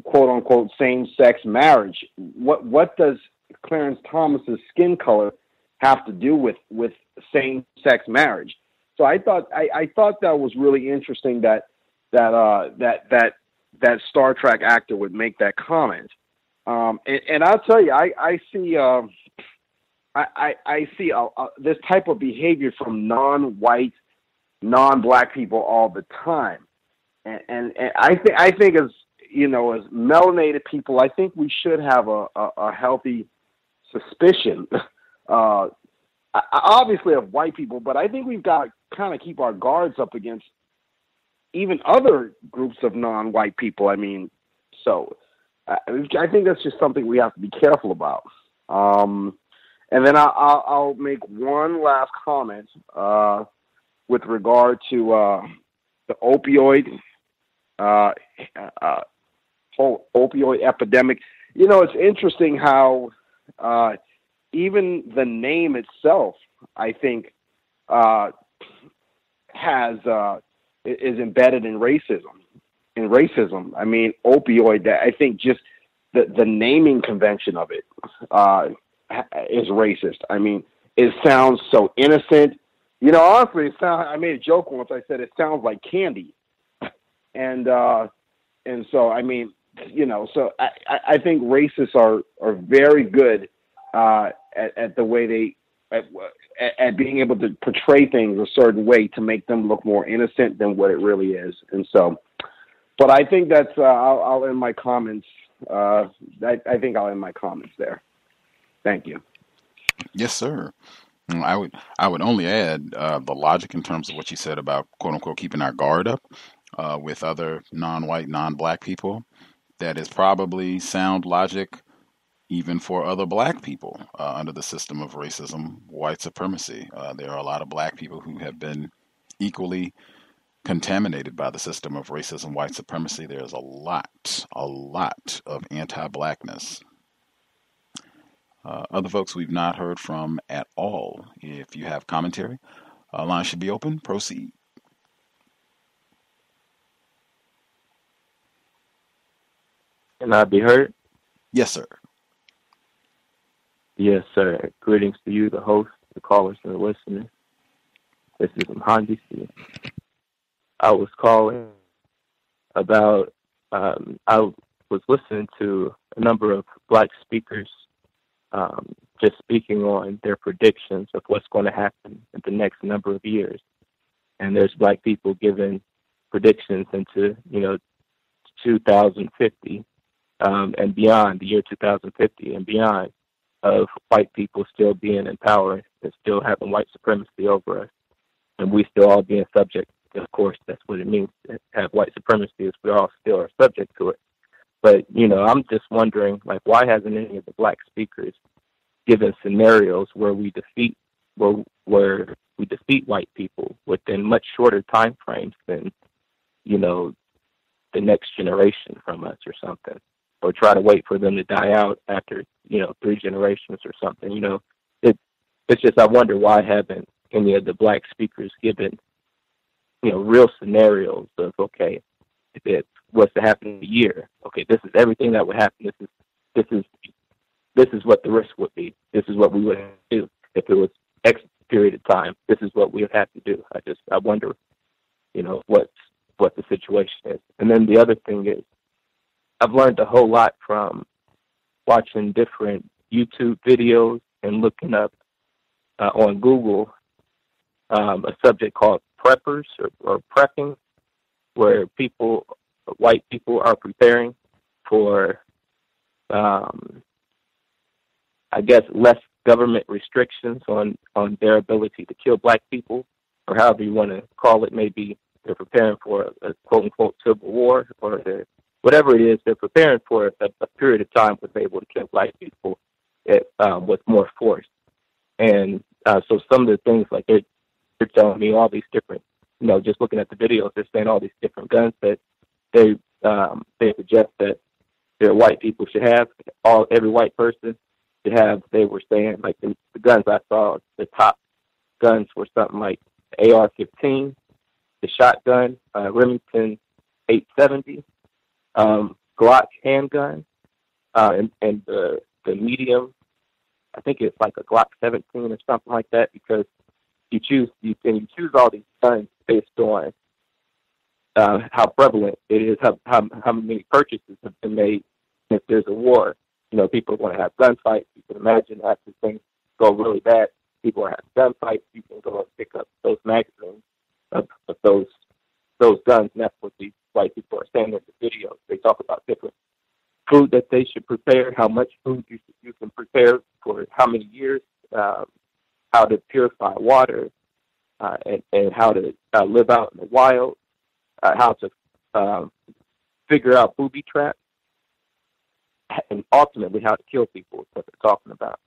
quote unquote same-sex marriage. What does Clarence Thomas's skin color have to do with same-sex marriage? So I thought that was really interesting that Star Trek actor would make that comment. And I'll tell you, I see this type of behavior from non-white, non-black people all the time. And I think as melanated people, I think we should have a healthy suspicion, obviously of white people, but I think we've got to kind of keep our guards up against even other groups of non-white people. I mean, so I think that's just something we have to be careful about. And then I'll make one last comment with regard to the opioid whole opioid epidemic. It's interesting how even the name itself, I think, is embedded in racism. I mean, opioid. I think just the naming convention of it is racist. I mean, it sounds so innocent. Honestly, I made a joke once. I said it sounds like candy, and so I mean, so I think racists are very good at the way at being able to portray things a certain way to make them look more innocent than what it really is. And so, but I think that's I'll end my comments. I think I'll end my comments there. Thank you. Yes, sir. I would only add the logic in terms of what you said about quote unquote keeping our guard up with other non-white, non-black people. That is probably sound logic even for other black people under the system of racism, white supremacy. There are a lot of black people who have been equally contaminated by the system of racism, white supremacy. There's a lot of anti-blackness. Other folks we've not heard from at all. If you have commentary, line should be open. Proceed. Can I be heard? Yes, sir. Yes, sir. Greetings to you, the host, the callers, and the listeners. This is Mhandi. I was calling about, I was listening to a number of black speakers just speaking on their predictions of what's going to happen in the next number of years. And there's black people giving predictions into, 2050 and beyond, the year 2050 and beyond, of white people still being in power and still having white supremacy over us. And we still all being subject. Of course, that's what it means to have white supremacy, is we all still are subject to it. But, I'm just wondering, why hasn't any of the black speakers given scenarios where we defeat white people within much shorter time frames than, the next generation from us or something, or try to wait for them to die out after, 3 generations or something. It's just, I wonder, why haven't any of the black speakers given, real scenarios of, okay, if it was to happen in a year, okay, this is everything that would happen. This is what the risk would be. This is what we would do if it was X period of time. This is what we would have to do. I wonder, what the situation is. And then the other thing is, I've learned a whole lot from watching different YouTube videos and looking up on Google a subject called preppers or prepping, where white people are preparing for, less government restrictions on their ability to kill black people, or however you want to call it. Maybe they're preparing for a quote-unquote civil war, or whatever it is, they're preparing for a period of time where they're able to kill black people with more force. And so some of the things, they're telling me all these different, just looking at the videos, they're saying all these different guns that they suggest that their white people should have. Every white person should have. They were saying, the guns I saw, the top guns were something like AR-15, the shotgun, Remington 870, Glock handgun, and the medium, I think it's like a Glock 17 or something like that, because you choose all these guns based on how prevalent it is, how many purchases have been made. If there's a war, people want to have gunfights. You can imagine after things go really bad, people want to have gunfights. You can go and pick up those magazines of those guns, and that's what these white people are saying in the videos. They talk about different food that they should prepare, how much food you can prepare for how many years, how to purify water, and how to live out in the wild, how to figure out booby traps, and ultimately how to kill people is what they're talking about.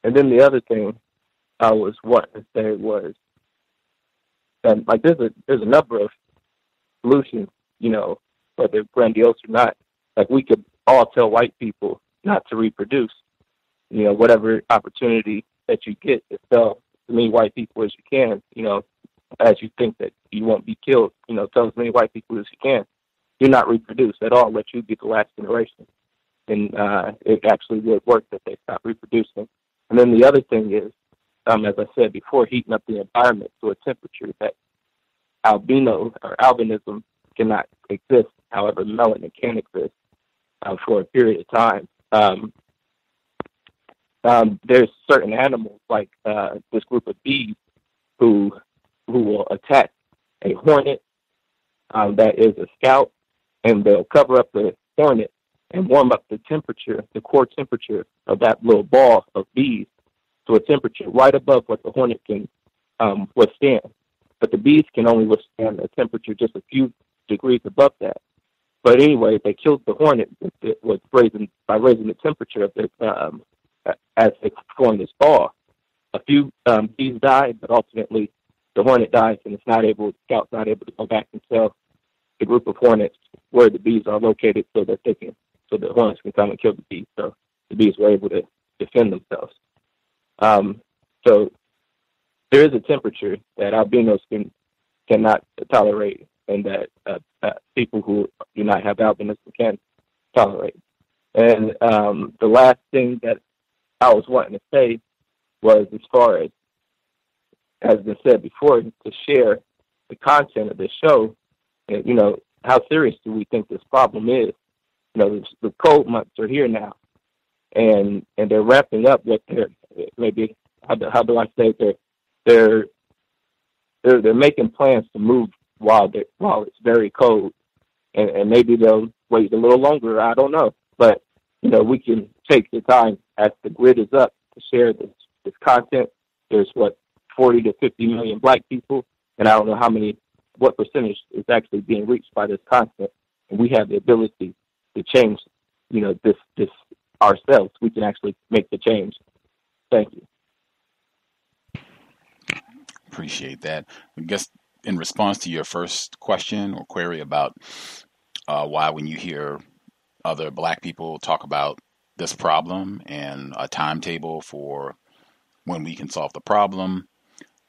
And then the other thing I was wanting to say was that there's a number of solutions, whether grandiose or not. We could all tell white people not to reproduce. Whatever opportunity that you get to tell as many white people as you can, as you think that you won't be killed, tell as many white people as you can. Do not reproduce at all. Let you be the last generation. And it actually would work that they stop reproducing. And then the other thing is, as I said before, heating up the environment to a temperature that albino or albinism cannot exist. However, melanin can exist for a period of time. There's certain animals, like this group of bees, who will attack a hornet that is a scout, and they'll cover up the hornet and warm up the temperature, the core temperature of that little ball of bees, to a temperature right above what the hornet can withstand. But the bees can only withstand a temperature just a few degrees above that. But anyway, they killed the hornet by raising the temperature of it as they formed this ball. A few bees died, but ultimately the hornet dies and scout's not able to go back and tell the group of hornets where the bees are located so that so the hornets can come and kill the bees. So the bees were able to defend themselves. So there is a temperature that albinos cannot tolerate, and that people who do not have albinism can tolerate. And the last thing that I was wanting to say was, as far as has been said before, to share the content of this show. And, you know, how serious do we think this problem is? You know, the cold months are here now, and they're ramping up with their, maybe, how do I say, they're making plans to move while it's very cold, and maybe they'll wait a little longer. I don't know, but you know, we can take the time as the grid is up to share this content. There's 40 to 50 million Black people, and I don't know what percentage is actually being reached by this content. And we have the ability to change, you know, this ourselves. We can actually make the change. Thank you. Appreciate that. I guess in response to your first question or query about why, when you hear other Black people talk about this problem and a timetable for when we can solve the problem,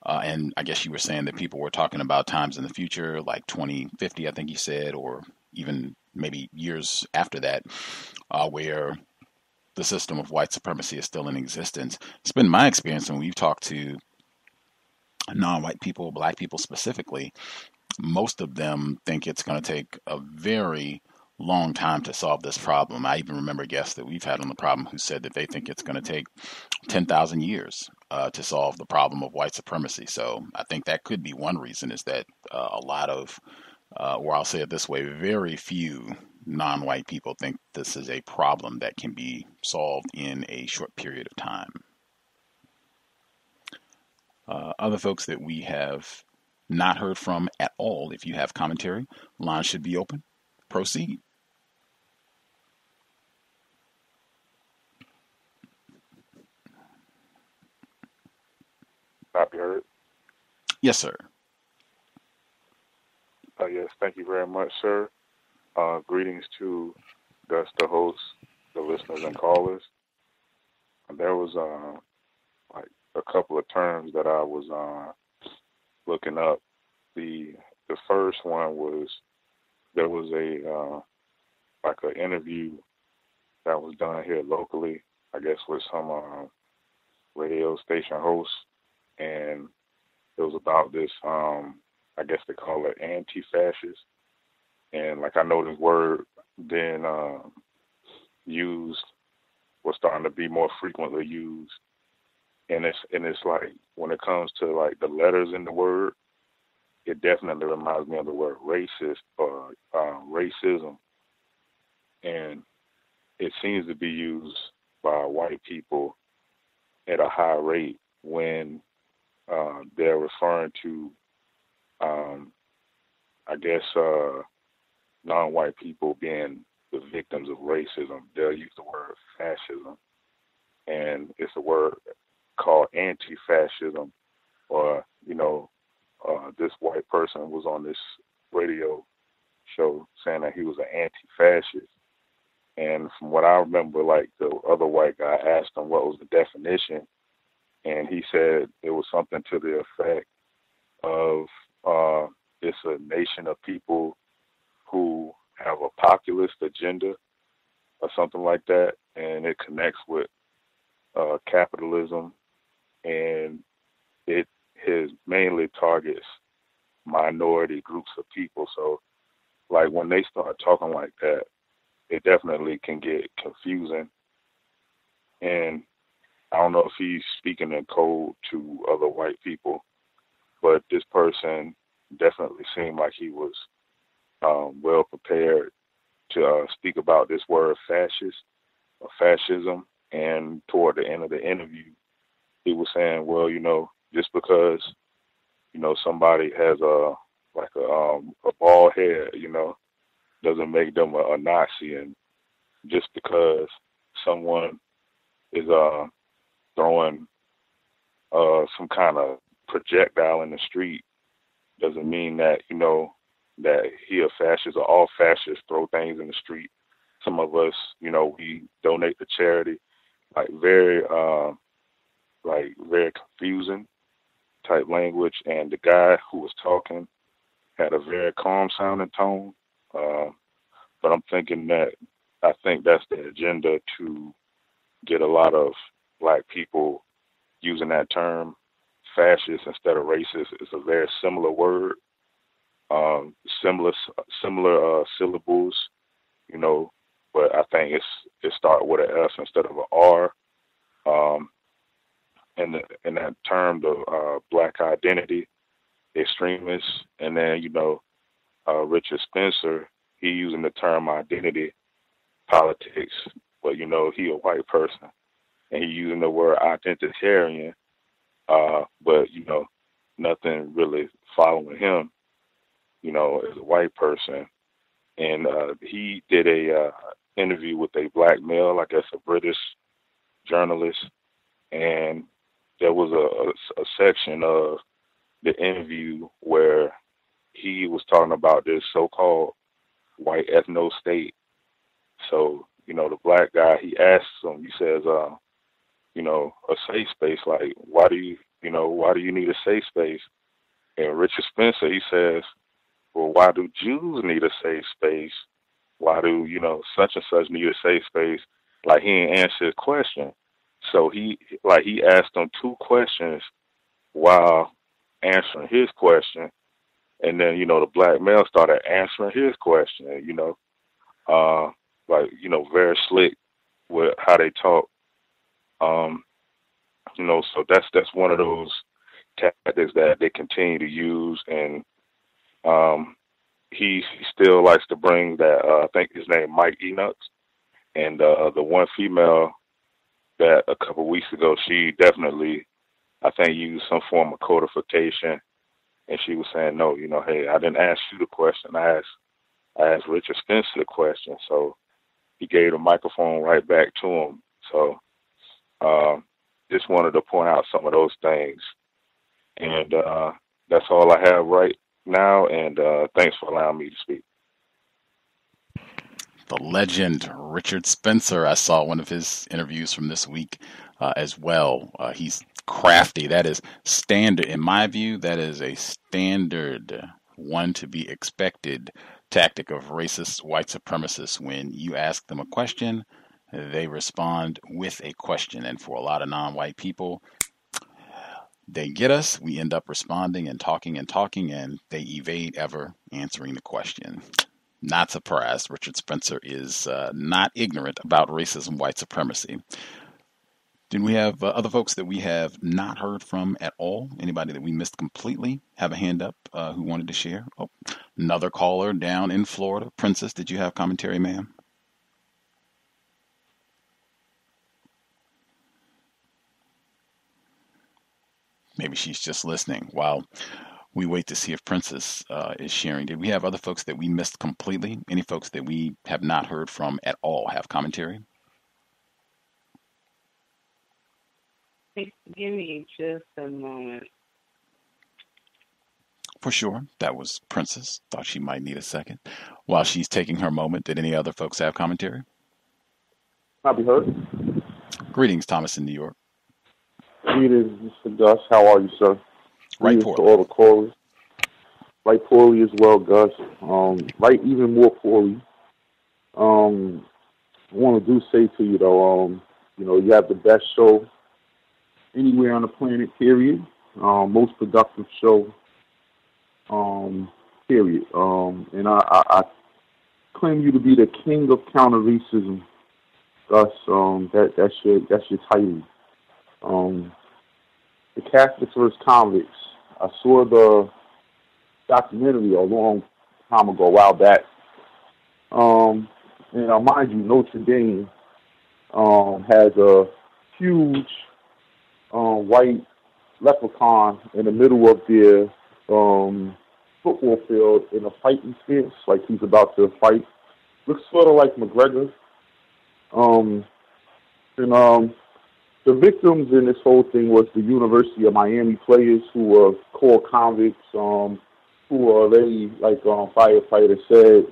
and I guess you were saying that people were talking about times in the future, like 2050, I think you said, or even maybe years after that, where the system of white supremacy is still in existence. It's been my experience when we've talked to non-white people, Black people specifically, most of them think it's going to take a very long time to solve this problem. I even remember guests that we've had on the problem who said that they think it's going to take 10,000 years to solve the problem of white supremacy. So I think that could be one reason, is that a lot of, or I'll say it this way, very few non-white people think this is a problem that can be solved in a short period of time. Other folks that we have not heard from at all, if you have commentary, line should be open. Proceed. Not be heard? Yes, sir. Yes, thank you very much, sir. Greetings to Gus, the host, the listeners and callers. There was like a couple of terms that I was looking up. The first one was, there was a like an interview that was done here locally, I guess with some radio station hosts, and it was about this, I guess they call it anti-fascist. And like, I know this word being used, was starting to be more frequently used. And it's like, when it comes to like the letters in the word, it definitely reminds me of the word racist or racism. And it seems to be used by white people at a high rate when they're referring to, I guess, non-white people being the victims of racism. They'll use the word fascism. And it's a word called anti-fascism, or, you know, this white person was on this radio show saying that he was an anti-fascist. And from what I remember, like, the other white guy asked him what was the definition, and he said it was something to the effect of it's a nation of people who have a populist agenda or something like that, and it connects with capitalism, and it mainly targets minority groups of people. So, like, when they start talking like that, it definitely can get confusing. And I don't know if he's speaking in code to other white people, but this person definitely seemed like he was well prepared to speak about this word fascist or fascism. And toward the end of the interview, he was saying, well, you know, just because, you know, somebody has a bald head, you know, doesn't make them a Nazi. And just because someone is throwing some kind of projectile in the street doesn't mean that, that he a fascist, or all fascists throw things in the street. Some of us, we donate to charity, very confusing type language. And the guy who was talking had a very calm sounding tone. But I think that's the agenda, to get a lot of black people using that term, fascist instead of racist. It's a very similar word, similar syllables, but I think it starts with an S instead of an R. And in that term, the black identity extremists, and then Richard Spencer, he using the term identity politics, but he a white person, and he using the word identitarian, but nothing really following him, as a white person. And he did a interview with a black male, I guess a British journalist, and there was a section of the interview where he was talking about this so-called white ethno state. So, the black guy, he asks him, he says, a safe space, like, why do you need a safe space? And Richard Spencer, he says, well, why do Jews need a safe space? Why do, such and such need a safe space? Like, he didn't answer his question. So he asked him two questions while answering his question. And then, the black male started answering his question, very slick with how they talk. So that's one of those tactics that they continue to use. And he still likes to bring that, I think his name Mike Enoch, and the one female that a couple of weeks ago, she definitely, I think, used some form of codification, and she was saying, no, hey, I didn't ask you the question. I asked Richard Spencer the question. So he gave the microphone right back to him. So just wanted to point out some of those things. And that's all I have right now, and thanks for allowing me to speak. The legend, Richard Spencer. I saw one of his interviews from this week as well. He's crafty. That is standard. In my view, that is a standard, one to be expected tactic of racist white supremacists. When you ask them a question, they respond with a question. And for a lot of non-white people, they get us. We end up responding and talking, and they evade ever answering the question. Not surprised. Richard Spencer is not ignorant about racism, white supremacy. Did we have other folks that we have not heard from at all? Anybody that we missed completely? Have a hand up who wanted to share? Oh, another caller down in Florida. Princess, did you have commentary, ma'am? Maybe she's just listening while we wait to see if Princess is sharing. Did we have other folks that we missed completely? Any folks that we have not heard from at all have commentary? Give me just a moment. For sure. That was Princess. Thought she might need a second. While she's taking her moment, did any other folks have commentary? I'll be heard. Greetings, Thomas in New York. Greetings, Mr. Gus. How are you, sir? Right poorly. To all the callers. Right poorly as well, Gus. Right even more poorly. I want to say to you, though, you have the best show anywhere on the planet, period. Most productive show, period. And I claim you to be the king of counter racism. Gus, that's your title. The Catholics vs. Convicts. I saw the documentary a long time ago, a while back. And mind you, Notre Dame has a huge white leprechaun in the middle of their football field in a fighting stance, like he's about to fight. Looks sort of like McGregor. the victims in this whole thing was the University of Miami players who were core convicts, who were already, like firefighter said,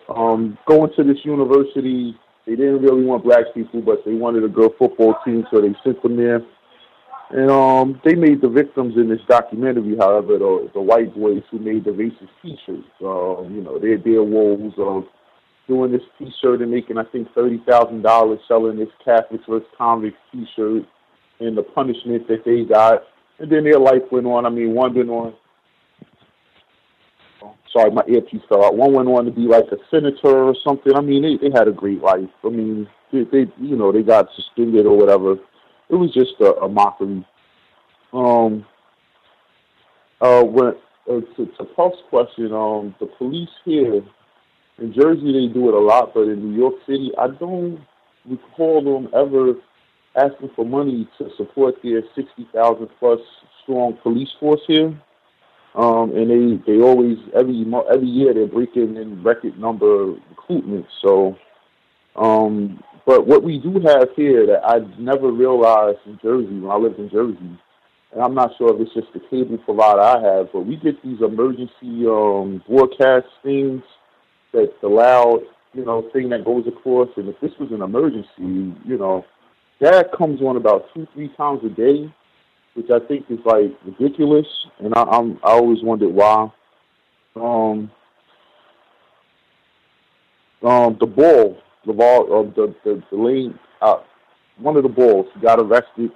going to this university. They didn't really want black people, but they wanted a good football team, so they sent them there. And they made the victims in this documentary, however, the white boys who made the racist T-shirts. Their woes of doing this T-shirt and making, I think, $30,000 selling this Catholics vs. Convicts T-shirt and the punishment that they got. And then their life went on. I mean, one went on. Sorry, my earpiece fell out. One went on to be like a senator or something. I mean, they had a great life. I mean, they got suspended or whatever. It was just a mockery. To Puff's question, the police here in Jersey, they do it a lot, but in New York City, I don't recall them ever asking for money to support their 60,000 plus strong police force here. And they always every year they're breaking in record number recruitment. So, but what we do have here that I never realized in Jersey when I lived in Jersey, and I'm not sure if it's just the cable provider I have, but we get these emergency broadcast things that the loud thing that goes across. And if this was an emergency, that comes on about 2-3 times a day, which I think is like ridiculous, and I always wondered why. The lane, one of the balls got arrested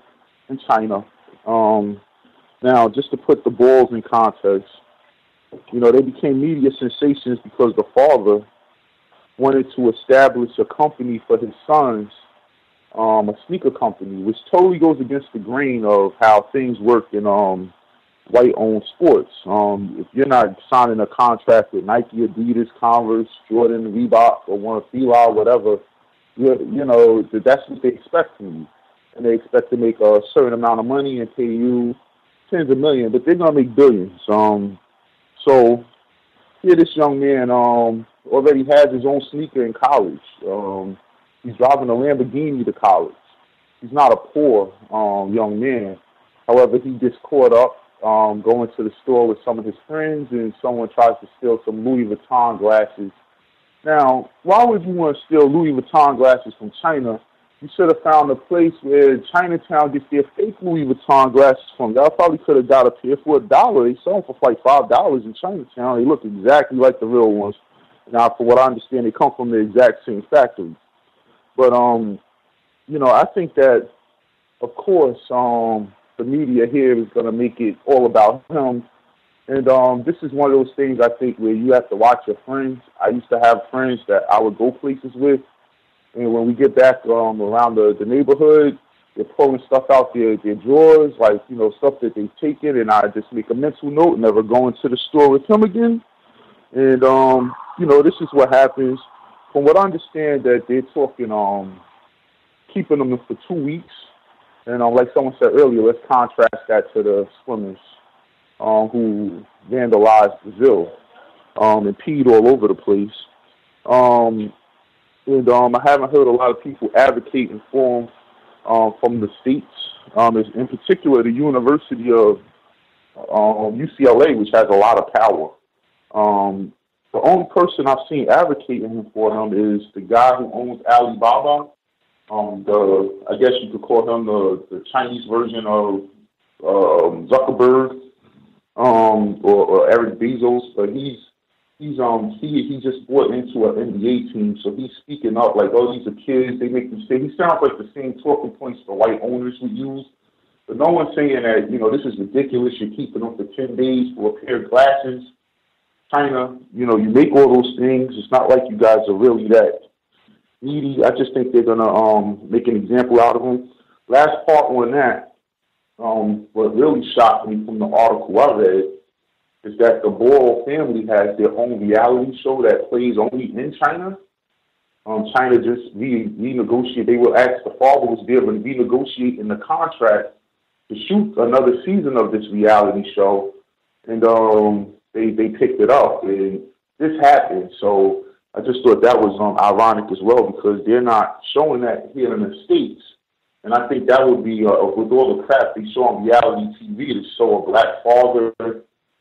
in China. Now, just to put the balls in context, they became media sensations because the father wanted to establish a company for his sons, a sneaker company, which totally goes against the grain of how things work in white-owned sports. If you're not signing a contract with Nike, Adidas, Converse, Jordan, Reebok, or one of Fila, whatever, that's what they expect from you. And they expect to make a certain amount of money and pay you tens of millions, but they're going to make billions. So here this young man already has his own sneaker in college. He's driving a Lamborghini to college. He's not a poor young man. However, he gets caught up going to the store with some of his friends, and someone tries to steal some Louis Vuitton glasses. Now, why would you want to steal Louis Vuitton glasses from China? You should have found a place where Chinatown gets their fake Louis Vuitton glasses from. Y'all probably could have got a pair for $1. They sell them for like $5 in Chinatown. They look exactly like the real ones. Now, for what I understand, they come from the exact same factory. But, I think that, of course, the media here is going to make it all about him. And this is one of those things, I think, where you have to watch your friends. I used to have friends that I would go places with. And when we get back around the neighborhood, they're pulling stuff out their drawers, like, stuff that they've taken. And I just make a mental note, never go into the store with him again. And, this is what happens. From what I understand, that they're talking keeping them for 2 weeks. And like someone said earlier, let's contrast that to the swimmers who vandalized Brazil and peed all over the place. And I haven't heard a lot of people advocating for them from the states, in particular the University of UCLA, which has a lot of power. The only person I've seen advocating for him is the guy who owns Alibaba. I guess you could call him the Chinese version of Zuckerberg or Eric Bezos, but he just bought into an NBA team, so he's speaking up like, oh, these are kids. They make them say. He sounds like the same talking points the white owners would use, but no one's saying that this is ridiculous. You're keeping them for 10 days for a pair of glasses. China, you make all those things. It's not like you guys are really that needy. I just think they're gonna make an example out of them. Last part on that, what really shocked me from the article I read is that the Boyle family has their own reality show that plays only in China. China just renegotiated. They were asked, the father was there to renegotiate in the contract to shoot another season of this reality show, and they picked it up, and this happened. So I just thought that was ironic as well, because they're not showing that here in the States. And I think that would be, with all the crap we saw on reality TV, to show a black father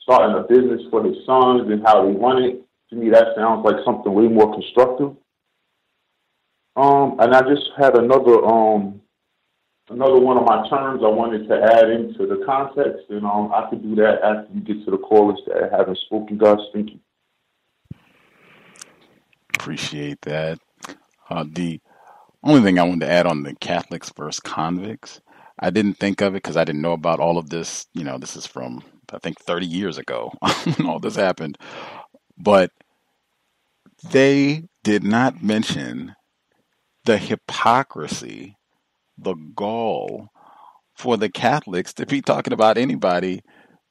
starting a business for his sons and how they run it. To me, that sounds like something way more constructive. And I just had another one of my terms I wanted to add into the context, and I could do that after you get to the callers that haven't spoken. Gus, thank you. Appreciate that. The only thing I wanted to add on the Catholics versus convicts, I didn't think of it because I didn't know about all of this. You know, this is from, I think, 30 years ago when all this happened. But they did not mention the hypocrisy, the gall for the Catholics to be talking about anybody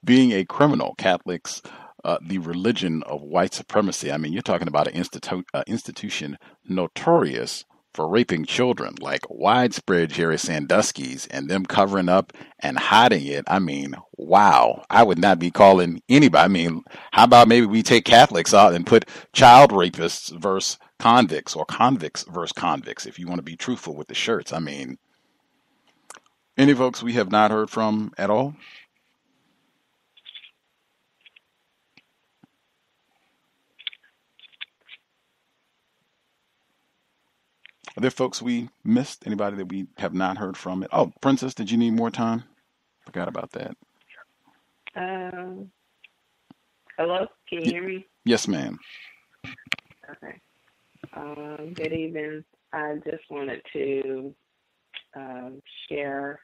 being a criminal. Catholics, the religion of white supremacy. I mean, you're talking about an institution notorious for raping children, like widespread Jerry Sandusky's, and them covering up and hiding it. I mean, wow. I would not be calling anybody. I mean, how about maybe we take Catholics out and put child rapists versus convicts, or convicts versus convicts, if you want to be truthful with the shirts. I mean, any folks we have not heard from at all? Are there folks we missed? Anybody that we have not heard from? Oh, Princess, did you need more time? Forgot about that. Hello, can you hear me? Yes, ma'am. Okay. Good evening. I just wanted to share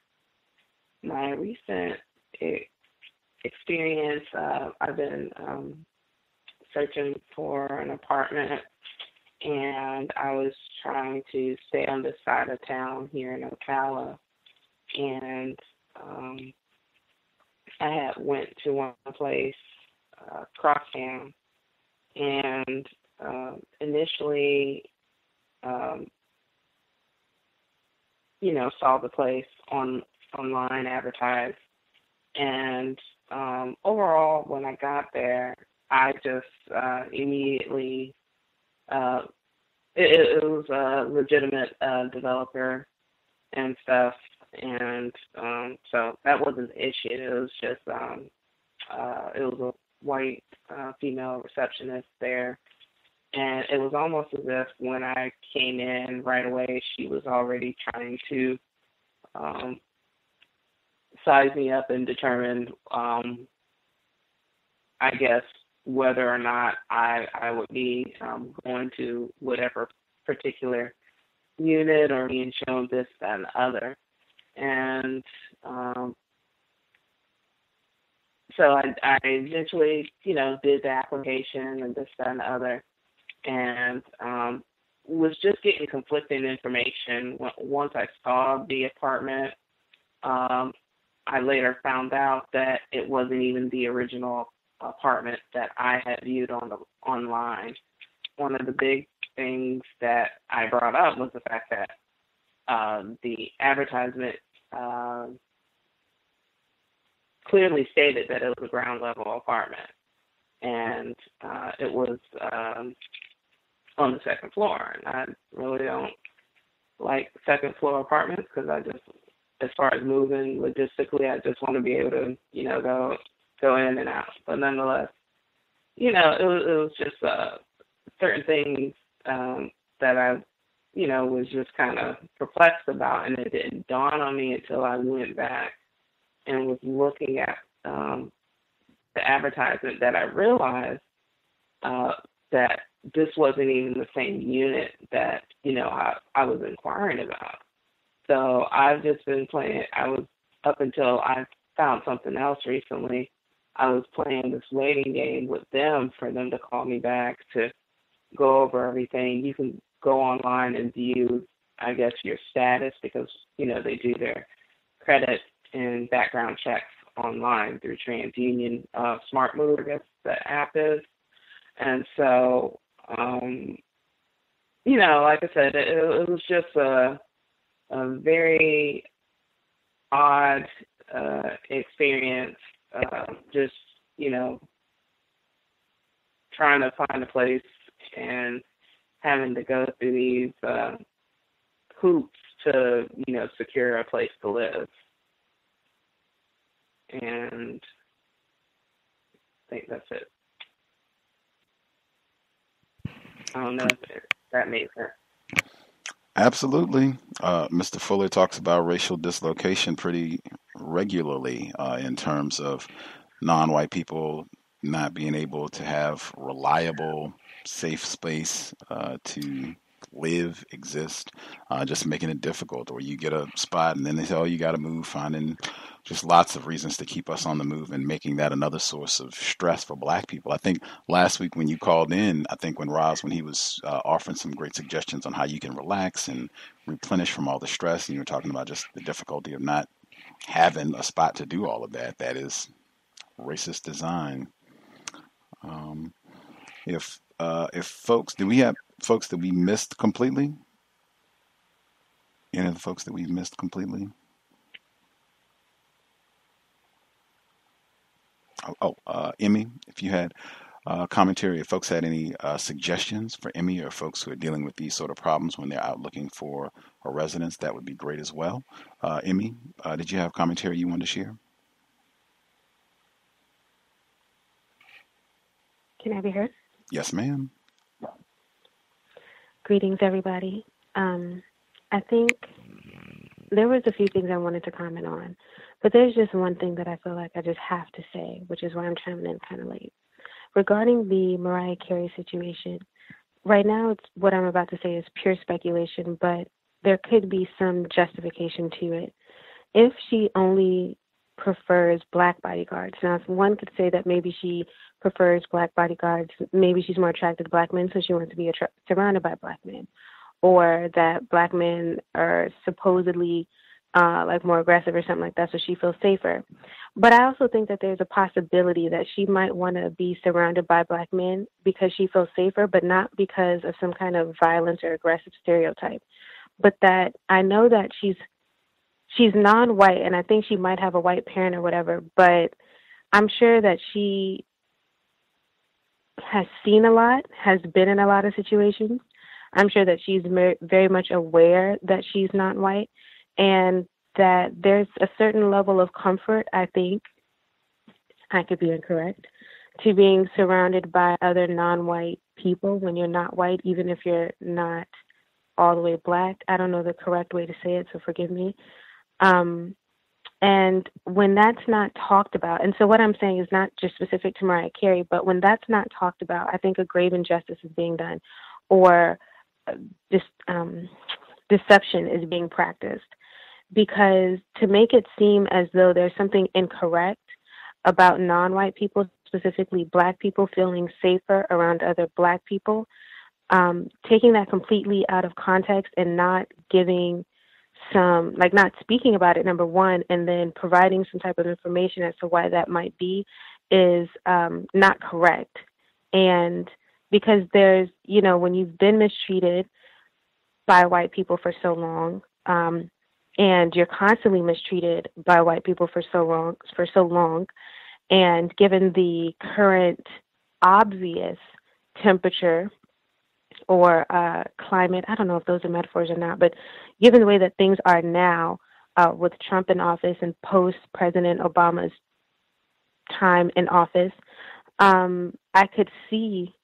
my recent experience. I've been searching for an apartment, and I was trying to stay on this side of town here in Ocala, and I had went to one place, Crosstown, and initially, saw the place online advertised, and overall, when I got there, I just immediately, it was a legitimate developer and stuff, and so that wasn't the issue. It was just it was a white female receptionist there, and it was almost as if when I came in right away, she was already trying to size me up and determine, I guess, whether or not I would be going to whatever particular unit or being shown this, that, and the other. And so I eventually, did the application and this, that, and the other, and was just getting conflicting information. Once I saw the apartment, I later found out that it wasn't even the original apartment that I had viewed online. One of the big things that I brought up was the fact that the advertisement clearly stated that it was a ground level apartment, and it was on the second floor. And I really don't like second floor apartments because I just, as far as moving logistically, I just want to be able to, go in and out. But nonetheless, it was just certain things that I, was just kind of perplexed about, and it didn't dawn on me until I went back and was looking at the advertisement that I realized that this wasn't even the same unit that, I was inquiring about. So I've just been playing, up until I found something else recently, I was playing this waiting game with them for them to call me back to go over everything. You can go online and view, I guess, your status because, they do their credit and background checks online through TransUnion. Smart Move, I guess the app is. And so, like I said, it was just a very odd experience, just, trying to find a place and having to go through these hoops to, secure a place to live. And I think that's it. I don't know if that makes sense. Absolutely. Mr. Fuller talks about racial dislocation pretty regularly in terms of non-white people not being able to have reliable, safe space to live, exist, just making it difficult. Or you get a spot and then they say, oh, you got to move, finding just lots of reasons to keep us on the move and making that another source of stress for black people. I think last week when you called in, I think when he was offering some great suggestions on how you can relax and replenish from all the stress, and you were talking about just the difficulty of not having a spot to do all of that. That is racist design. If folks, do we have folks that we missed completely? Any of the folks that we missed completely? Emmy, if you had commentary, if folks had any suggestions for Emmy or folks who are dealing with these sort of problems when they're out looking for a residence, that would be great as well. Emmy, did you have commentary you wanted to share? Can I be heard? Yes, ma'am. Greetings, everybody. I think there was a few things I wanted to comment on, but there's just one thing that I feel like I just have to say, which is why I'm chiming in kind of late. Regarding the Mariah Carey situation, right now it's what I'm about to say is pure speculation, but there could be some justification to it. If she only prefers black bodyguards, now if one could say that maybe she prefers black bodyguards, maybe she's more attracted to black men, so she wants to be surrounded by black men, or that black men are supposedly like more aggressive or something like that, so she feels safer. But I also think that there's a possibility that she might want to be surrounded by black men because she feels safer, but not because of some kind of violence or aggressive stereotype. But that I know that she's non-white, and I think she might have a white parent or whatever, but I'm sure that she has seen a lot, has been in a lot of situations. I'm sure that she's very much aware that she's not white, and that there's a certain level of comfort, I think, I could be incorrect, to being surrounded by other non-white people when you're not white, even if you're not all the way black. I don't know the correct way to say it, so forgive me. And when that's not talked about, and so what I'm saying is not just specific to Mariah Carey, but when that's not talked about, I think a grave injustice is being done, or deception is being practiced. Because to make it seem as though there's something incorrect about non-white people, specifically black people, feeling safer around other black people, taking that completely out of context and not giving not speaking about it, number one, and then providing some type of information as to why that might be is not correct. And because there's, when you've been mistreated by white people for so long, and you're constantly mistreated by white people for so long, and given the current obvious temperature or climate, I don't know if those are metaphors or not, but given the way that things are now with Trump in office and post-President Obama's time in office, I could see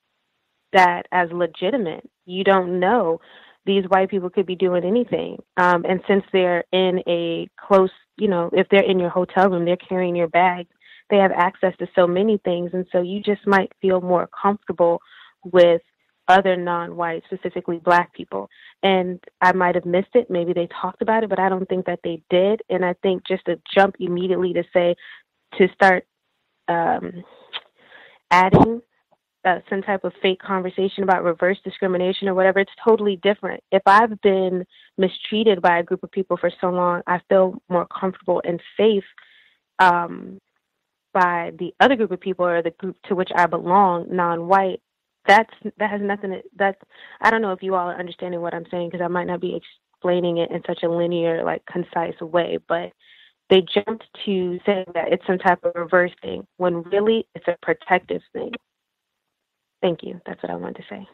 that as legitimate. You don't know. These white people could be doing anything. And since they're in a close, if they're in your hotel room, they're carrying your bag, they have access to so many things. And so you just might feel more comfortable with other non-white, specifically black people. And I might have missed it. Maybe they talked about it, but I don't think that they did. And I think just to jump immediately to start adding some type of fake conversation about reverse discrimination or whatever, it's totally different. If I've been mistreated by a group of people for so long, I feel more comfortable and safe by the other group of people or the group to which I belong, non-white. That has nothing to, I don't know if you all are understanding what I'm saying, because I might not be explaining it in such a linear, concise way, but they jumped to saying that it's some type of reverse thing, when really it's a protective thing. Thank you. That's what I wanted to say.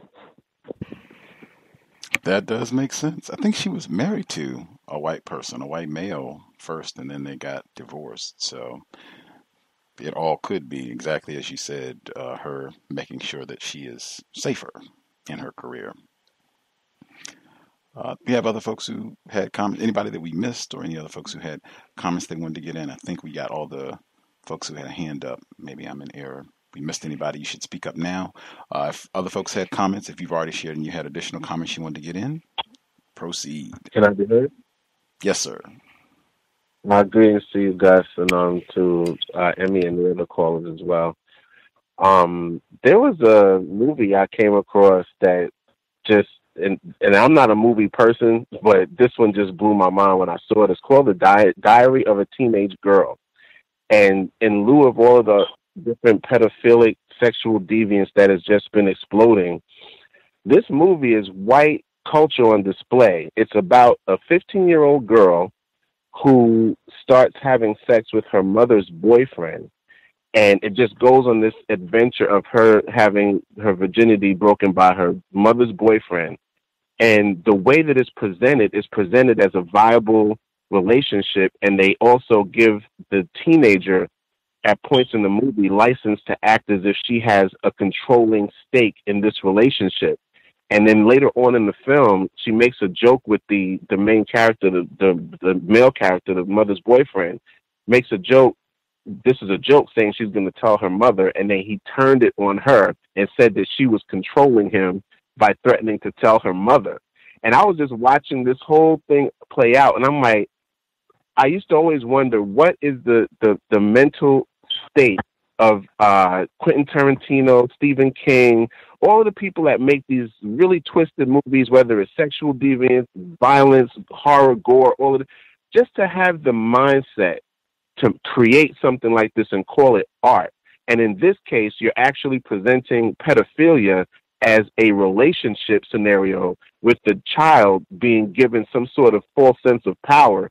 That does make sense. I think she was married to a white person, a white male first, and then they got divorced. So it all could be exactly as you said, her making sure that she is safer in her career. We have other folks who had comments, anybody that we missed or any other folks who had comments they wanted to get in. I think we got all the folks who had a hand up. Maybe I'm in error. If we missed anybody, you should speak up now. If other folks had comments, if you've already shared and you had additional comments you wanted to get in, proceed. Can I be heard? Yes, sir. My greetings to you, Gus, and to Emmy and the other callers as well. There was a movie I came across that just, and I'm not a movie person, but this one just blew my mind when I saw it. It's called The Diary of a Teenage Girl. And in lieu of all of the different pedophilic sexual deviance that has just been exploding, this movie is white culture on display. It's about a 15-year-old girl who starts having sex with her mother's boyfriend. And it just goes on this adventure of her having her virginity broken by her mother's boyfriend. And the way that it's presented is presented as a viable relationship. And they also give the teenager at points in the movie license to act as if she has a controlling stake in this relationship. And then later on in the film, she makes a joke with the main character, the male character, the mother's boyfriend, makes a joke. This is a joke saying she's going to tell her mother. And then he turned it on her and said that she was controlling him by threatening to tell her mother. And I was just watching this whole thing play out. And I'm like, I used to always wonder, what is the mental state of Quentin Tarantino, Stephen King, all of the people that make these really twisted movies, whether it's sexual deviance, violence, horror, gore, all of it, just to have the mindset to create something like this and call it art. And in this case, you're actually presenting pedophilia as a relationship scenario with the child being given some sort of false sense of power.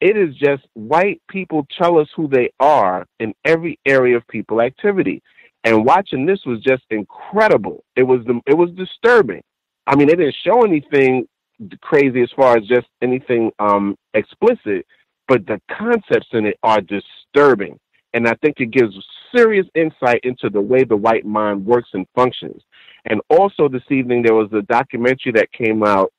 It is just white people tell us who they are in every area of people activity. And watching this was just incredible. It was disturbing. I mean, it didn't show anything crazy as far as just anything explicit, but the concepts in it are disturbing. And I think it gives serious insight into the way the white mind works and functions. And also this evening, there was a documentary that came out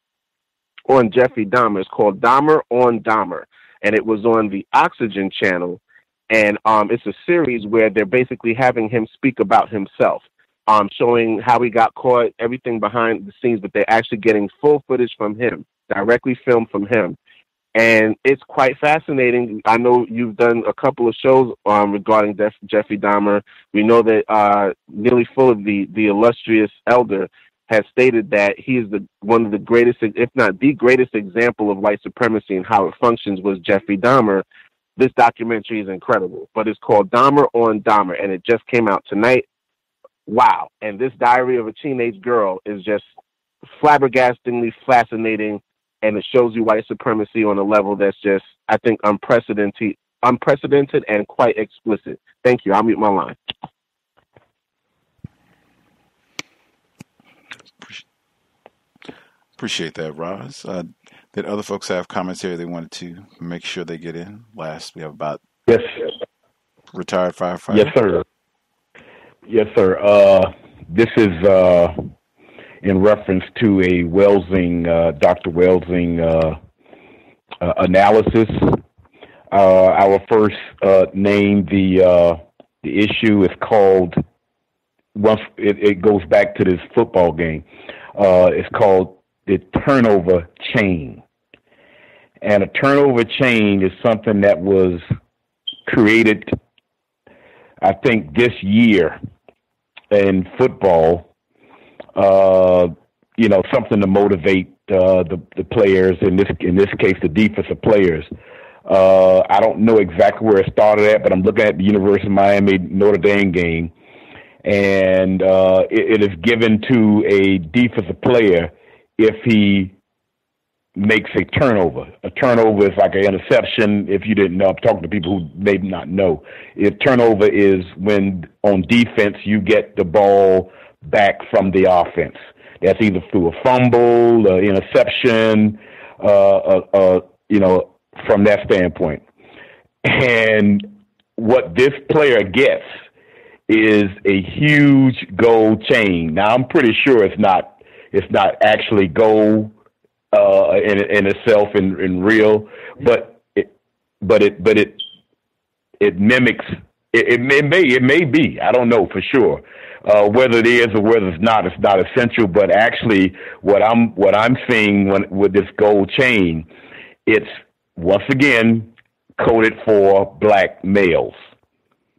on Jeffrey Dahmer. It's called Dahmer on Dahmer. And it was on the Oxygen channel. And it's a series where they're basically having him speak about himself, showing how he got caught, everything behind the scenes, but they're actually getting full footage from him, directly filmed from him. And it's quite fascinating. I know you've done a couple of shows regarding Jeffrey Dahmer. We know that Nearly Full of the illustrious elder has stated that he is one of the greatest, if not the greatest example of white supremacy and how it functions was Jeffrey Dahmer. This documentary is incredible, but it's called Dahmer on Dahmer, and it just came out tonight. Wow. And this Diary of a Teenage Girl is just flabbergastingly fascinating, and it shows you white supremacy on a level that's just, I think, unprecedented and quite explicit. Thank you. I'll mute my line. Appreciate that, Roz. Did other folks have comments here they wanted to make sure they get in? Last, we have about yes, retired firefighter. Yes, sir. Yes, sir. This is in reference to a Welsing, Dr. Welsing analysis. I will first name the issue. Is called, once it goes back to this football game. It's called the turnover chain. And a turnover chain is something that was created, I think, this year in football, something to motivate the players, in this case, the defensive players. I don't know exactly where it started at, but I'm looking at the University of Miami Notre Dame game, and it is given to a defensive player if he makes a turnover. A turnover is like an interception. If you didn't know, I'm talking to people who may not know. A turnover is when on defense you get the ball back from the offense. That's either through a fumble, interception, from that standpoint. And what this player gets is a huge gold chain. Now, I'm pretty sure it's not actually gold in itself in real, but it mimics. It may be. I don't know for sure whether it is or whether it's not. It's not essential. But actually, what I'm seeing with this gold chain, it's once again coded for black males,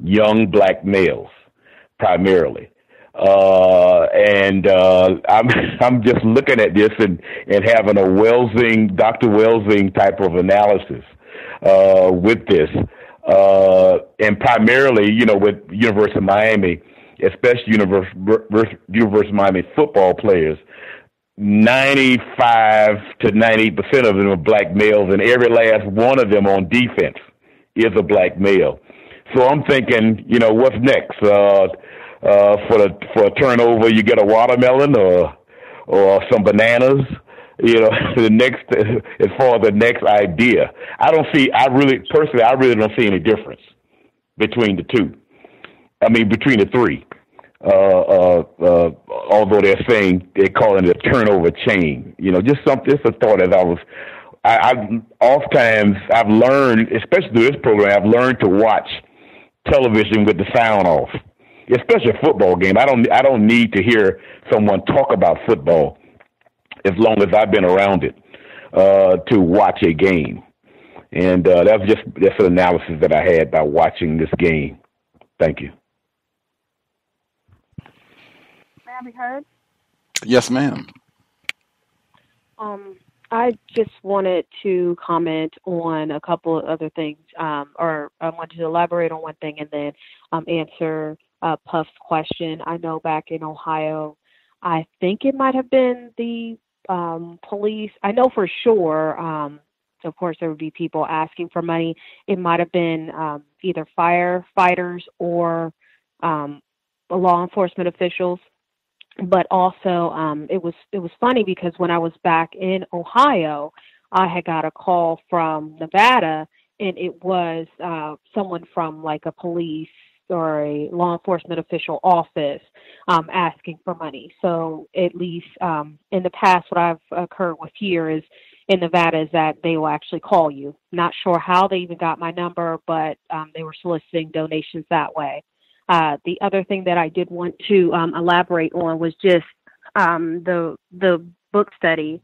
young black males primarily. I'm just looking at this and having a Dr. Welsing type of analysis with this. And primarily, with University of Miami, especially University of Miami football players, 95 to 90% of them are black males, and every last one of them on defense is a black male. So I'm thinking, what's next? For a turnover, you get a watermelon or some bananas. The next, as far as the next idea, I really don't see any difference between the two. I mean, between the three. Although they're calling it a turnover chain, just a thought as I've learned, especially through this program, I've learned to watch television with the sound off, especially a football game. I don't need to hear someone talk about football as long as I've been around it to watch a game. And that's an analysis that I had by watching this game. Thank you. May I be heard? Yes, ma'am. I just wanted to comment on a couple of other things, or I wanted to elaborate on one thing and then answer Puff's question. I know back in Ohio, I think it might have been the police. I know for sure, of course, there would be people asking for money. It might have been either firefighters or law enforcement officials. But also, it was funny because when I was back in Ohio, I had got a call from Nevada, and it was someone from like a police or a law enforcement official office asking for money. So at least in the past, what I've occurred with here is in Nevada is that they will actually call you. Not sure how they even got my number, but they were soliciting donations that way. The other thing that I did want to elaborate on was just the book study.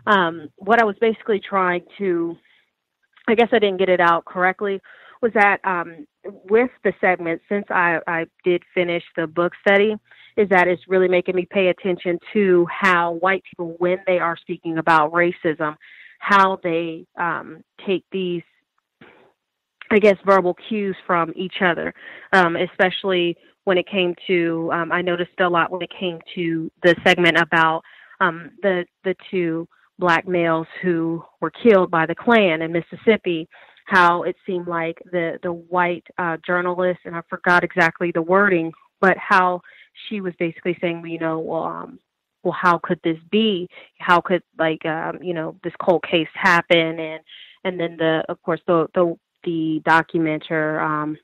What I was basically trying to, I guess I didn't get it out correctly, was that with the segment, since I did finish the book study, is that it's really making me pay attention to how white people, when they are speaking about racism, how they take these, I guess, verbal cues from each other, especially when it came to, I noticed a lot when it came to the segment about the two black males who were killed by the Klan in Mississippi, how it seemed like the white journalist, and I forgot exactly the wording, but how she was basically saying, well, how could this be? How could this cold case happen? And then of course the documenter,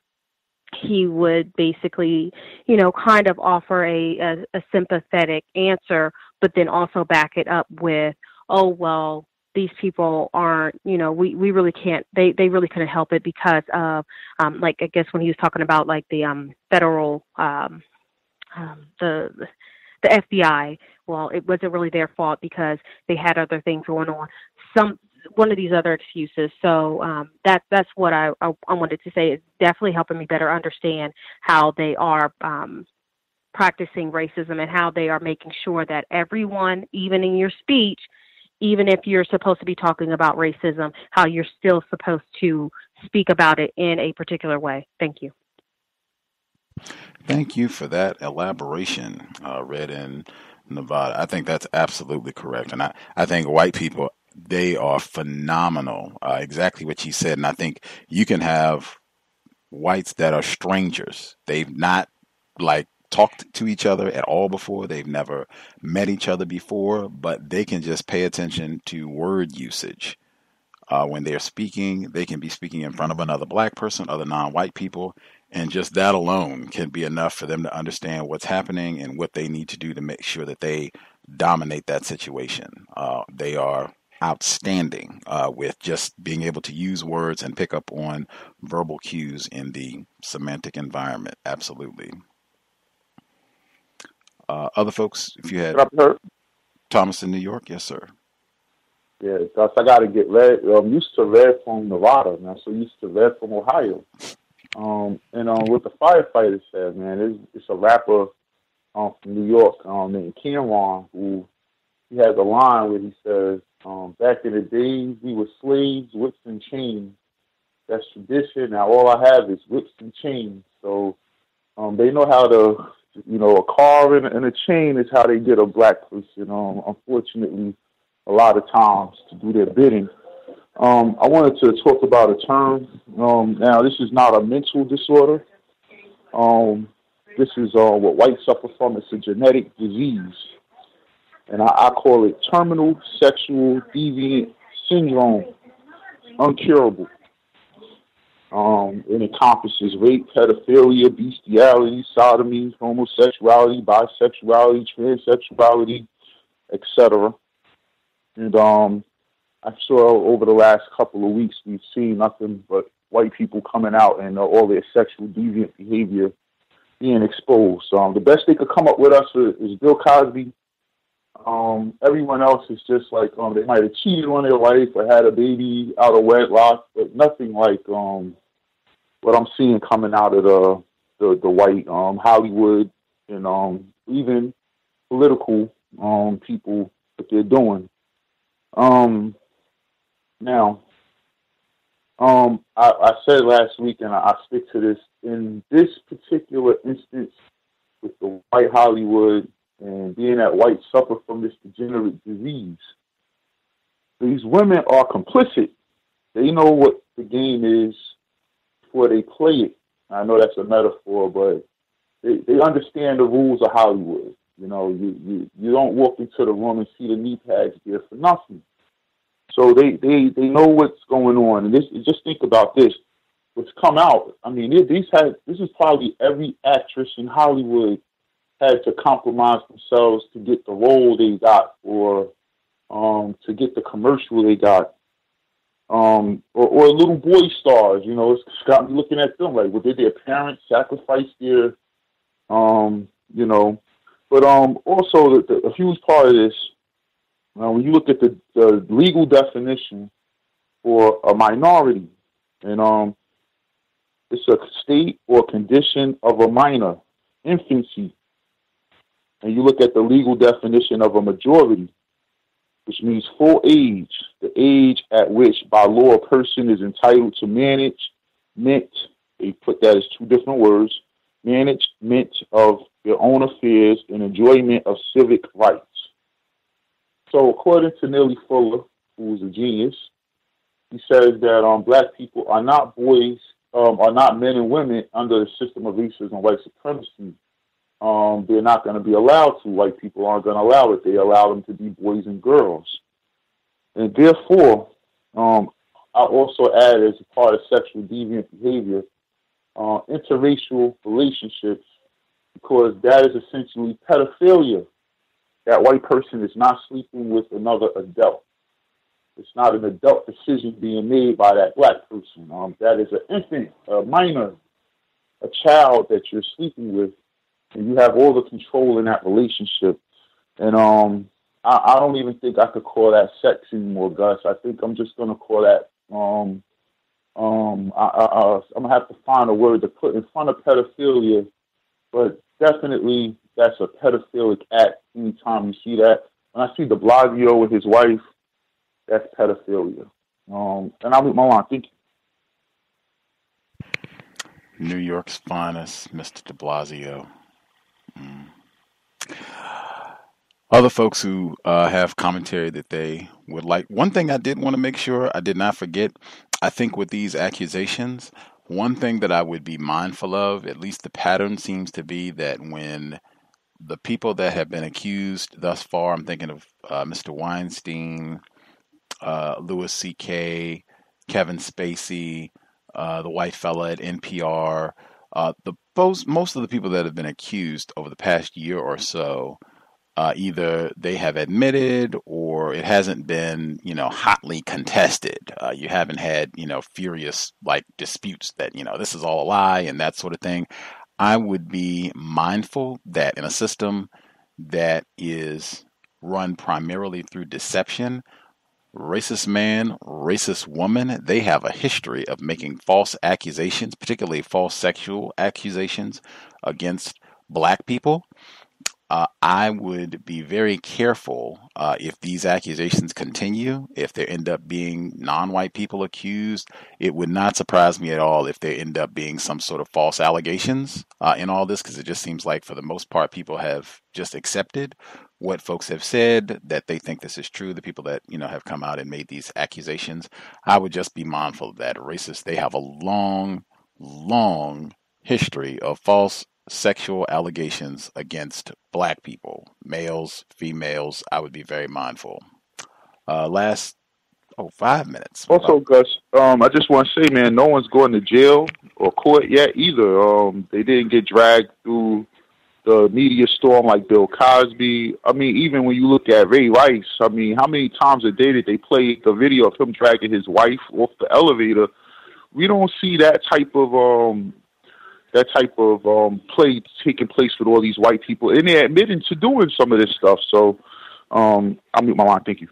he would basically, kind of offer a sympathetic answer, but then also back it up with, oh, well, these people aren't, we really can't, they really couldn't help it because of, I guess when he was talking about like the federal, the FBI, well, it wasn't really their fault because they had other things going on. One of these other excuses. So that's what I wanted to say. Is definitely helping me better understand how they are practicing racism and how they are making sure that everyone, even in your speech, even if you're supposed to be talking about racism, how you're still supposed to speak about it in a particular way. Thank you. Thank you for that elaboration, Red in Nevada. I think that's absolutely correct. And I think white people, they are phenomenal. Exactly what you said. And I think you can have whites that are strangers. They've not talked to each other at all before. They've never met each other before, but they can just pay attention to word usage. When they're speaking, they can be speaking in front of another black person, other non-white people, and just that alone can be enough for them to understand what's happening and what they need to do to make sure that they dominate that situation. They are outstanding with just being able to use words and pick up on verbal cues in the semantic environment. Absolutely. Other folks, if you had Thomas in New York, yes, sir. Yeah, Gus, I got to get Red. I'm used to Red from Nevada, man. So used to Red from Ohio. And what the firefighter said, man, it's a rapper from New York named Cameron, who he has a line where he says, back in the days, we were slaves, whips and chains. That's tradition. Now all I have is whips and chains. So they know how to, a car and a chain is how they get a black person. Unfortunately, a lot of times to do their bidding. I wanted to talk about a term. Now, this is not a mental disorder. This is what whites suffer from. It's a genetic disease. And I call it terminal sexual deviant syndrome, uncurable. It encompasses rape, pedophilia, bestiality, sodomy, homosexuality, bisexuality, transsexuality, etc. And I'm sure over the last couple of weeks we've seen nothing but white people coming out and all their sexual deviant behavior being exposed. The best they could come up with us is Bill Cosby. Everyone else is just like they might have cheated on their wife or had a baby out of wedlock, but nothing like what I'm seeing coming out of the white Hollywood and even political people, what they're doing. Now, I said last week, and I stick to this, in this particular instance with the white Hollywood and being that whites suffer from this degenerate disease, these women are complicit. They know what the game is before they play it. I know that's a metaphor, but they understand the rules of Hollywood. You don't walk into the room and see the knee pads there for nothing. So they know what's going on. And just think about this. What's come out, I mean, this is probably every actress in Hollywood had to compromise themselves to get the role they got or to get the commercial they got. Or little boy stars, it's got me looking at them like, well, did their parents sacrifice their, But also, a huge part of this, when you look at the legal definition for a minority, and it's a state or condition of a minor, infancy. And you look at the legal definition of a majority, which means full age, the age at which by law a person is entitled to management, they put that as two different words, management of their own affairs and enjoyment of civic rights. So according to Neely Fuller, who's a genius, he says that black people are not are not men and women under the system of racism and white supremacy. They're not going to be allowed to. White people aren't going to allow it. They allow them to be boys and girls. And therefore, I also add as a part of sexual deviant behavior, interracial relationships, because that is essentially pedophilia. That white person is not sleeping with another adult. It's not an adult decision being made by that black person. That is an infant, a minor, a child that you're sleeping with, and you have all the control in that relationship. And I don't even think I could call that sex anymore, Gus. I think I'm just going to call that, I'm going to have to find a word to put in front of pedophilia, but definitely that's a pedophilic act anytime you see that. When I see de Blasio with his wife, that's pedophilia. And I'll move my line. Thank you. New York's finest, Mr. de Blasio. Other folks who have commentary that they would like. One thing I did want to make sure I did not forget, I think with these accusations, One thing that I would be mindful of, at least the pattern seems to be that when the people that have been accused thus far, I'm thinking of Mr. Weinstein, Louis C.K., Kevin Spacey, the white fella at NPR, most of the people that have been accused over the past year or so, either they have admitted or it hasn't been, hotly contested. You haven't had, furious like disputes that, this is all a lie and that sort of thing. I would be mindful that in a system that is run primarily through deception, racist man, racist woman, they have a history of making false accusations, particularly false sexual accusations against black people. I would be very careful if these accusations continue, if there end up being non-white people accused. It would not surprise me at all if there end up being some sort of false allegations in all this, because it just seems like for the most part people have just accepted what folks have said, that they think this is true. The people that, have come out and made these accusations, I would just be mindful of that. Racists, they have a long, long history of false sexual allegations against black people, males, females. I would be very mindful. 5 minutes. Also, Gus, I just want to say, man, no one's going to jail or court yet either. They didn't get dragged through the media storm like Bill Cosby. I mean, even when you look at Ray Rice, I mean, how many times a day did they play the video of him dragging his wife off the elevator? We don't see that type of play taking place with all these white people, and they're admitting to doing some of this stuff. So, I'll mute my line. Thank you.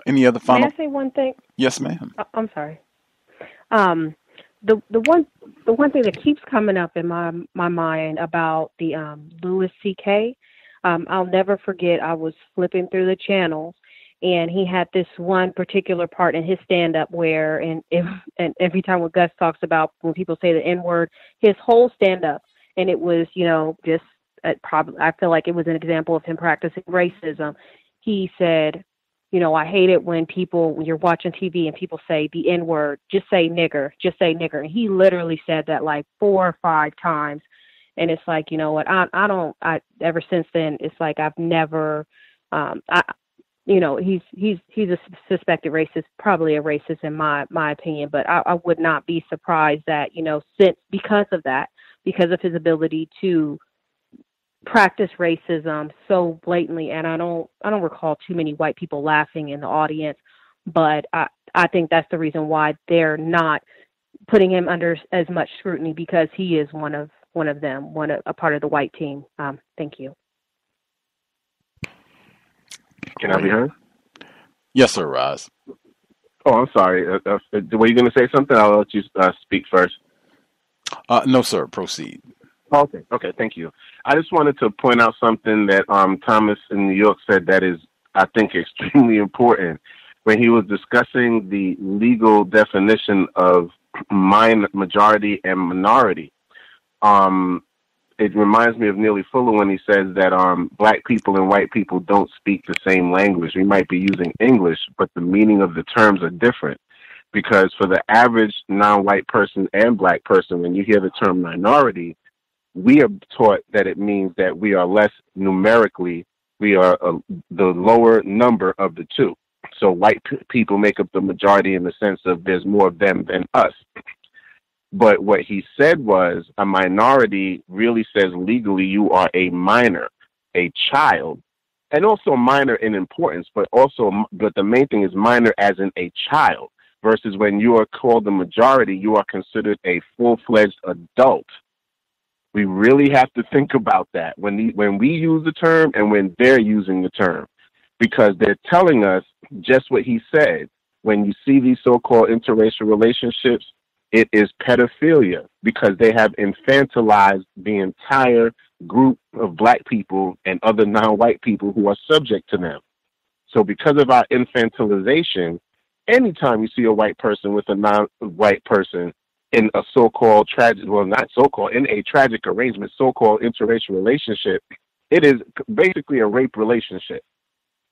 Any other final? May I say one thing? Yes, ma'am. I'm sorry. The one thing that keeps coming up in my mind about the Louis C.K. I'll never forget. I was flipping through the channels, and he had this one particular part in his stand-up where, and every time when Gus talks about when people say the N-word, his whole stand-up, and it was, just I feel like it was an example of him practicing racism. He said, I hate it when you're watching TV and people say the N-word, just say nigger. And he literally said that like 4 or 5 times. And it's like, you know what, ever since then, it's like I've never, he's a suspected racist, probably a racist in my opinion, but I would not be surprised that, because of his ability to practice racism so blatantly, and I don't recall too many white people laughing in the audience, but I think that's the reason why they're not putting him under as much scrutiny, because he is one of them, a part of the white team. Thank you. Can I be heard? Yes, sir, Roz. Oh, I'm sorry. Were you going to say something? I'll let you speak first. No, sir. Proceed. Okay, thank you. I just wanted to point out something that Thomas in New York said that is, I think, extremely important. When he was discussing the legal definition of majority and minority, it reminds me of Neely Fuller when he says that black people and white people don't speak the same language. We might be using English, but the meaning of the terms are different. Because for the average non-white person and black person, when you hear the term minority, we are taught that it means that we are less numerically, we are the lower number of the two. So white people make up the majority in the sense of there's more of them than us. But what he said was a minority really says legally you are a minor, a child, and also minor in importance, but the main thing is minor as in a child, versus when you are called the majority, you are considered a full-fledged adult. We really have to think about that when we use the term and when they're using the term, because they're telling us just what he said. When you see these so-called interracial relationships, it is pedophilia, because they have infantilized the entire group of black people and other non-white people who are subject to them. So because of our infantilization, anytime you see a white person with a non-white person in a so-called in a tragic arrangement, so-called interracial relationship, it is basically a rape relationship.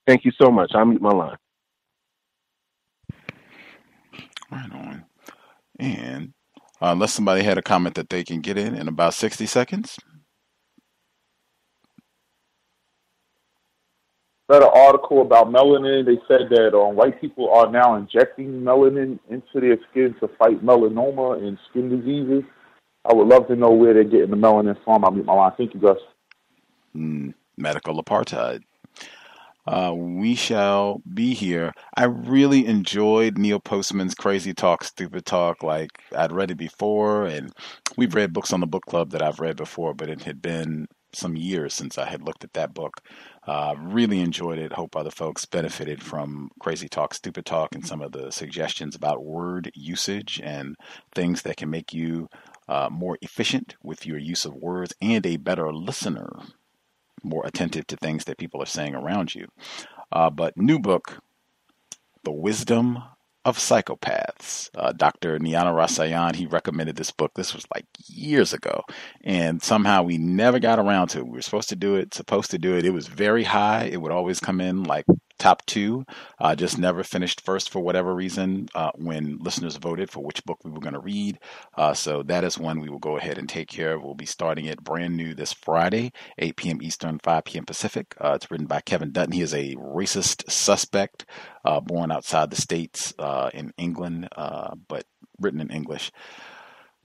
Thank you so much. I'll mute my line. Right on. And unless somebody had a comment that they can get in about 60 seconds. Read an article about melanin. They said that white people are now injecting melanin into their skin to fight melanoma and skin diseases. I would love to know where they're getting the melanin from. I'll mute my line. Thank you, Gus. Medical apartheid. We shall be here. I really enjoyed Neil Postman's Crazy Talk, Stupid Talk. Like, I'd read it before, and we've read books on the book club that I've read before, but it had been some years since I had looked at that book. Really enjoyed it. Hope other folks benefited from Crazy Talk, Stupid Talk, and some of the suggestions about word usage and things that can make you more efficient with your use of words and a better listener, more attentive to things that people are saying around you. But new book, The Wisdom of Psychopaths. Dr. Niana Rasayan, he recommended this book. This was like years ago. And somehow we never got around to it. We were supposed to do it. It was very high. It would always come in like top 2. Just never finished first for whatever reason when listeners voted for which book we were going to read. So that is one we will go ahead and take care of. We'll be starting it brand new this Friday, 8 p.m. Eastern, 5 p.m. Pacific. It's written by Kevin Dutton. He is a racist suspect born outside the States in England, but written in English.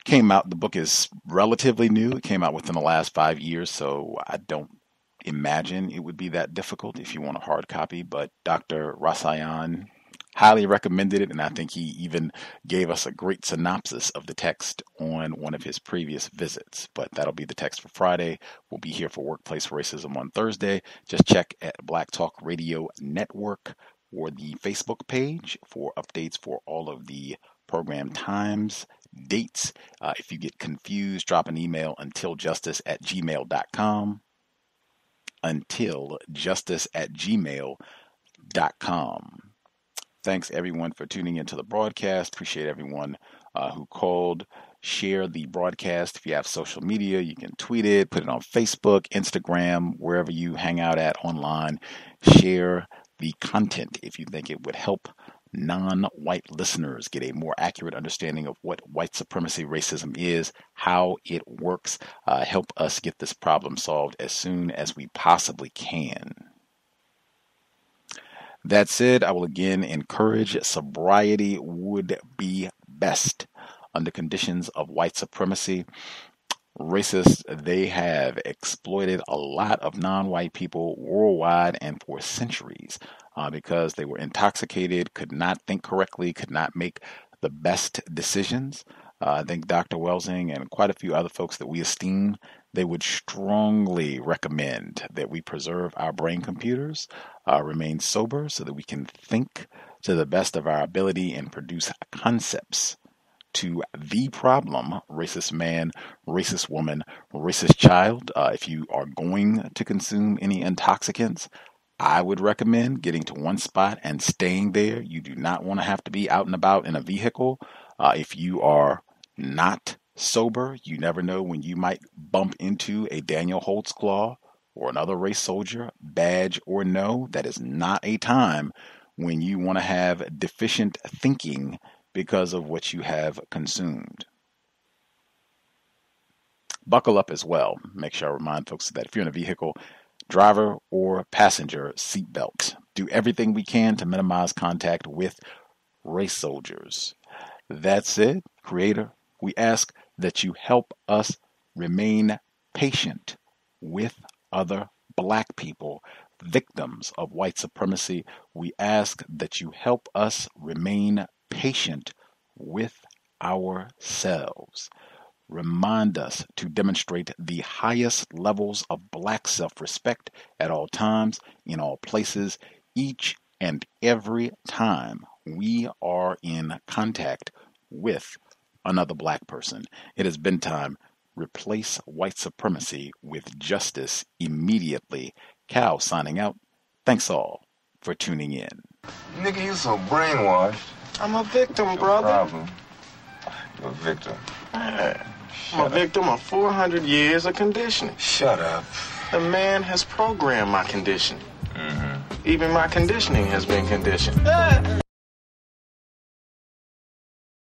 The book is relatively new. It came out within the last 5 years, so I don't imagine it would be that difficult if you want a hard copy, but Dr. Rasayan highly recommended it, and I think he even gave us a great synopsis of the text on one of his previous visits. But that'll be the text for Friday. We'll be here for Workplace Racism on Thursday. Just check at Black Talk Radio Network or the Facebook page for updates for all of the program times, dates. If you get confused, drop an email untiljustice@gmail.com. untiljustice@gmail.com. Thanks everyone for tuning into the broadcast. Appreciate everyone who called. Share the broadcast. If you have social media, you can tweet it, put it on Facebook, Instagram, wherever you hang out at online. Share the content if you think it would help non-white listeners get a more accurate understanding of what white supremacy racism is, how it works. Help us get this problem solved as soon as we possibly can. That said, I will again encourage sobriety would be best under conditions of white supremacy. Racists, they have exploited a lot of non-white people worldwide and for centuries because they were intoxicated, could not think correctly, could not make the best decisions. I think Dr. Welsing and quite a few other folks that we esteem, they would strongly recommend that we preserve our brain computers, remain sober so that we can think to the best of our ability and produce concepts to the problem, racist man, racist woman, racist child. If you are going to consume any intoxicants, I would recommend getting to one spot and staying there. You do not want to have to be out and about in a vehicle. If you are not sober, you never know when you might bump into a Daniel Holtzclaw or another race soldier, badge or no. That is not a time when you want to have deficient thinking because of what you have consumed. Buckle up as well. Make sure I remind folks that if you're in a vehicle, driver or passenger, seatbelt. Do everything we can to minimize contact with race soldiers. That's it, Creator. We ask that you help us remain patient with other Black people, victims of white supremacy. We ask that you help us remain patient with ourselves. Remind us to demonstrate the highest levels of Black self-respect at all times, in all places, each and every time we are in contact with another Black person. It has been time. Replace white supremacy with justice immediately. Cal signing out. Thanks all for tuning in. Nigga, you so brainwashed. I'm a victim, brother. Problem. You're a victim. Man, I'm a victim of 400 years of conditioning. Shut up. The man has programmed my conditioning. Even my conditioning has been conditioned.